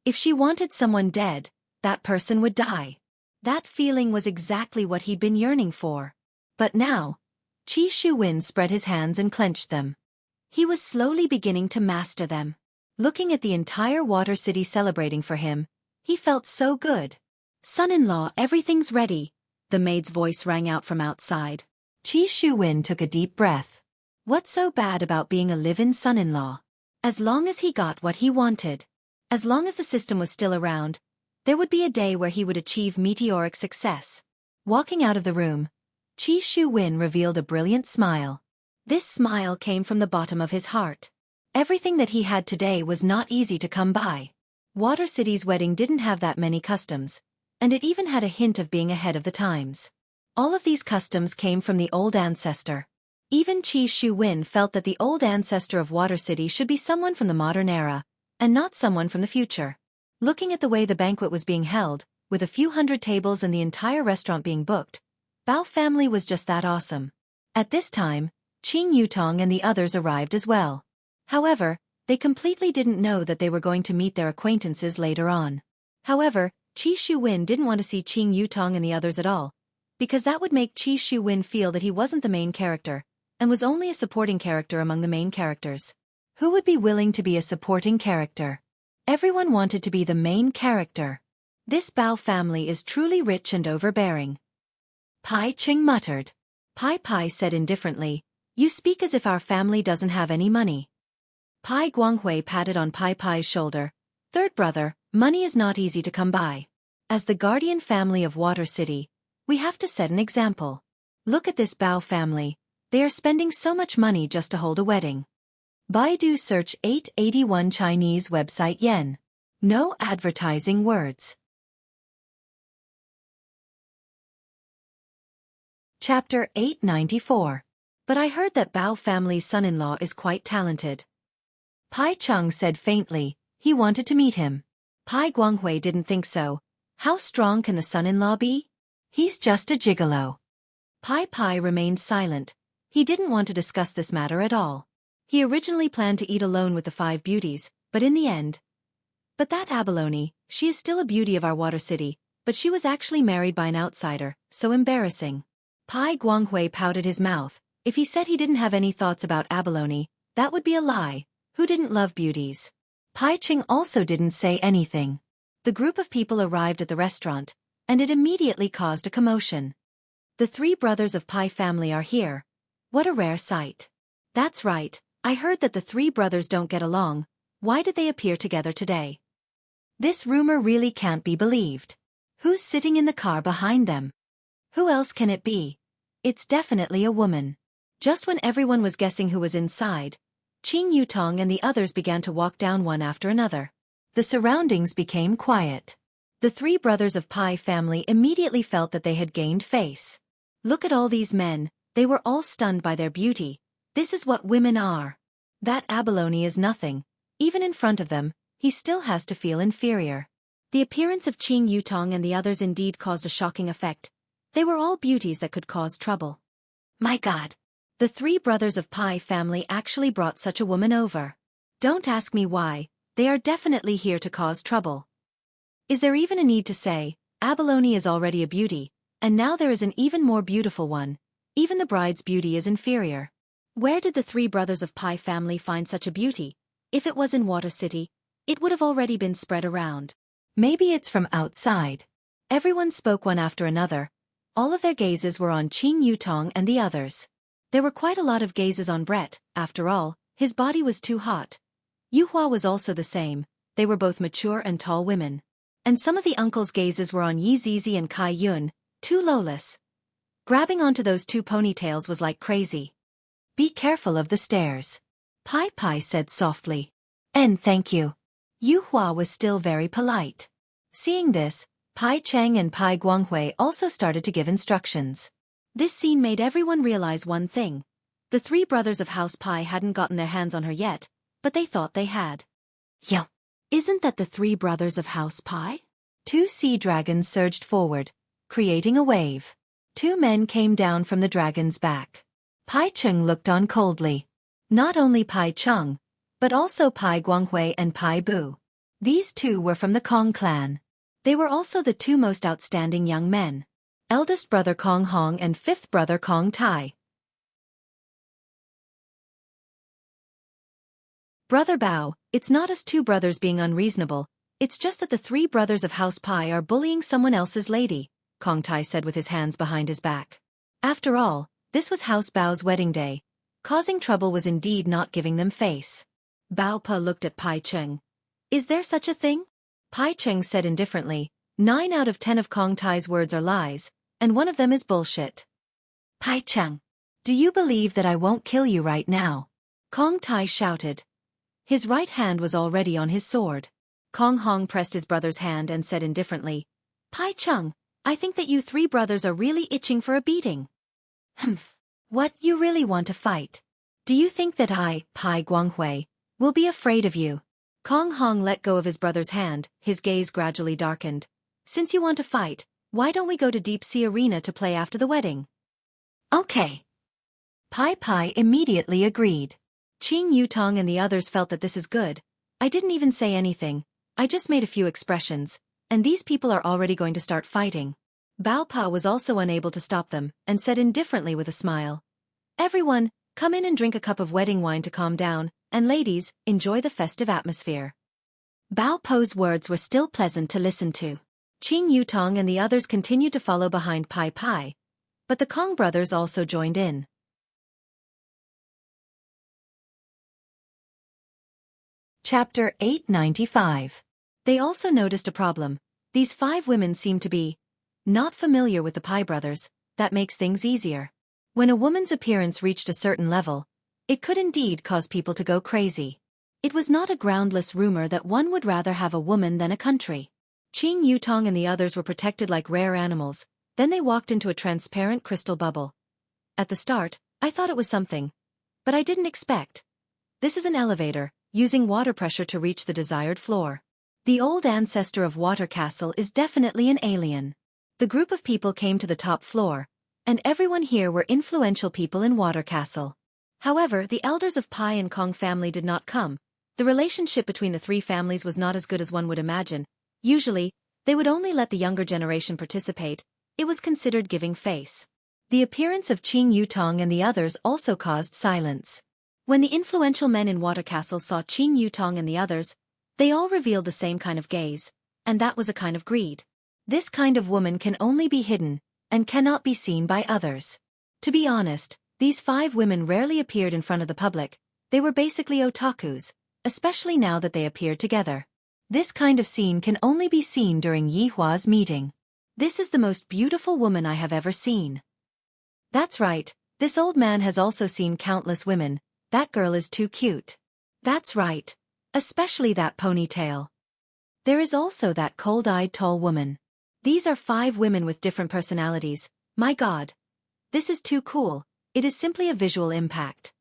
If she wanted someone dead, that person would die. That feeling was exactly what he'd been yearning for. But now, Qi Shuwen spread his hands and clenched them. He was slowly beginning to master them. Looking at the entire Water City celebrating for him, he felt so good. Son-in-law, everything's ready, the maid's voice rang out from outside. Qi Shuwen took a deep breath. What's so bad about being a live-in son-in-law? As long as he got what he wanted. As long as the system was still around, there would be a day where he would achieve meteoric success. Walking out of the room, Qi Shuwen revealed a brilliant smile. This smile came from the bottom of his heart. Everything that he had today was not easy to come by. Water City's wedding didn't have that many customs, and it even had a hint of being ahead of the times. All of these customs came from the old ancestor. Even Qi Shuwen felt that the old ancestor of Water City should be someone from the modern era, and not someone from the future. Looking at the way the banquet was being held, with a few hundred tables and the entire restaurant being booked, Bao family was just that awesome. At this time, Qing Yutong and the others arrived as well. However, they completely didn't know that they were going to meet their acquaintances later on. However, Qi Shuwen didn't want to see Qing Yutong and the others at all, because that would make Qi Shuwen feel that he wasn't the main character, and was only a supporting character among the main characters. Who would be willing to be a supporting character? Everyone wanted to be the main character. This Bao family is truly rich and overbearing. Pai Ching muttered. Pai said indifferently, "You speak as if our family doesn't have any money." Pai Guanghui patted on Pai's shoulder. "Third brother, money is not easy to come by. As the guardian family of Water City, we have to set an example. Look at this Bao family. They are spending so much money just to hold a wedding." Baidu search 881 Chinese website yen. No advertising words. Chapter 894. But I heard that Bao family's son-in-law is quite talented. Pai Chung said faintly, he wanted to meet him. Pai Guanghui didn't think so. How strong can the son-in-law be? He's just a gigolo. Pai remained silent. He didn't want to discuss this matter at all. He originally planned to eat alone with the 5 beauties, but in the end. But that Abalone, she is still a beauty of our Water City, but she was actually married by an outsider, so embarrassing. Pai Guanghui pouted his mouth. If he said he didn't have any thoughts about Abalone, that would be a lie. Who didn't love beauties? Pai Ching also didn't say anything. The group of people arrived at the restaurant, and it immediately caused a commotion. The 3 brothers of Pai family are here. What a rare sight. That's right. I heard that the 3 brothers don't get along. Why did they appear together today? This rumor really can't be believed. Who's sitting in the car behind them? Who else can it be? It's definitely a woman. Just when everyone was guessing who was inside, Qing Yutong and the others began to walk down one after another. The surroundings became quiet. The 3 brothers of Pai family immediately felt that they had gained face. Look at all these men, they were all stunned by their beauty. This is what women are. That Abalone is nothing. Even in front of them, he still has to feel inferior. The appearance of Qing Yutong and the others indeed caused a shocking effect. They were all beauties that could cause trouble. My God, The three brothers of Pi family actually brought such a woman over. Don't ask me why, they are definitely here to cause trouble. Is there even a need to say, Abalone is already a beauty, and now there is an even more beautiful one. Even the bride's beauty is inferior. Where did the three brothers of Pi family find such a beauty? If it was in Water City, it would have already been spread around. Maybe it's from outside. Everyone spoke one after another. All of their gazes were on Qing Yutong and the others. There were quite a lot of gazes on Brett, after all, his body was too hot. Yuhua was also the same, they were both mature and tall women. And some of the uncles' gazes were on Yi Zizi and Kai Yun, too lowless. Grabbing onto those two ponytails was like crazy. Be careful of the stairs. Pai Pai said softly. And thank you. Yuhua was still very polite. Seeing this, Pai Cheng and Pai Guanghui also started to give instructions. This scene made everyone realize one thing. The three brothers of House Pai hadn't gotten their hands on her yet, but they thought they had. Yeah. Isn't that the three brothers of House Pai? Two sea dragons surged forward, creating a wave. Two men came down from the dragon's back. Pai Cheng looked on coldly. Not only Pai Cheng, but also Pai Guanghui and Pai Bu. These two were from the Kong clan. They were also the two most outstanding young men. Eldest brother Kong Hong and fifth brother Kong Tai. Brother Bao, it's not us two brothers being unreasonable, it's just that the three brothers of House Pai are bullying someone else's lady, Kong Tai said with his hands behind his back. After all, this was House Bao's wedding day. Causing trouble was indeed not giving them face. Bao Pa looked at Pai Cheng. Is there such a thing? Pai Cheng said indifferently, 9 out of 10 of Kong Tai's words are lies, and one of them is bullshit. Pai Cheng, do you believe that I won't kill you right now? Kong Tai shouted. His right hand was already on his sword. Kong Hong pressed his brother's hand and said indifferently, Pai Cheng, I think that you three brothers are really itching for a beating. Humph. What, you really want to fight? Do you think that I, Pai Guanghui, will be afraid of you? Kong Hong let go of his brother's hand, his gaze gradually darkened. Since you want to fight, why don't we go to Deep Sea Arena to play after the wedding? Okay. Pai Pai immediately agreed. Qing Yutong and the others felt that this is good. I didn't even say anything, I just made a few expressions, and these people are already going to start fighting. Bao Pa was also unable to stop them, and said indifferently with a smile. Everyone, come in and drink a cup of wedding wine to calm down, and ladies, enjoy the festive atmosphere. Bao Po's words were still pleasant to listen to. Qing Yutong and the others continued to follow behind Pai Pai, but the Kong brothers also joined in. Chapter 895. They also noticed a problem. These 5 women seemed to be not familiar with the Pai brothers. That makes things easier. When a woman's appearance reached a certain level, it could indeed cause people to go crazy. It was not a groundless rumor that one would rather have a woman than a country. Qing Yutong and the others were protected like rare animals, then they walked into a transparent crystal bubble. At the start, I thought it was something, but I didn't expect. This is an elevator, using water pressure to reach the desired floor. The old ancestor of Water Castle is definitely an alien. The group of people came to the top floor, and everyone here were influential people in Water Castle. However, the elders of Pai and Kong family did not come. The relationship between the 3 families was not as good as one would imagine. Usually, they would only let the younger generation participate. It was considered giving face. The appearance of Qing Yutong and the others also caused silence. When the influential men in Water Castle saw Qing Yutong and the others, they all revealed the same kind of gaze, and that was a kind of greed. This kind of woman can only be hidden, and cannot be seen by others. To be honest, these 5 women rarely appeared in front of the public. They were basically otakus, especially now that they appeared together. This kind of scene can only be seen during Yihua's meeting. This is the most beautiful woman I have ever seen. That's right, this old man has also seen countless women. That girl is too cute. That's right. Especially that ponytail. There is also that cold-eyed tall woman. These are 5 women with different personalities. My God. This is too cool. It is simply a visual impact.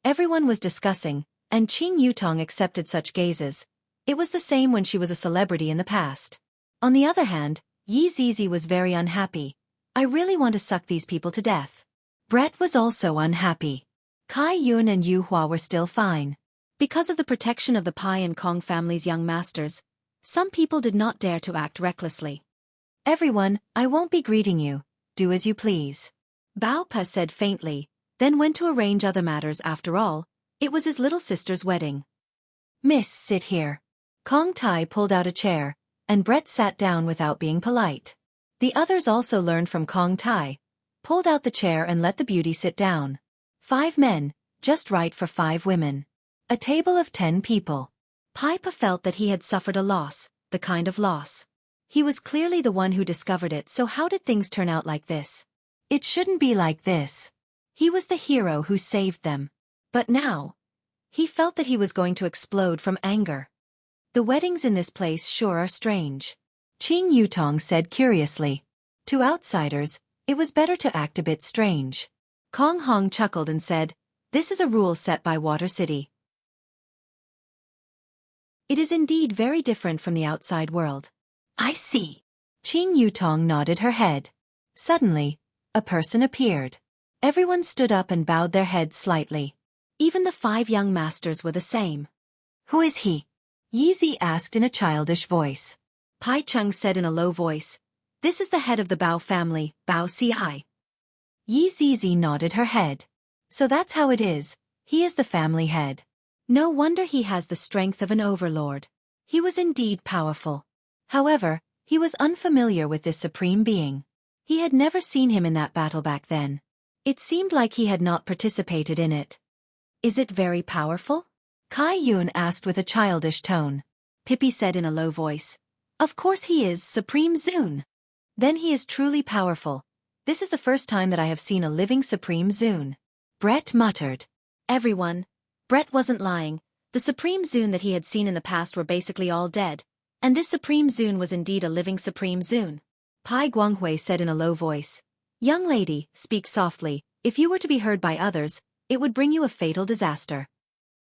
Everyone was discussing, and Qing Yutong accepted such gazes. It was the same when she was a celebrity in the past. On the other hand, Yi Zizi was very unhappy. I really want to suck these people to death. Brett was also unhappy. Kai Yun and Yu Hua were still fine. Because of the protection of the Pai and Kong family's young masters, some people did not dare to act recklessly. Everyone, I won't be greeting you. Do as you please. Bao Pa said faintly, then went to arrange other matters. After all, it was his little sister's wedding. Miss, sit here. Kong Tai pulled out a chair, and Brett sat down without being polite. The others also learned from Kong Tai, pulled out the chair and let the beauty sit down. 5 men, just right for 5 women. A table of 10 people. Pai Pa felt that he had suffered a loss, the kind of loss. He was clearly the one who discovered it, so how did things turn out like this? It shouldn't be like this. He was the hero who saved them. But now, he felt that he was going to explode from anger. The weddings in this place sure are strange. Qing Yutong said curiously. To outsiders, it was better to act a bit strange. Kong Hong chuckled and said, this is a rule set by Water City. It is indeed very different from the outside world. I see. Qing Yutong nodded her head. Suddenly, a person appeared. Everyone stood up and bowed their heads slightly. Even the 5 young masters were the same. Who is he? Yi Zi asked in a childish voice. Pai Chung said in a low voice, this is the head of the Bao family, Bao Ci. Yi Zizi nodded her head. So that's how it is, he is the family head. No wonder he has the strength of an overlord. He was indeed powerful. However, he was unfamiliar with this supreme being. He had never seen him in that battle back then. It seemed like he had not participated in it. Is it very powerful? Kai Yun asked with a childish tone. Pippi said in a low voice. Of course he is, Supreme Zun. Then he is truly powerful. This is the first time that I have seen a living Supreme Zun. Brett muttered. Everyone. Brett wasn't lying. The Supreme Zun that he had seen in the past were basically all dead. And this Supreme Zun was indeed a living Supreme Zun. Pai Guanghui said in a low voice. Young lady, speak softly. If you were to be heard by others, it would bring you a fatal disaster.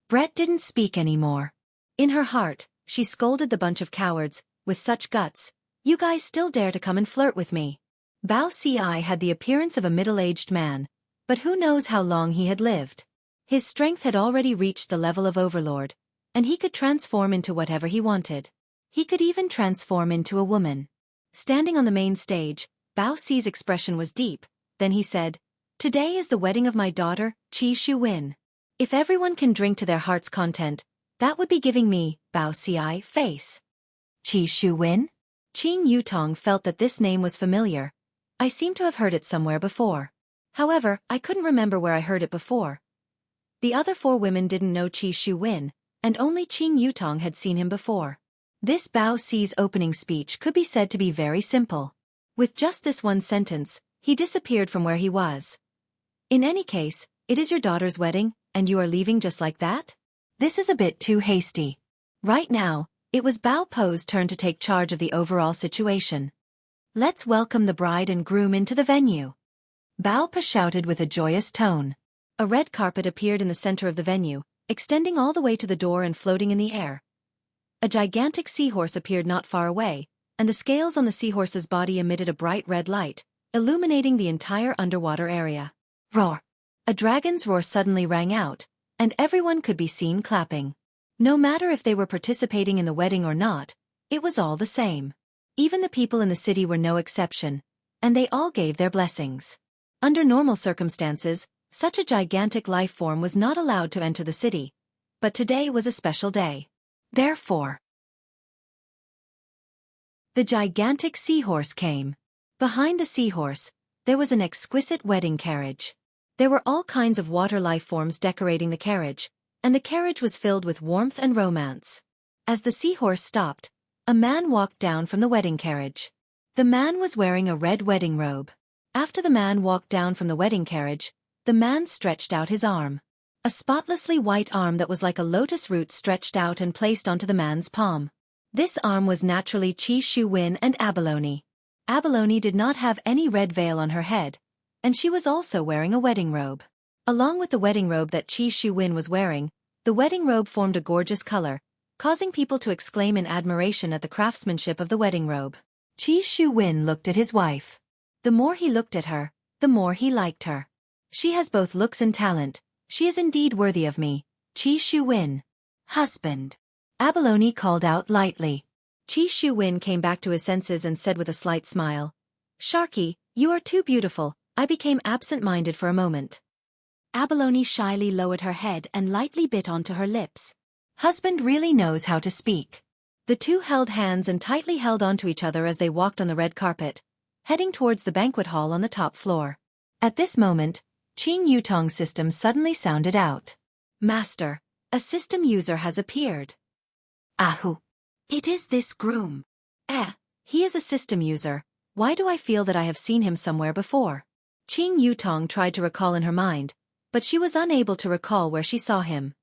Brett didn't speak anymore. In her heart, she scolded the bunch of cowards, with such guts. You guys still dare to come and flirt with me. Bao Ci had the appearance of a middle-aged man, but who knows how long he had lived. His strength had already reached the level of overlord, and he could transform into whatever he wanted. He could even transform into a woman. Standing on the main stage, Bao Ci's expression was deep, then he said, Today is the wedding of my daughter, Qi Shuwen. If everyone can drink to their heart's content, that would be giving me, Bao Ci, face. Qi Shuwen? Qing Yutong felt that this name was familiar. I seem to have heard it somewhere before. However, I couldn't remember where I heard it before. The other 4 women didn't know Qi Shuwen, and only Qing Yutong had seen him before. This Bao Ci's opening speech could be said to be very simple. With just this one sentence, he disappeared from where he was. In any case, it is your daughter's wedding, and you are leaving just like that? This is a bit too hasty. Right now, it was Bao Po's turn to take charge of the overall situation. Let's welcome the bride and groom into the venue. Bao Pa shouted with a joyous tone. A red carpet appeared in the center of the venue, extending all the way to the door and floating in the air. A gigantic seahorse appeared not far away, and the scales on the seahorse's body emitted a bright red light, illuminating the entire underwater area. Roar! A dragon's roar suddenly rang out, and everyone could be seen clapping. No matter if they were participating in the wedding or not, it was all the same. Even the people in the city were no exception, and they all gave their blessings. Under normal circumstances, such a gigantic life form was not allowed to enter the city, but today was a special day. Therefore, the gigantic seahorse came. Behind the seahorse, there was an exquisite wedding carriage. There were all kinds of water life forms decorating the carriage, and the carriage was filled with warmth and romance. As the seahorse stopped, a man walked down from the wedding carriage. The man was wearing a red wedding robe. After the man walked down from the wedding carriage, the man stretched out his arm. A spotlessly white arm that was like a lotus root stretched out and placed onto the man's palm. This arm was naturally Qi Shuwen and Abalone. Abalone did not have any red veil on her head, and she was also wearing a wedding robe. Along with the wedding robe that Qi Shuwen was wearing, the wedding robe formed a gorgeous color, causing people to exclaim in admiration at the craftsmanship of the wedding robe. Qi Shuwen looked at his wife. The more he looked at her, the more he liked her. She has both looks and talent. She is indeed worthy of me. Qi Shuwen. Husband. Abalone called out lightly. Qi Shuwen came back to his senses and said with a slight smile, Sharky, you are too beautiful. I became absent-minded for a moment. Abalone shyly lowered her head and lightly bit onto her lips. Husband really knows how to speak. The two held hands and tightly held onto each other as they walked on the red carpet, heading towards the banquet hall on the top floor. At this moment, Qing Yutong's system suddenly sounded out. Master, a system user has appeared. Ahu. It is this groom. He is a system user. Why do I feel that I have seen him somewhere before? Qing Yutong tried to recall in her mind, but she was unable to recall where she saw him.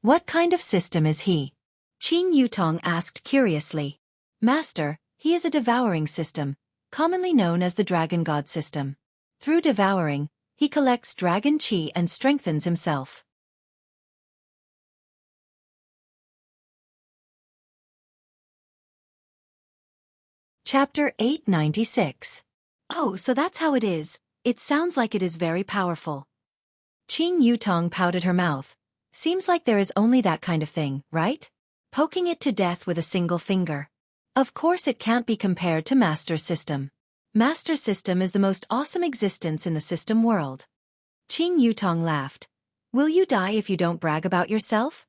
What kind of system is he? Qing Yutong asked curiously. Master, he is a devouring system, commonly known as the Dragon God system. Through devouring, he collects dragon qi and strengthens himself. Chapter 896. Oh, so that's how it is. It sounds like it is very powerful. Qing Yutong pouted her mouth. Seems like there is only that kind of thing, right? Poking it to death with a single finger. Of course it can't be compared to Master System. Master System is the most awesome existence in the system world. Qing Yutong laughed. Will you die if you don't brag about yourself?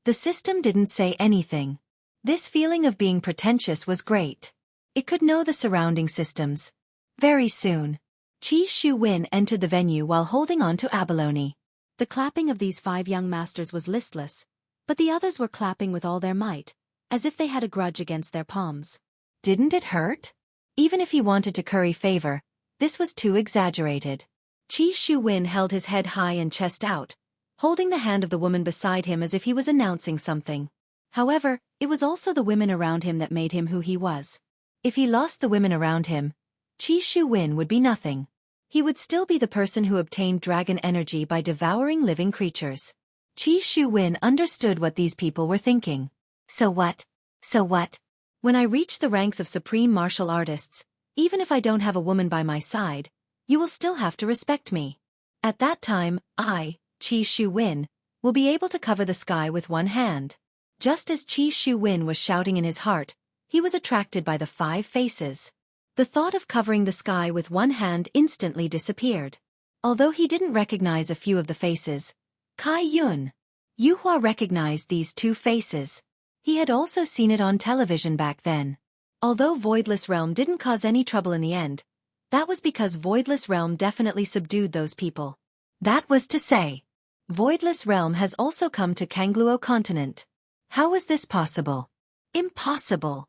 The system didn't say anything. This feeling of being pretentious was great. It could know the surrounding systems. Very soon, Qi Shuwen entered the venue while holding on to Abalone. The clapping of these 5 young masters was listless, but the others were clapping with all their might, as if they had a grudge against their palms. Didn't it hurt? Even if he wanted to curry favor, this was too exaggerated. Qi Shuwen held his head high and chest out, holding the hand of the woman beside him as if he was announcing something. However, it was also the women around him that made him who he was. If he lost the women around him, Qi Shuwen would be nothing. He would still be the person who obtained dragon energy by devouring living creatures. Qi Shuwen understood what these people were thinking. So what? So what? When I reach the ranks of supreme martial artists, even if I don't have a woman by my side, you will still have to respect me. At that time, I, Qi Shuwen, will be able to cover the sky with one hand. Just as Qi Shuwen was shouting in his heart, he was attracted by the 5 faces. The thought of covering the sky with one hand instantly disappeared. Although he didn't recognize a few of the faces, Kai Yun. Yuhua recognized these 2 faces. He had also seen it on television back then. Although Voidless Realm didn't cause any trouble in the end, that was because Voidless Realm definitely subdued those people. That was to say, Voidless Realm has also come to Kangluo continent. How is this possible? Impossible.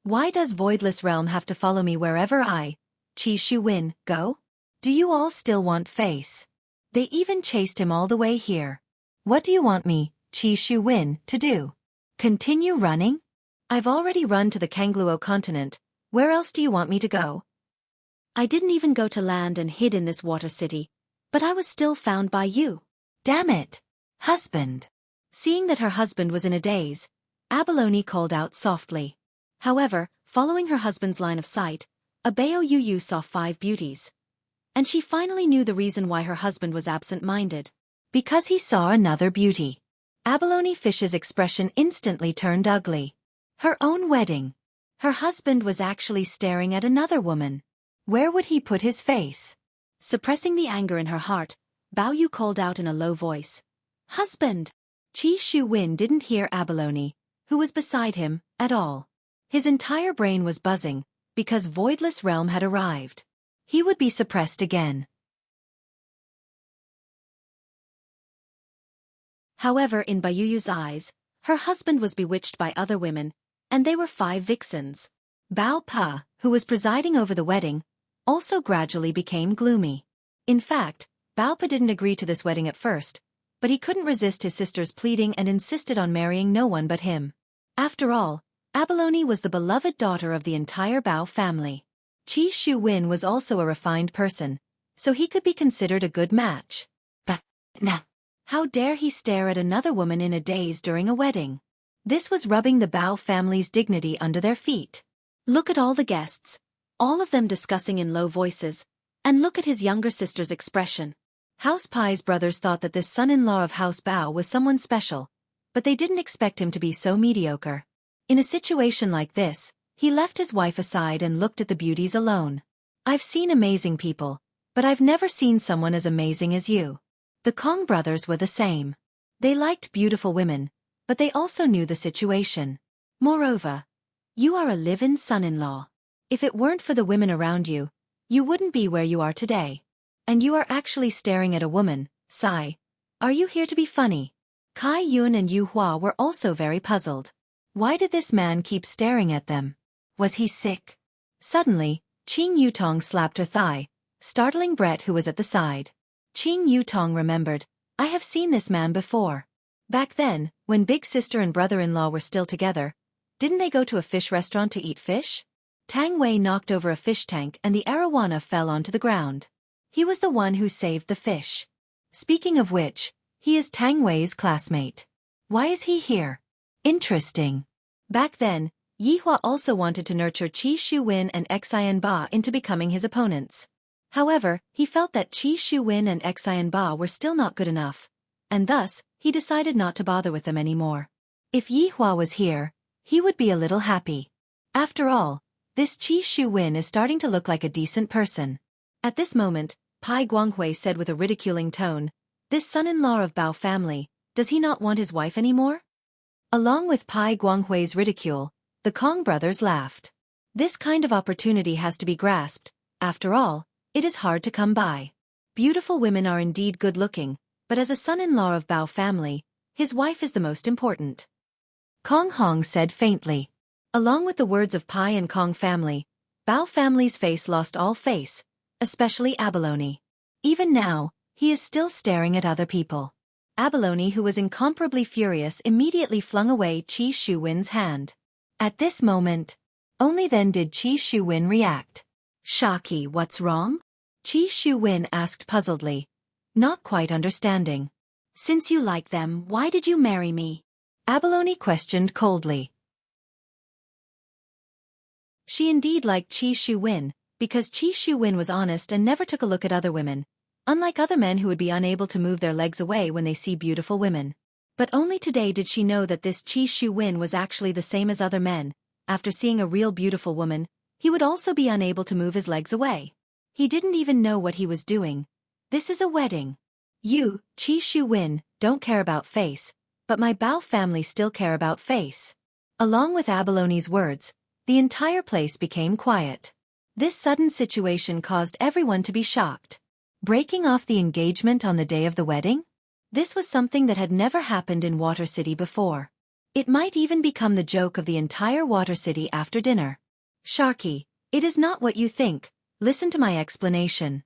Why does Voidless Realm have to follow me wherever I, Qi Shuwen, go? Do you all still want face? They even chased him all the way here. What do you want me, Qi Shuwen, to do? Continue running? I've already run to the Kangluo continent. Where else do you want me to go? I didn't even go to land and hid in this water city, but I was still found by you. Damn it! Husband! Seeing that her husband was in a daze, Abalone called out softly. However, following her husband's line of sight, Abeo Yu saw 5 beauties. And she finally knew the reason why her husband was absent-minded. Because he saw another beauty. Abalone Fish's expression instantly turned ugly. Her own wedding. Her husband was actually staring at another woman. Where would he put his face? Suppressing the anger in her heart, Bao Yu called out in a low voice. Husband! Qi Shuwen didn't hear Abalone, who was beside him, at all. His entire brain was buzzing, because Voidless Realm had arrived. He would be suppressed again. However, in Bayuyu's eyes, her husband was bewitched by other women, and they were 5 vixens. Bao Pa, who was presiding over the wedding, also gradually became gloomy. In fact, Bao Pa didn't agree to this wedding at first, but he couldn't resist his sister's pleading and insisted on marrying no one but him. After all, Abalone was the beloved daughter of the entire Bao family. Qi Shuwen was also a refined person, so he could be considered a good match. But, nah. How dare he stare at another woman in a daze during a wedding? This was rubbing the Bao family's dignity under their feet. Look at all the guests, all of them discussing in low voices, And look at his younger sister's expression. House Pai's brothers thought that this son-in-law of House Bao was someone special, but they didn't expect him to be so mediocre. In a situation like this, he left his wife aside and looked at the beauties alone. I've seen amazing people, but I've never seen someone as amazing as you. The Kong brothers were the same. They liked beautiful women, but they also knew the situation. Moreover, you are a live-in son-in-law. If it weren't for the women around you, you wouldn't be where you are today. And you are actually staring at a woman, Sai. Are you here to be funny? Kai Yun and Yu Hua were also very puzzled. Why did this man keep staring at them? Was he sick? Suddenly, Qing Yutong slapped her thigh, startling Brett, who was at the side. Qing Yutong remembered, I have seen this man before. Back then, when big sister and brother-in-law were still together, didn't they go to a fish restaurant to eat fish? Tang Wei knocked over a fish tank and the arowana fell onto the ground. He was the one who saved the fish. Speaking of which, he is Tang Wei's classmate. Why is he here? Interesting. Back then, Yi Hua also wanted to nurture Qi Shuwen and Xian Ba into becoming his opponents. However, he felt that Qi Shuwen and Xian Ba were still not good enough, and thus, he decided not to bother with them anymore. If Yi Hua was here, he would be a little happy. After all, this Qi Shuwen is starting to look like a decent person. At this moment, Pai Guanghui said with a ridiculing tone, this son-in-law of Bao family, does he not want his wife anymore? Along with Pai Guanghui's ridicule, the Kong brothers laughed. This kind of opportunity has to be grasped. After all, it is hard to come by. Beautiful women are indeed good-looking, but as a son-in-law of Bao family, his wife is the most important. Kong Hong said faintly. Along with the words of Pai and Kong family, Bao family's face lost all face, especially Abalone. Even now, he is still staring at other people. Abalone, who was incomparably furious, immediately flung away Qi Shuwen's hand. At this moment, only then did Qi Shuwen react. Shaki, what's wrong? Qi Shuwen asked puzzledly, not quite understanding. Since you like them, why did you marry me? Abalone questioned coldly. She indeed liked Qi Shuwen, because Qi Shuwen was honest and never took a look at other women, unlike other men who would be unable to move their legs away when they see beautiful women. But only today did she know that this Qi Shuwen was actually the same as other men. After seeing a real beautiful woman, he would also be unable to move his legs away. He didn't even know what he was doing. This is a wedding. You, Qi Shuwen, don't care about face, but my Bao family still care about face. Along with Abalone's words, the entire place became quiet. This sudden situation caused everyone to be shocked. Breaking off the engagement on the day of the wedding? This was something that had never happened in Water City before. It might even become the joke of the entire Water City after dinner. Sharky, it is not what you think. Listen to my explanation.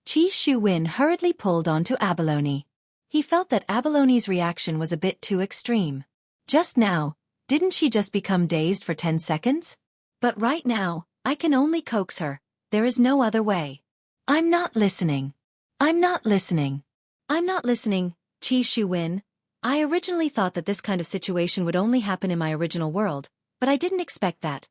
Qi Shuwen hurriedly pulled onto Abalone. He felt that Abalone's reaction was a bit too extreme. Just now, didn't she just become dazed for 10 seconds? But right now, I can only coax her. There is no other way. I'm not listening. I'm not listening. I'm not listening, Qi Shuwen. I originally thought that this kind of situation would only happen in my original world, but I didn't expect that.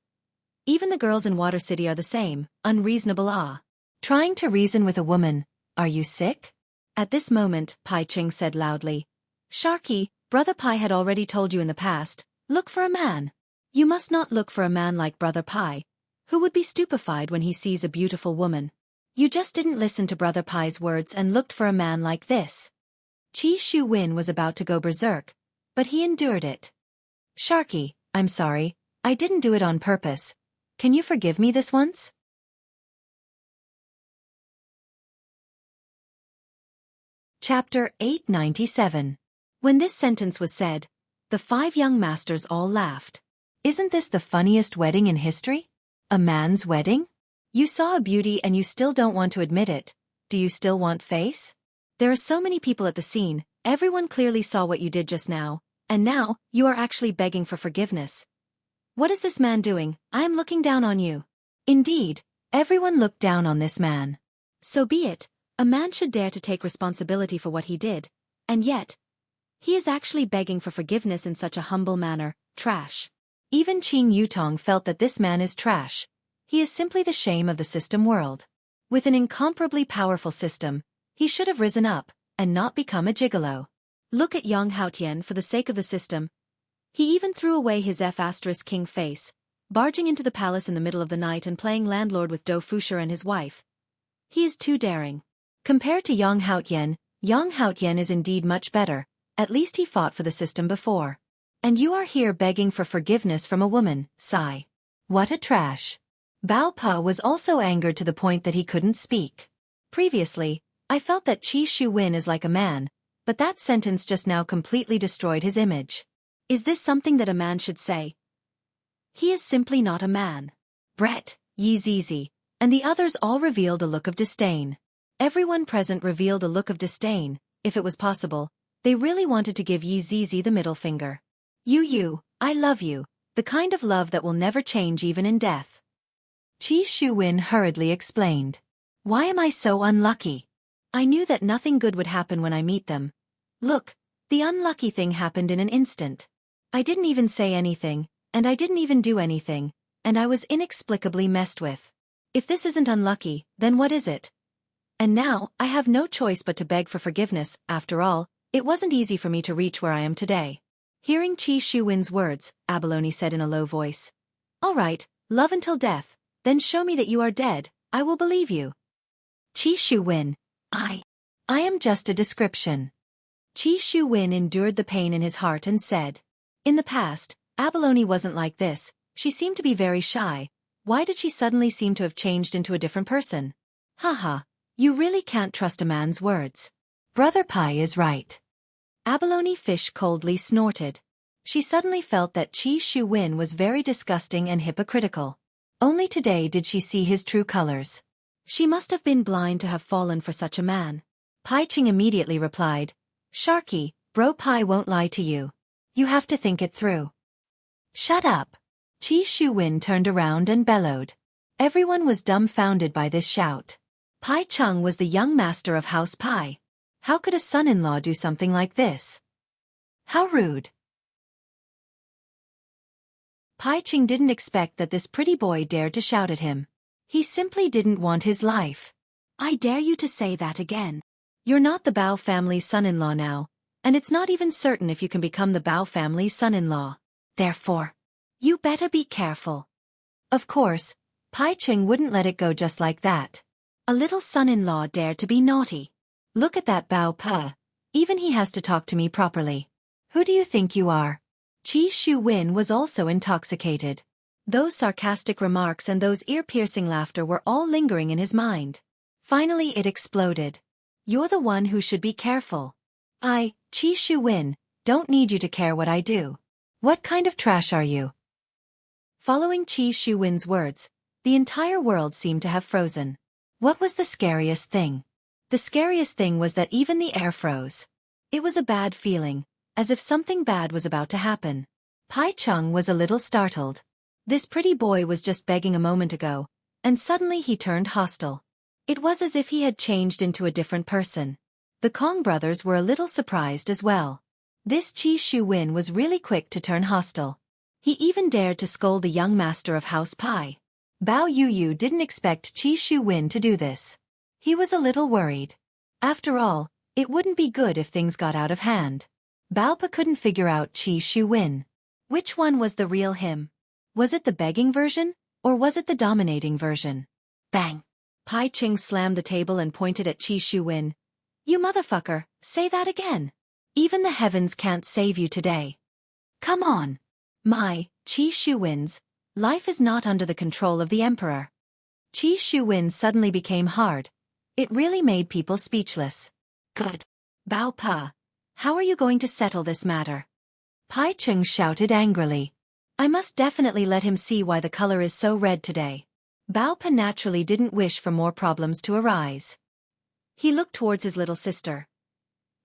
Even the girls in Water City are the same, unreasonable Trying to reason with a woman, are you sick? At this moment, Pai Ching said loudly. Sharky, Brother Pai had already told you in the past, look for a man. You must not look for a man like Brother Pai, who would be stupefied when he sees a beautiful woman. You just didn't listen to Brother Pai's words and looked for a man like this. Qi Shuwen was about to go berserk, but he endured it. Sharky, I'm sorry, I didn't do it on purpose. Can you forgive me this once? Chapter 897. When this sentence was said, the 5 young masters all laughed. Isn't this the funniest wedding in history? A man's wedding? You saw a beauty and you still don't want to admit it. Do you still want face? There are so many people at the scene, everyone clearly saw what you did just now, and now, you are actually begging for forgiveness. What is this man doing? I am looking down on you. Indeed, everyone looked down on this man. So be it. A man should dare to take responsibility for what he did, and yet, he is actually begging for forgiveness in such a humble manner. Trash. Even Qing Yutong felt that this man is trash. He is simply the shame of the system world. With an incomparably powerful system, he should have risen up, and not become a gigolo. Look at Yang Haotian for the sake of the system. He even threw away his F*king face, barging into the palace in the middle of the night and playing landlord with Dou Fusher and his wife. He is too daring. Compared to Yang Haotian is indeed much better, at least he fought for the system before. And you are here begging for forgiveness from a woman, sigh. What a trash. Bao Pa was also angered to the point that he couldn't speak. Previously, I felt that Qi Shuwen is like a man, but that sentence just now completely destroyed his image. Is this something that a man should say? He is simply not a man. Brett, Yi Zizi, and the others all revealed a look of disdain. Everyone present revealed a look of disdain. If it was possible, they really wanted to give Yi Zizi the middle finger. You, I love you, the kind of love that will never change even in death. Qi Shuwen hurriedly explained. Why am I so unlucky? I knew that nothing good would happen when I meet them. Look, the unlucky thing happened in an instant. I didn't even say anything, and I didn't even do anything, and I was inexplicably messed with. If this isn't unlucky, then what is it? And now, I have no choice but to beg for forgiveness. After all, it wasn't easy for me to reach where I am today. Hearing Qi Shuwen's words, Abalone said in a low voice. All right, love until death, then show me that you are dead, I will believe you. Qi Shuwen, I am just a description. Qi Shuwen endured the pain in his heart and said. In the past, Abalone wasn't like this, she seemed to be very shy. Why did she suddenly seem to have changed into a different person? Haha, you really can't trust a man's words. Brother Pai is right. Abalone Fish coldly snorted. She suddenly felt that Qi Shuwen was very disgusting and hypocritical. Only today did she see his true colors. She must have been blind to have fallen for such a man. Pai Ching immediately replied, Sharky, Bro Pai won't lie to you. You have to think it through. Shut up. Qi Shuwen turned around and bellowed. Everyone was dumbfounded by this shout. Pai Chung was the young master of House Pai. How could a son-in-law do something like this? How rude. Pai Ching didn't expect that this pretty boy dared to shout at him. He simply didn't want his life. I dare you to say that again. You're not the Bao family's son-in-law now, and it's not even certain if you can become the Bao family's son-in-law. Therefore, you better be careful. Of course, Pai Ching wouldn't let it go just like that. A little son-in-law dared to be naughty. Look at that Bao Pa. Even he has to talk to me properly. Who do you think you are? Qi Shuwen was also intoxicated. Those sarcastic remarks and those ear-piercing laughter were all lingering in his mind. Finally it exploded. You're the one who should be careful. I, Qi Shuwen, don't need you to care what I do. What kind of trash are you? Following Qi Shuwen's words, the entire world seemed to have frozen. What was the scariest thing? The scariest thing was that even the air froze. It was a bad feeling, as if something bad was about to happen. Pai Chung was a little startled. This pretty boy was just begging a moment ago, and suddenly he turned hostile. It was as if he had changed into a different person. The Kong brothers were a little surprised as well. This Qi Shuwen was really quick to turn hostile. He even dared to scold the young master of House Pai. Bao Yuyu didn't expect Qi Shuwen to do this. He was a little worried. After all, it wouldn't be good if things got out of hand. Bao Pa couldn't figure out Qi Shuwen. Which one was the real him? Was it the begging version, or was it the dominating version? Bang! Pai Ching slammed the table and pointed at Qi Shuwen. You motherfucker, say that again. Even the heavens can't save you today. Come on. My, Qi Shuwen's, life is not under the control of the emperor. Qi Shuwen suddenly became hard. It really made people speechless. Good. Bao Pa, how are you going to settle this matter? Pai Ching shouted angrily. I must definitely let him see why the color is so red today. Bao Pa naturally didn't wish for more problems to arise. He looked towards his little sister.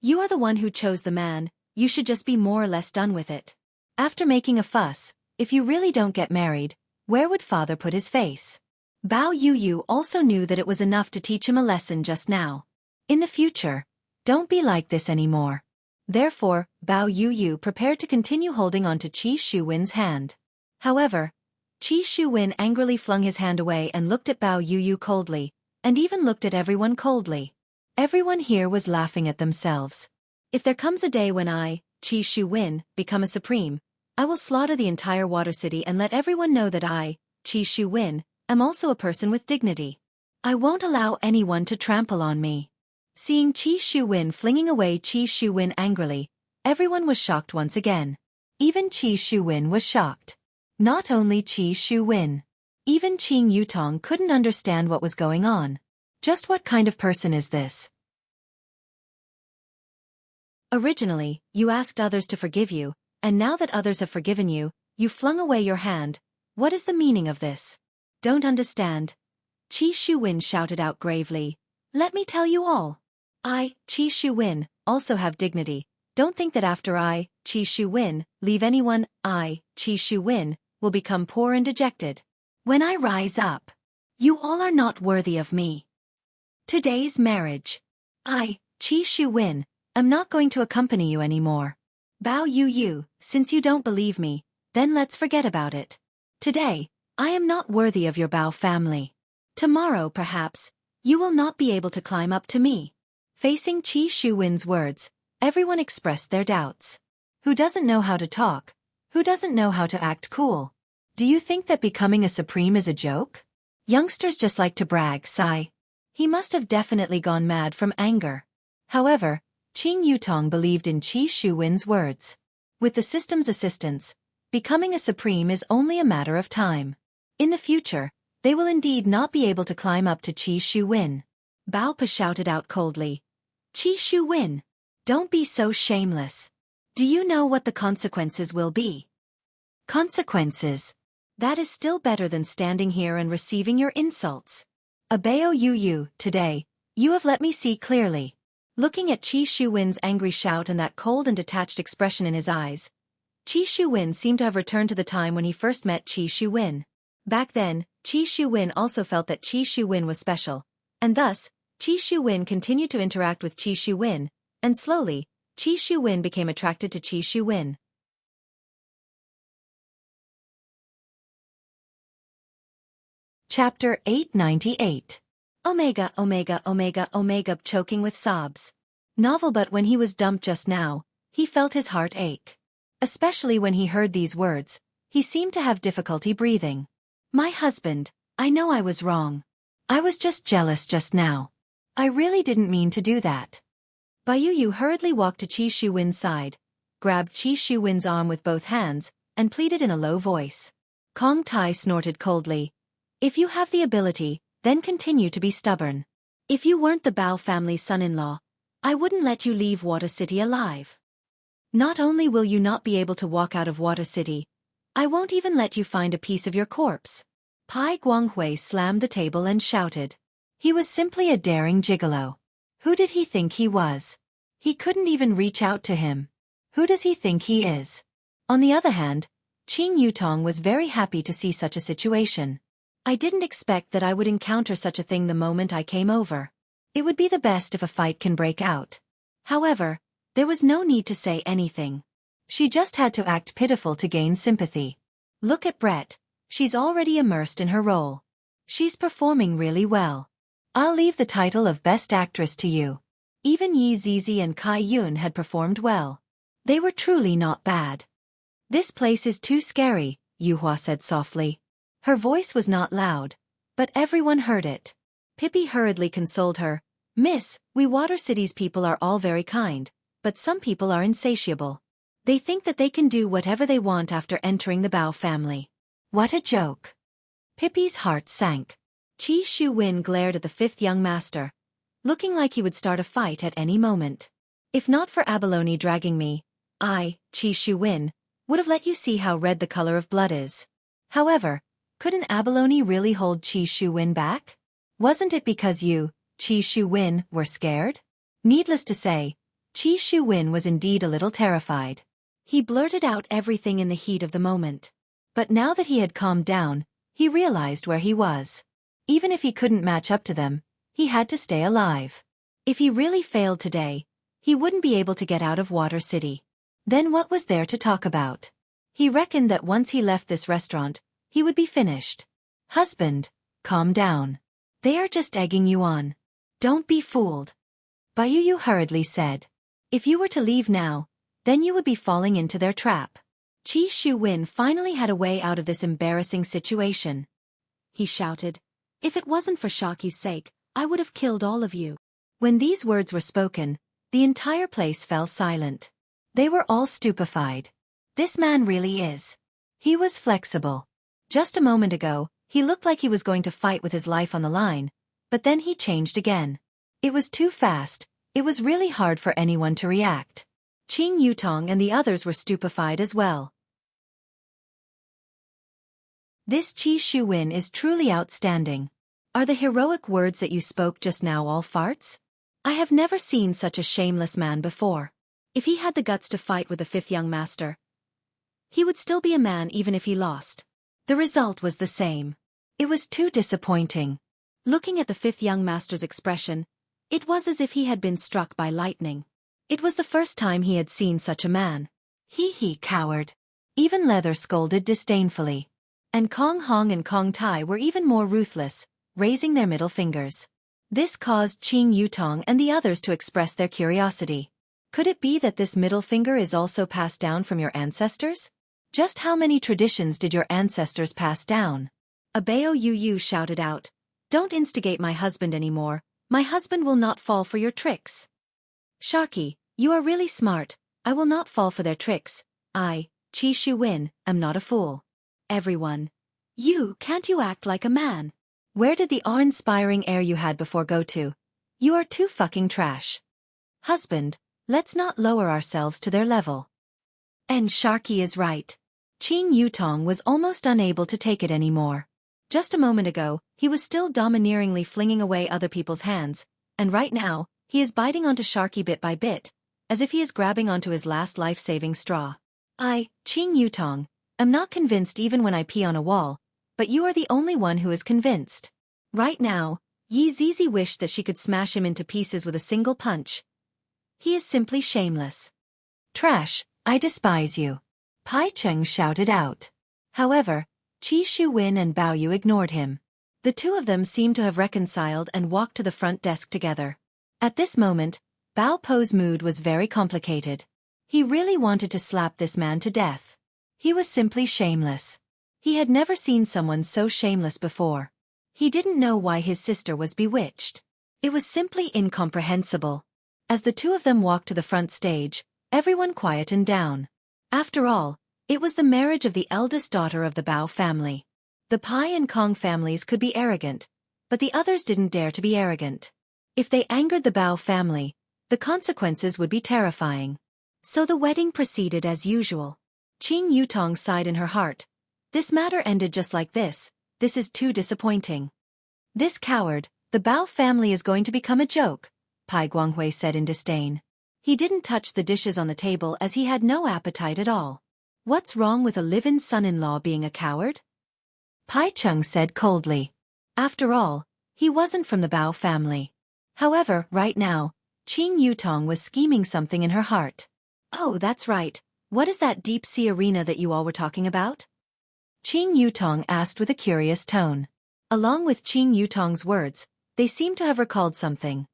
You are the one who chose the man, you should just be more or less done with it. After making a fuss, if you really don't get married, where would father put his face? Bao Yuyu also knew that it was enough to teach him a lesson just now. In the future, don't be like this anymore. Therefore, Bao Yuyu prepared to continue holding on to Qi Shuwen's hand. However, Qi Shuwen angrily flung his hand away and looked at Bao Yuyu coldly, and even looked at everyone coldly. Everyone here was laughing at themselves. If there comes a day when I, Qi Shuwen, become a supreme, I will slaughter the entire water city and let everyone know that I, Qi Shuwen, am also a person with dignity. I won't allow anyone to trample on me. Seeing Qi Shuwen flinging away Qi Shuwen angrily, everyone was shocked once again. Even Qi Shuwen was shocked. Not only Qi Shuwen. Even Qing Yutong couldn't understand what was going on. Just what kind of person is this? Originally, you asked others to forgive you, and now that others have forgiven you, you flung away your hand. What is the meaning of this? Don't understand. Qi Shuwen shouted out gravely. Let me tell you all. I, Qi Shuwen, also have dignity. Don't think that after I, Qi Shuwen, leave anyone, I, Qi Shuwen, will become poor and dejected. When I rise up, you all are not worthy of me. Today's marriage. I, Qi Shuwen, am not going to accompany you anymore. Bao Yu, since you don't believe me, then let's forget about it. Today, I am not worthy of your Bao family. Tomorrow, perhaps, you will not be able to climb up to me. Facing Qi Shuwen's words, everyone expressed their doubts. Who doesn't know how to talk? Who doesn't know how to act cool? Do you think that becoming a supreme is a joke? Youngsters just like to brag, sigh. He must have definitely gone mad from anger. However, Qing Yutong believed in Qi Shuwen's words. With the system's assistance, becoming a supreme is only a matter of time. In the future, they will indeed not be able to climb up to Qi Shuwen. Bao Pa shouted out coldly. Qi Shuwen, don't be so shameless. Do you know what the consequences will be? Consequences. That is still better than standing here and receiving your insults. Abeo Yu, today, you have let me see clearly. Looking at Qi Shuwen's angry shout and that cold and detached expression in his eyes, Qi Shuwen seemed to have returned to the time when he first met Qi Shuwen. Back then, Qi Shuwen also felt that Qi Shuwen was special, and thus, Qi Shuwen continued to interact with Qi Shuwen, and slowly, Qi Shuwen became attracted to Qi Shuwen. Chapter 898. Omega, choking with sobs. Novel, but when he was dumped just now, he felt his heart ache. Especially when he heard these words, he seemed to have difficulty breathing. My husband, I know I was wrong. I was just jealous just now. I really didn't mean to do that. Yu hurriedly walked to Qi Shuwen's side, grabbed Qi Shuwen's arm with both hands, and pleaded in a low voice. Kong Tai snorted coldly. If you have the ability, then continue to be stubborn. If you weren't the Bao family's son-in-law, I wouldn't let you leave Water City alive. Not only will you not be able to walk out of Water City, I won't even let you find a piece of your corpse. Pai Guanghui slammed the table and shouted. He was simply a daring gigolo. Who did he think he was? He couldn't even reach out to him. Who does he think he is? On the other hand, Qing Yutong was very happy to see such a situation. I didn't expect that I would encounter such a thing the moment I came over. It would be the best if a fight can break out. However, there was no need to say anything. She just had to act pitiful to gain sympathy. Look at Brett. She's already immersed in her role. She's performing really well. I'll leave the title of Best Actress to you. Even Yi Zizi and Kai Yun had performed well. They were truly not bad. This place is too scary, Yuhua said softly. Her voice was not loud, but everyone heard it. Pippi hurriedly consoled her. Miss, we Water City's people are all very kind, but some people are insatiable. They think that they can do whatever they want after entering the Bao family. What a joke. Pippi's heart sank. Qi Shuwen glared at the fifth young master, looking like he would start a fight at any moment. If not for abalone dragging me, I, Qi Shuwen, would have let you see how red the color of blood is. However, could an abalone really hold Qi Shuwen back? Wasn't it because you, Qi Shuwen, were scared? Needless to say, Qi Shuwen was indeed a little terrified. He blurted out everything in the heat of the moment. But now that he had calmed down, he realized where he was. Even if he couldn't match up to them, he had to stay alive. If he really failed today, he wouldn't be able to get out of Water City. Then what was there to talk about? He reckoned that once he left this restaurant, he would be finished. Husband, calm down. They are just egging you on. Don't be fooled. Yu hurriedly said. If you were to leave now, then you would be falling into their trap. Qi Shuwen finally had a way out of this embarrassing situation. He shouted, "If it wasn't for Shaki's sake, I would have killed all of you." When these words were spoken, the entire place fell silent. They were all stupefied. This man really is. He was flexible. Just a moment ago, he looked like he was going to fight with his life on the line, but then he changed again. It was too fast. It was really hard for anyone to react. Qing Yutong and the others were stupefied as well. This Qi Shuwen is truly outstanding. Are the heroic words that you spoke just now all farts? I have never seen such a shameless man before. If he had the guts to fight with the fifth young master, he would still be a man even if he lost. The result was the same. It was too disappointing. Looking at the fifth young master's expression, it was as if he had been struck by lightning. It was the first time he had seen such a man. He, coward. Even Leather scolded disdainfully. And Kong Hong and Kong Tai were even more ruthless, raising their middle fingers. This caused Qing Yutong and the others to express their curiosity. Could it be that this middle finger is also passed down from your ancestors? Just how many traditions did your ancestors pass down? Abeo Yu shouted out, "Don't instigate my husband anymore. My husband will not fall for your tricks." Sharky, you are really smart. I will not fall for their tricks. I, Qi Shuwen, am not a fool. Everyone. Can't you act like a man? Where did the awe-inspiring air you had before go to? You are too fucking trash. Husband, let's not lower ourselves to their level. And Sharky is right. Qing Yutong was almost unable to take it anymore. Just a moment ago, he was still domineeringly flinging away other people's hands, and right now, he is biting onto Sharky bit by bit, as if he is grabbing onto his last life-saving straw. I, Qing Yutong, am not convinced even when I pee on a wall, but you are the only one who is convinced. Right now, Yi Zizi wished that she could smash him into pieces with a single punch. He is simply shameless. Trash, I despise you. Pai Cheng shouted out. However, Qi Shuwen and Bao Yu ignored him. The two of them seemed to have reconciled and walked to the front desk together. At this moment, Bao Po's mood was very complicated. He really wanted to slap this man to death. He was simply shameless. He had never seen someone so shameless before. He didn't know why his sister was bewitched. It was simply incomprehensible. As the two of them walked to the front stage, everyone quietened down. After all, it was the marriage of the eldest daughter of the Bao family. The Pai and Kong families could be arrogant, but the others didn't dare to be arrogant. If they angered the Bao family, the consequences would be terrifying. So the wedding proceeded as usual. Qing Yutong sighed in her heart. This matter ended just like this. This is too disappointing. This coward, the Bao family is going to become a joke, Pai Guanghui said in disdain. He didn't touch the dishes on the table as he had no appetite at all. What's wrong with a live-in son-in-law being a coward? Pai Chung said coldly. After all, he wasn't from the Bao family. However, right now, Qing Yutong was scheming something in her heart. Oh, that's right. What is that deep-sea arena that you all were talking about? Qing Yutong asked with a curious tone. Along with Qing Yutong's words, they seemed to have recalled something.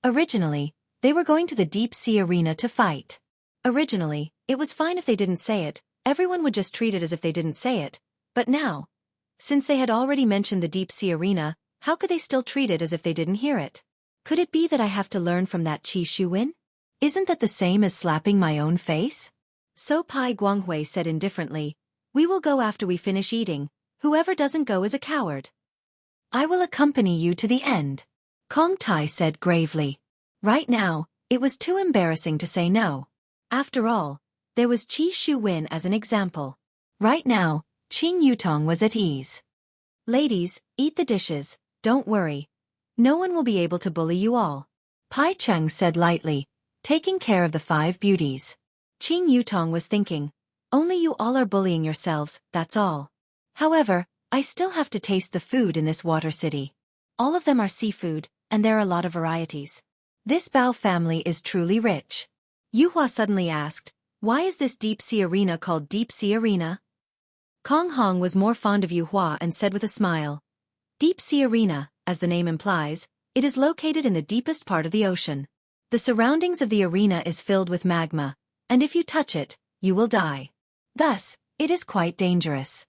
Originally, they were going to the deep-sea arena to fight. Originally, it was fine if they didn't say it, everyone would just treat it as if they didn't say it. But now, since they had already mentioned the deep-sea arena, how could they still treat it as if they didn't hear it? Could it be that I have to learn from that Qi Shuwen? Isn't that the same as slapping my own face? So Pai Guanghui said indifferently, we will go after we finish eating. Whoever doesn't go is a coward. I will accompany you to the end. Kong Tai said gravely. Right now, it was too embarrassing to say no. After all, there was Qi Shuwen as an example. Right now, Qing Yutong was at ease. Ladies, eat the dishes, don't worry. No one will be able to bully you all. Pai Cheng said lightly, taking care of the five beauties. Qing Yutong was thinking, only you all are bullying yourselves, that's all. However, I still have to taste the food in this water city. All of them are seafood, and there are a lot of varieties. This Bao family is truly rich. Yuhua suddenly asked, why is this deep-sea arena called deep-sea arena? Kong Hong was more fond of Yu Hua and said with a smile, "Deep Sea Arena, as the name implies, it is located in the deepest part of the ocean. The surroundings of the arena is filled with magma, and if you touch it, you will die. Thus, it is quite dangerous."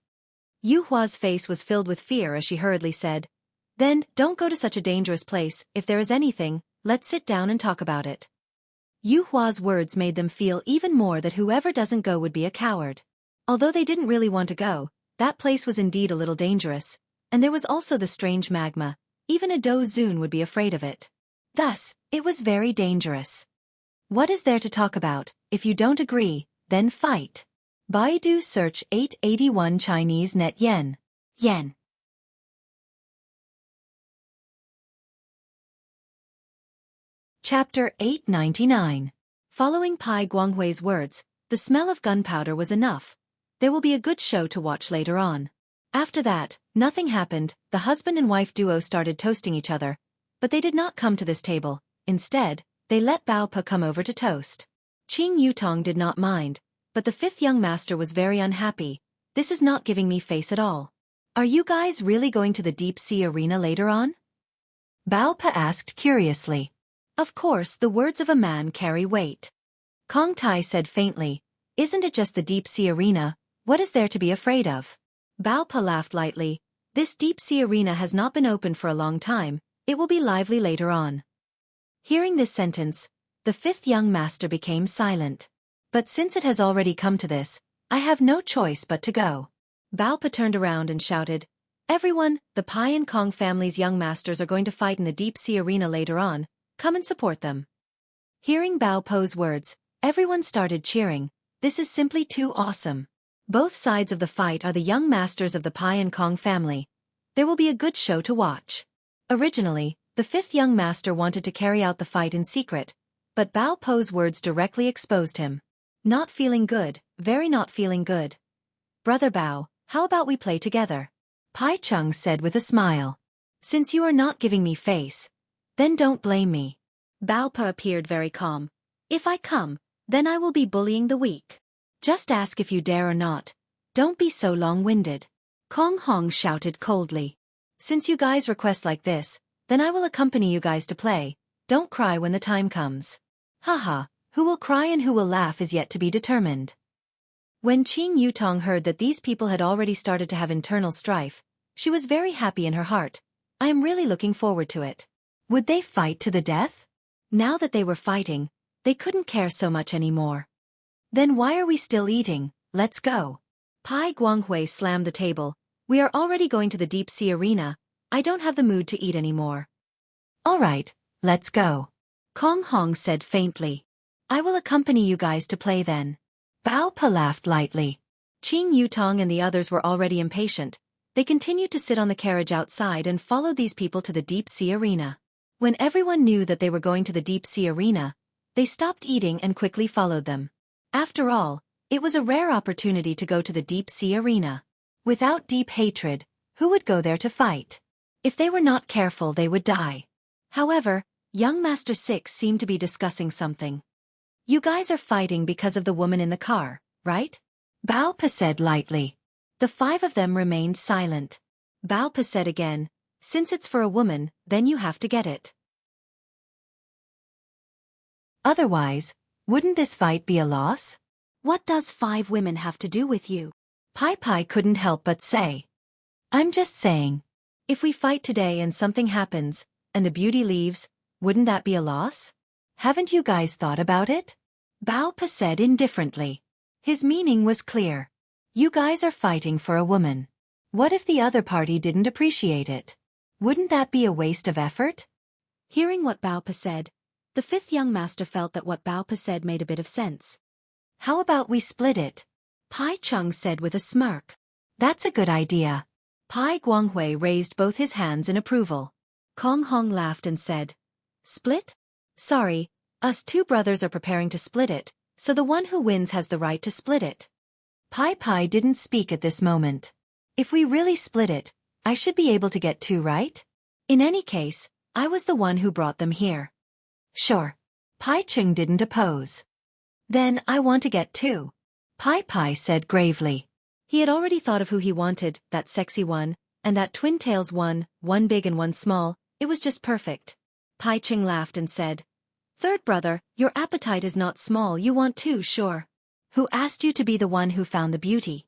Yu Hua's face was filled with fear as she hurriedly said, "Then, don't go to such a dangerous place. If there is anything, let's sit down and talk about it." Yu Hua's words made them feel even more that whoever doesn't go would be a coward. Although they didn't really want to go, that place was indeed a little dangerous, and there was also the strange magma. Even a Do Zun would be afraid of it. Thus, it was very dangerous. What is there to talk about? If you don't agree, then fight. Baidu search 881 Chinese net yen. Yen. Chapter 899. Following Pai Guanghui's words, the smell of gunpowder was enough. There will be a good show to watch later on. After that, nothing happened. The husband and wife duo started toasting each other, but they did not come to this table. Instead, they let Bao Pa come over to toast. Qing Yutong did not mind, but the fifth young master was very unhappy. "This is not giving me face at all. Are you guys really going to the deep sea arena later on?" Bao Pa asked curiously. Of course, the words of a man carry weight. Kong Tai said faintly, "Isn't it just the deep sea arena? What is there to be afraid of?" Bao Pa laughed lightly. "This deep sea arena has not been opened for a long time. It will be lively later on." Hearing this sentence, the fifth young master became silent. "But since it has already come to this, I have no choice but to go." Bao Pa turned around and shouted, "Everyone, the Pai and Kong family's young masters are going to fight in the deep sea arena later on. Come and support them." Hearing Bao Po's words, everyone started cheering. This is simply too awesome. Both sides of the fight are the young masters of the Pai and Kong family. There will be a good show to watch. Originally, the fifth young master wanted to carry out the fight in secret, but Bao Po's words directly exposed him. "Not feeling good, very not feeling good. Brother Bao, how about we play together?" Pai Chung said with a smile. "Since you are not giving me face, then don't blame me." Bao Pa appeared very calm. "If I come, then I will be bullying the weak. Just ask if you dare or not. Don't be so long-winded." Kong Hong shouted coldly. "Since you guys request like this, then I will accompany you guys to play. Don't cry when the time comes." Haha, who will cry and who will laugh is yet to be determined. When Qing Yutong heard that these people had already started to have internal strife, she was very happy in her heart. "I am really looking forward to it." Would they fight to the death? Now that they were fighting, they couldn't care so much anymore. "Then why are we still eating? Let's go." Pai Guanghui slammed the table. "We are already going to the deep sea arena. I don't have the mood to eat anymore." "All right, let's go," Kong Hong said faintly. "I will accompany you guys to play then." Bao Pa laughed lightly. Qing Yutong and the others were already impatient. They continued to sit on the carriage outside and followed these people to the deep sea arena. When everyone knew that they were going to the deep sea arena, they stopped eating and quickly followed them. After all, it was a rare opportunity to go to the deep sea arena. Without deep hatred, who would go there to fight? If they were not careful, they would die. However, young Master Six seemed to be discussing something. "You guys are fighting because of the woman in the car, right?" Bao Pa said lightly. The five of them remained silent. Bao Pa said again, "Since it's for a woman, then you have to get it. Otherwise, wouldn't this fight be a loss?" "What does 5 women have to do with you?" Pai Pai couldn't help but say. "I'm just saying. If we fight today and something happens, and the beauty leaves, wouldn't that be a loss? Haven't you guys thought about it?" Bao Pa said indifferently. His meaning was clear. You guys are fighting for a woman. What if the other party didn't appreciate it? Wouldn't that be a waste of effort? Hearing what Bao Pa said, the fifth young master felt that what Bao Pa said made a bit of sense. "How about we split it?" Pai Chung said with a smirk. "That's a good idea." Pai Guanghui raised both his hands in approval. Kong Hong laughed and said, "Split? Sorry, us 2 brothers are preparing to split it, so the one who wins has the right to split it." Pai Pai didn't speak at this moment. "If we really split it, I should be able to get 2, right? In any case, I was the one who brought them here." "Sure." Pai Chung didn't oppose. "Then I want to get 2. Pai Pai said gravely. He had already thought of who he wanted, that sexy one, and that twin tails one big and one small, it was just perfect. Pai Ching laughed and said, "Third brother, your appetite is not small, you want two, sure. Who asked you to be the one who found the beauty?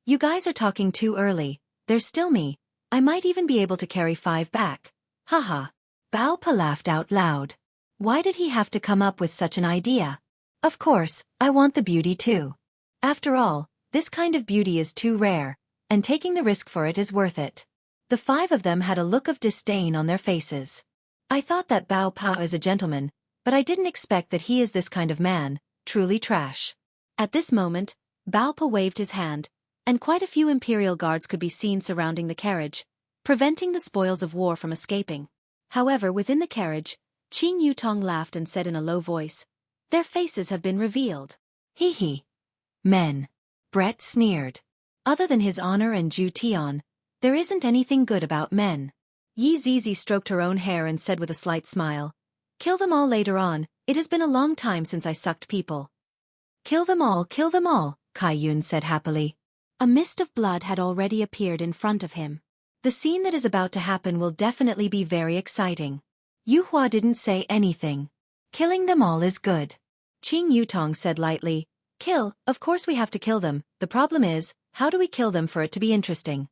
You guys are talking too early, there's still me, I might even be able to carry 5 back. Haha." Bao Pa laughed out loud. Why did he have to come up with such an idea? Of course, I want the beauty too. After all, this kind of beauty is too rare, and taking the risk for it is worth it. The 5 of them had a look of disdain on their faces. I thought that Bao Pa is a gentleman, but I didn't expect that he is this kind of man, truly trash. At this moment, Bao Pa waved his hand, and quite a few imperial guards could be seen surrounding the carriage, preventing the spoils of war from escaping. However, within the carriage, Qing Yutong laughed and said in a low voice, "Their faces have been revealed." Hee hee. Men. Brett sneered. Other than his honor and Ju Tian, there isn't anything good about men. Yi Zizi stroked her own hair and said with a slight smile, "Kill them all later on, it has been a long time since I sucked people." Kill them all, Kai Yun said happily. A mist of blood had already appeared in front of him. The scene that is about to happen will definitely be very exciting. Yu Hua didn't say anything. Killing them all is good. Qing Yutong said lightly, "Kill, of course we have to kill them, the problem is, how do we kill them for it to be interesting?"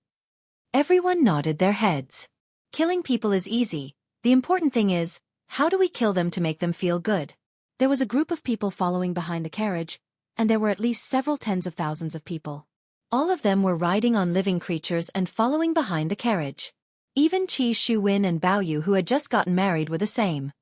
Everyone nodded their heads. Killing people is easy, the important thing is, how do we kill them to make them feel good? There was a group of people following behind the carriage, and there were at least several tens of thousands of people. All of them were riding on living creatures and following behind the carriage. Even Qi Shuwen and Bao Yu, who had just gotten married, were the same.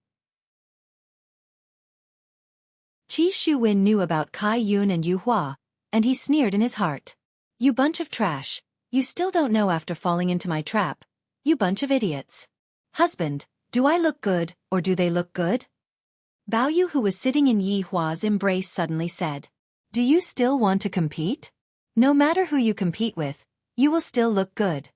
Qi Shuwen knew about Kai Yun and Yu Hua, and he sneered in his heart. "You bunch of trash, you still don't know after falling into my trap, you bunch of idiots. Husband, do I look good, or do they look good?" Bao Yu, who was sitting in Yi Hua's embrace, suddenly said, "Do you still want to compete? No matter who you compete with, you will still look good."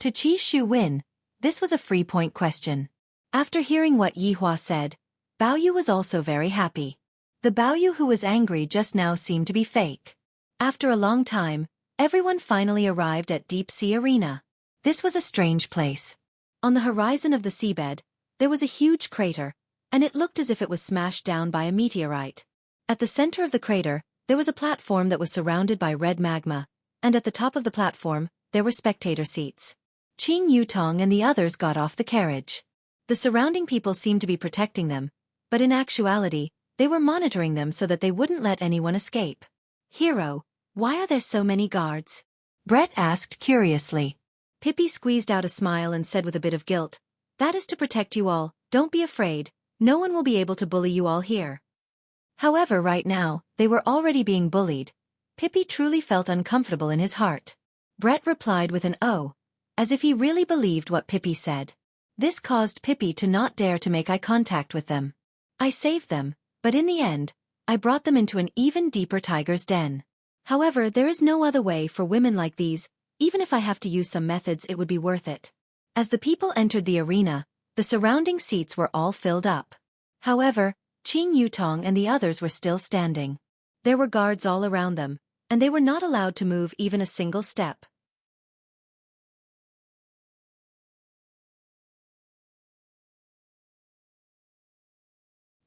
To Qi Shuwen, this was a free-point question. After hearing what Yi Hua said, Bao Yu was also very happy. The Bao Yu who was angry just now seemed to be fake. After a long time, everyone finally arrived at Deep Sea Arena. This was a strange place. On the horizon of the seabed, there was a huge crater, and it looked as if it was smashed down by a meteorite. At the center of the crater, there was a platform that was surrounded by red magma, and at the top of the platform, there were spectator seats. Qing Yutong and the others got off the carriage. The surrounding people seemed to be protecting them, but in actuality, they were monitoring them so that they wouldn't let anyone escape. "Hero, why are there so many guards?" Brett asked curiously. Pippi squeezed out a smile and said with a bit of guilt, "That is to protect you all, don't be afraid, no one will be able to bully you all here." However, right now, they were already being bullied. Pippi truly felt uncomfortable in his heart. Brett replied with an "oh," as if he really believed what Pippi said. This caused Pippi to not dare to make eye contact with them. "I saved them, but in the end, I brought them into an even deeper tiger's den. However, there is no other way for women like these, even if I have to use some methods it would be worth it." As the people entered the arena, the surrounding seats were all filled up. However, Qing Yutong and the others were still standing. There were guards all around them, and they were not allowed to move even a single step.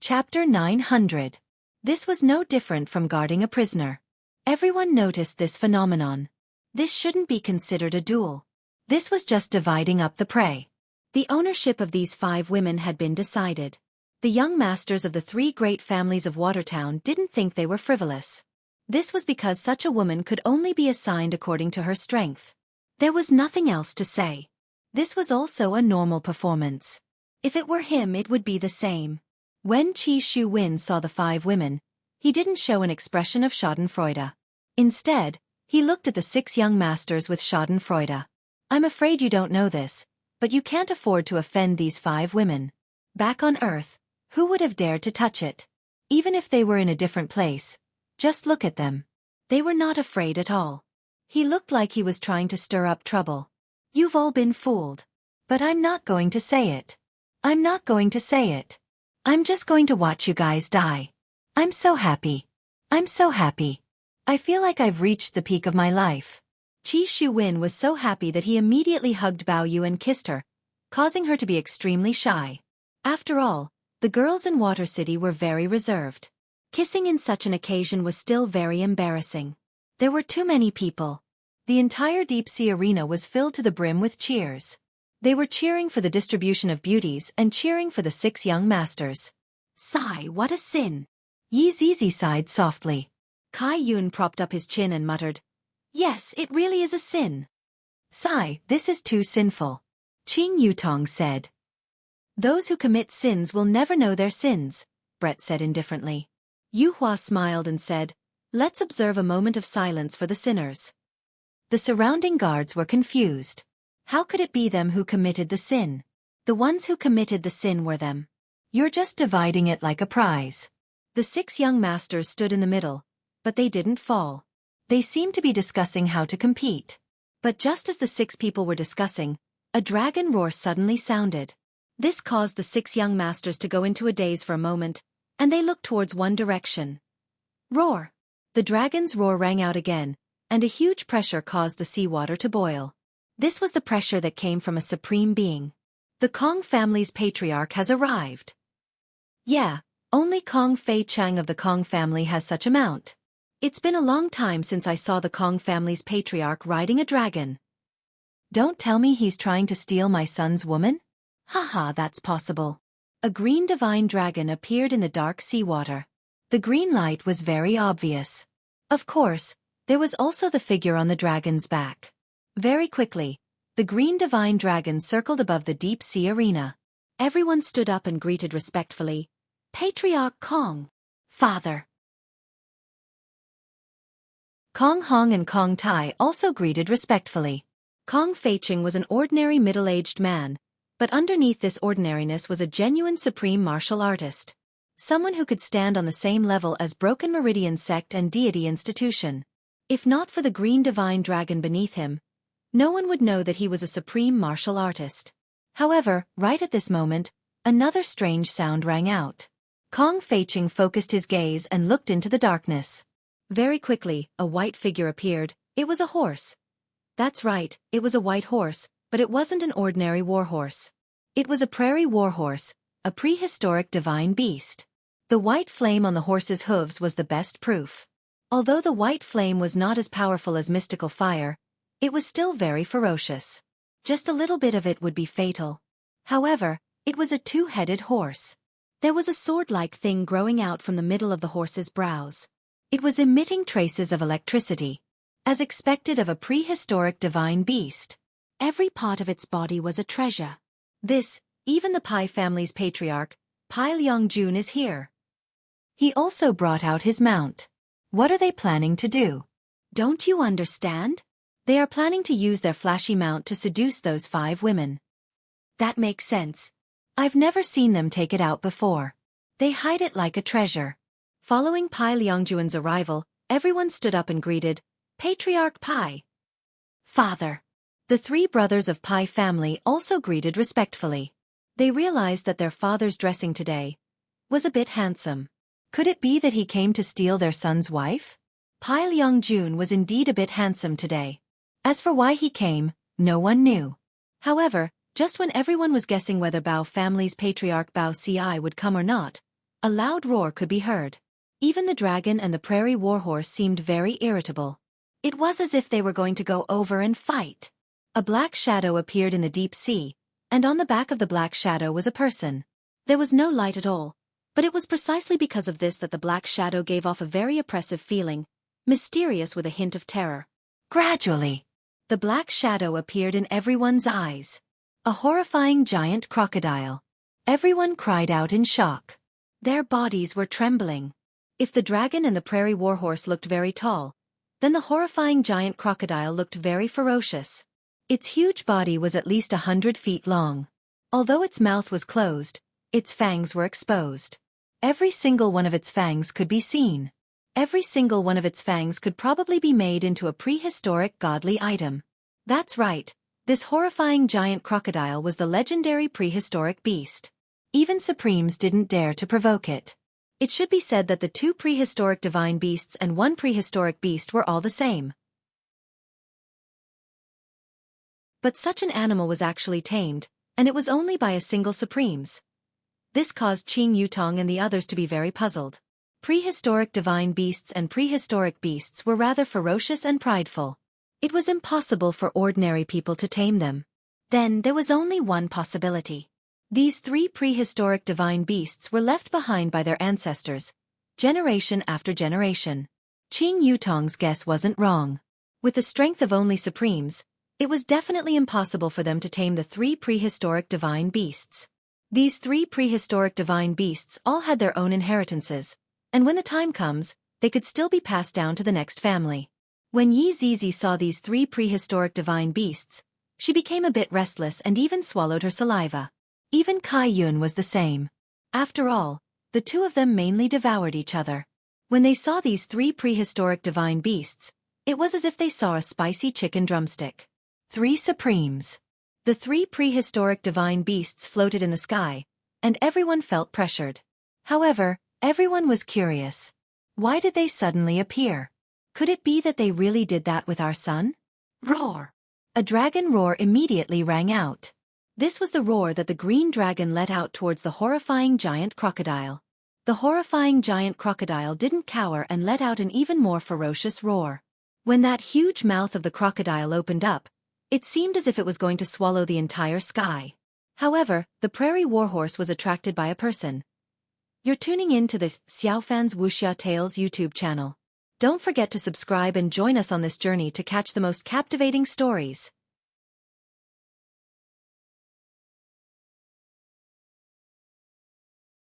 Chapter 900. This was no different from guarding a prisoner. Everyone noticed this phenomenon. This shouldn't be considered a duel. This was just dividing up the prey. The ownership of these 5 women had been decided. The young masters of the 3 great families of Watertown didn't think they were frivolous. This was because such a woman could only be assigned according to her strength. There was nothing else to say. This was also a normal performance. If it were him, it would be the same. When Qi Shuwen saw the 5 women, he didn't show an expression of schadenfreude. Instead, he looked at the 6 young masters with schadenfreude. "I'm afraid you don't know this, but you can't afford to offend these 5 women. Back on Earth, who would have dared to touch it? Even if they were in a different place, just look at them. They were not afraid at all." He looked like he was trying to stir up trouble. "You've all been fooled. But I'm not going to say it. I'm not going to say it. I'm just going to watch you guys die. I'm so happy. I'm so happy. I feel like I've reached the peak of my life. Qi Shuwen was so happy that he immediately hugged Bao Yu and kissed her, causing her to be extremely shy. After all, the girls in Water City were very reserved. Kissing in such an occasion was still very embarrassing. There were too many people. The entire deep sea arena was filled to the brim with cheers. They were cheering for the distribution of beauties and cheering for the 6 young masters. Sigh, what a sin. Yi Zizi sighed softly. Kai Yun propped up his chin and muttered, Yes, it really is a sin. Sigh, this is too sinful. Qing Yutong said. Those who commit sins will never know their sins, Brett said indifferently. Yu Hua smiled and said, Let's observe a moment of silence for the sinners. The surrounding guards were confused. How could it be them who committed the sin? The ones who committed the sin were them. You're just dividing it like a prize. The 6 young masters stood in the middle, but they didn't fall. They seemed to be discussing how to compete. But just as the 6 people were discussing, a dragon roar suddenly sounded. This caused the 6 young masters to go into a daze for a moment, and they looked towards one direction. Roar! The dragon's roar rang out again, and a huge pressure caused the seawater to boil. This was the pressure that came from a supreme being. The Kong family's patriarch has arrived. Yeah, only Kong Fei Chang of the Kong family has such amount. It's been a long time since I saw the Kong family's patriarch riding a dragon. Don't tell me he's trying to steal my son's woman? Haha, that's possible. A green divine dragon appeared in the dark seawater. The green light was very obvious. Of course, there was also the figure on the dragon's back. Very quickly, the green divine dragon circled above the deep sea arena. Everyone stood up and greeted respectfully. Patriarch Kong. Father. Kong Hong and Kong Tai also greeted respectfully. Kong Feiqing was an ordinary middle-aged man, but underneath this ordinariness was a genuine supreme martial artist. Someone who could stand on the same level as Broken Meridian Sect and Deity Institution. If not for the green divine dragon beneath him, no one would know that he was a supreme martial artist. However, right at this moment, another strange sound rang out. Kong Feiqing focused his gaze and looked into the darkness. Very quickly, a white figure appeared. It was a horse. That's right, it was a white horse, but it wasn't an ordinary warhorse. It was a prairie warhorse, a prehistoric divine beast. The white flame on the horse's hooves was the best proof. Although the white flame was not as powerful as mystical fire, it was still very ferocious. Just a little bit of it would be fatal. However, it was a 2-headed horse. There was a sword-like thing growing out from the middle of the horse's brows. It was emitting traces of electricity. As expected of a prehistoric divine beast. Every part of its body was a treasure. This, even the Pai family's patriarch, Pai Liangjun is here. He also brought out his mount. What are they planning to do? Don't you understand? They are planning to use their flashy mount to seduce those 5 women. That makes sense. I've never seen them take it out before. They hide it like a treasure. Following Pai Liangjun's arrival, everyone stood up and greeted, Patriarch Pai. Father. The 3 brothers of Pai family also greeted respectfully. They realized that their father's dressing today was a bit handsome. Could it be that he came to steal their son's wife? Pai Liangjun was indeed a bit handsome today. As for why he came, no one knew. However, just when everyone was guessing whether Bao family's patriarch Bao Ci would come or not, a loud roar could be heard. Even the dragon and the prairie warhorse seemed very irritable. It was as if they were going to go over and fight. A black shadow appeared in the deep sea, and on the back of the black shadow was a person. There was no light at all, but it was precisely because of this that the black shadow gave off a very oppressive feeling, mysterious with a hint of terror. Gradually, the black shadow appeared in everyone's eyes. A horrifying giant crocodile. Everyone cried out in shock. Their bodies were trembling. If the dragon and the prairie warhorse looked very tall, then the horrifying giant crocodile looked very ferocious. Its huge body was at least 100 feet long. Although its mouth was closed, its fangs were exposed. Every single one of its fangs could be seen. Every single one of its fangs could probably be made into a prehistoric godly item. That's right, this horrifying giant crocodile was the legendary prehistoric beast. Even Supremes didn't dare to provoke it. It should be said that the 2 prehistoric divine beasts and 1 prehistoric beast were all the same. But such an animal was actually tamed, and it was only by a single supremes. This caused Qing Yutong and the others to be very puzzled. Prehistoric divine beasts and prehistoric beasts were rather ferocious and prideful. It was impossible for ordinary people to tame them. Then there was only one possibility. These 3 prehistoric divine beasts were left behind by their ancestors, generation after generation. Qing Yutong's guess wasn't wrong. With the strength of only supremes, it was definitely impossible for them to tame the 3 prehistoric divine beasts. These 3 prehistoric divine beasts all had their own inheritances, and when the time comes, they could still be passed down to the next family. When Yi Zizi saw these 3 prehistoric divine beasts, she became a bit restless and even swallowed her saliva. Even Kai Yun was the same. After all, the 2 of them mainly devoured each other. When they saw these 3 prehistoric divine beasts, it was as if they saw a spicy chicken drumstick. 3 supremes. The 3 prehistoric divine beasts floated in the sky, and everyone felt pressured. However, everyone was curious. Why did they suddenly appear? Could it be that they really did that with our son? Roar! A dragon roar immediately rang out. This was the roar that the green dragon let out towards the horrifying giant crocodile. The horrifying giant crocodile didn't cower and let out an even more ferocious roar. When that huge mouth of the crocodile opened up, it seemed as if it was going to swallow the entire sky. However, the prairie warhorse was attracted by a person. You're tuning in to the Xiaofan's Wuxia Tales YouTube channel. Don't forget to subscribe and join us on this journey to catch the most captivating stories.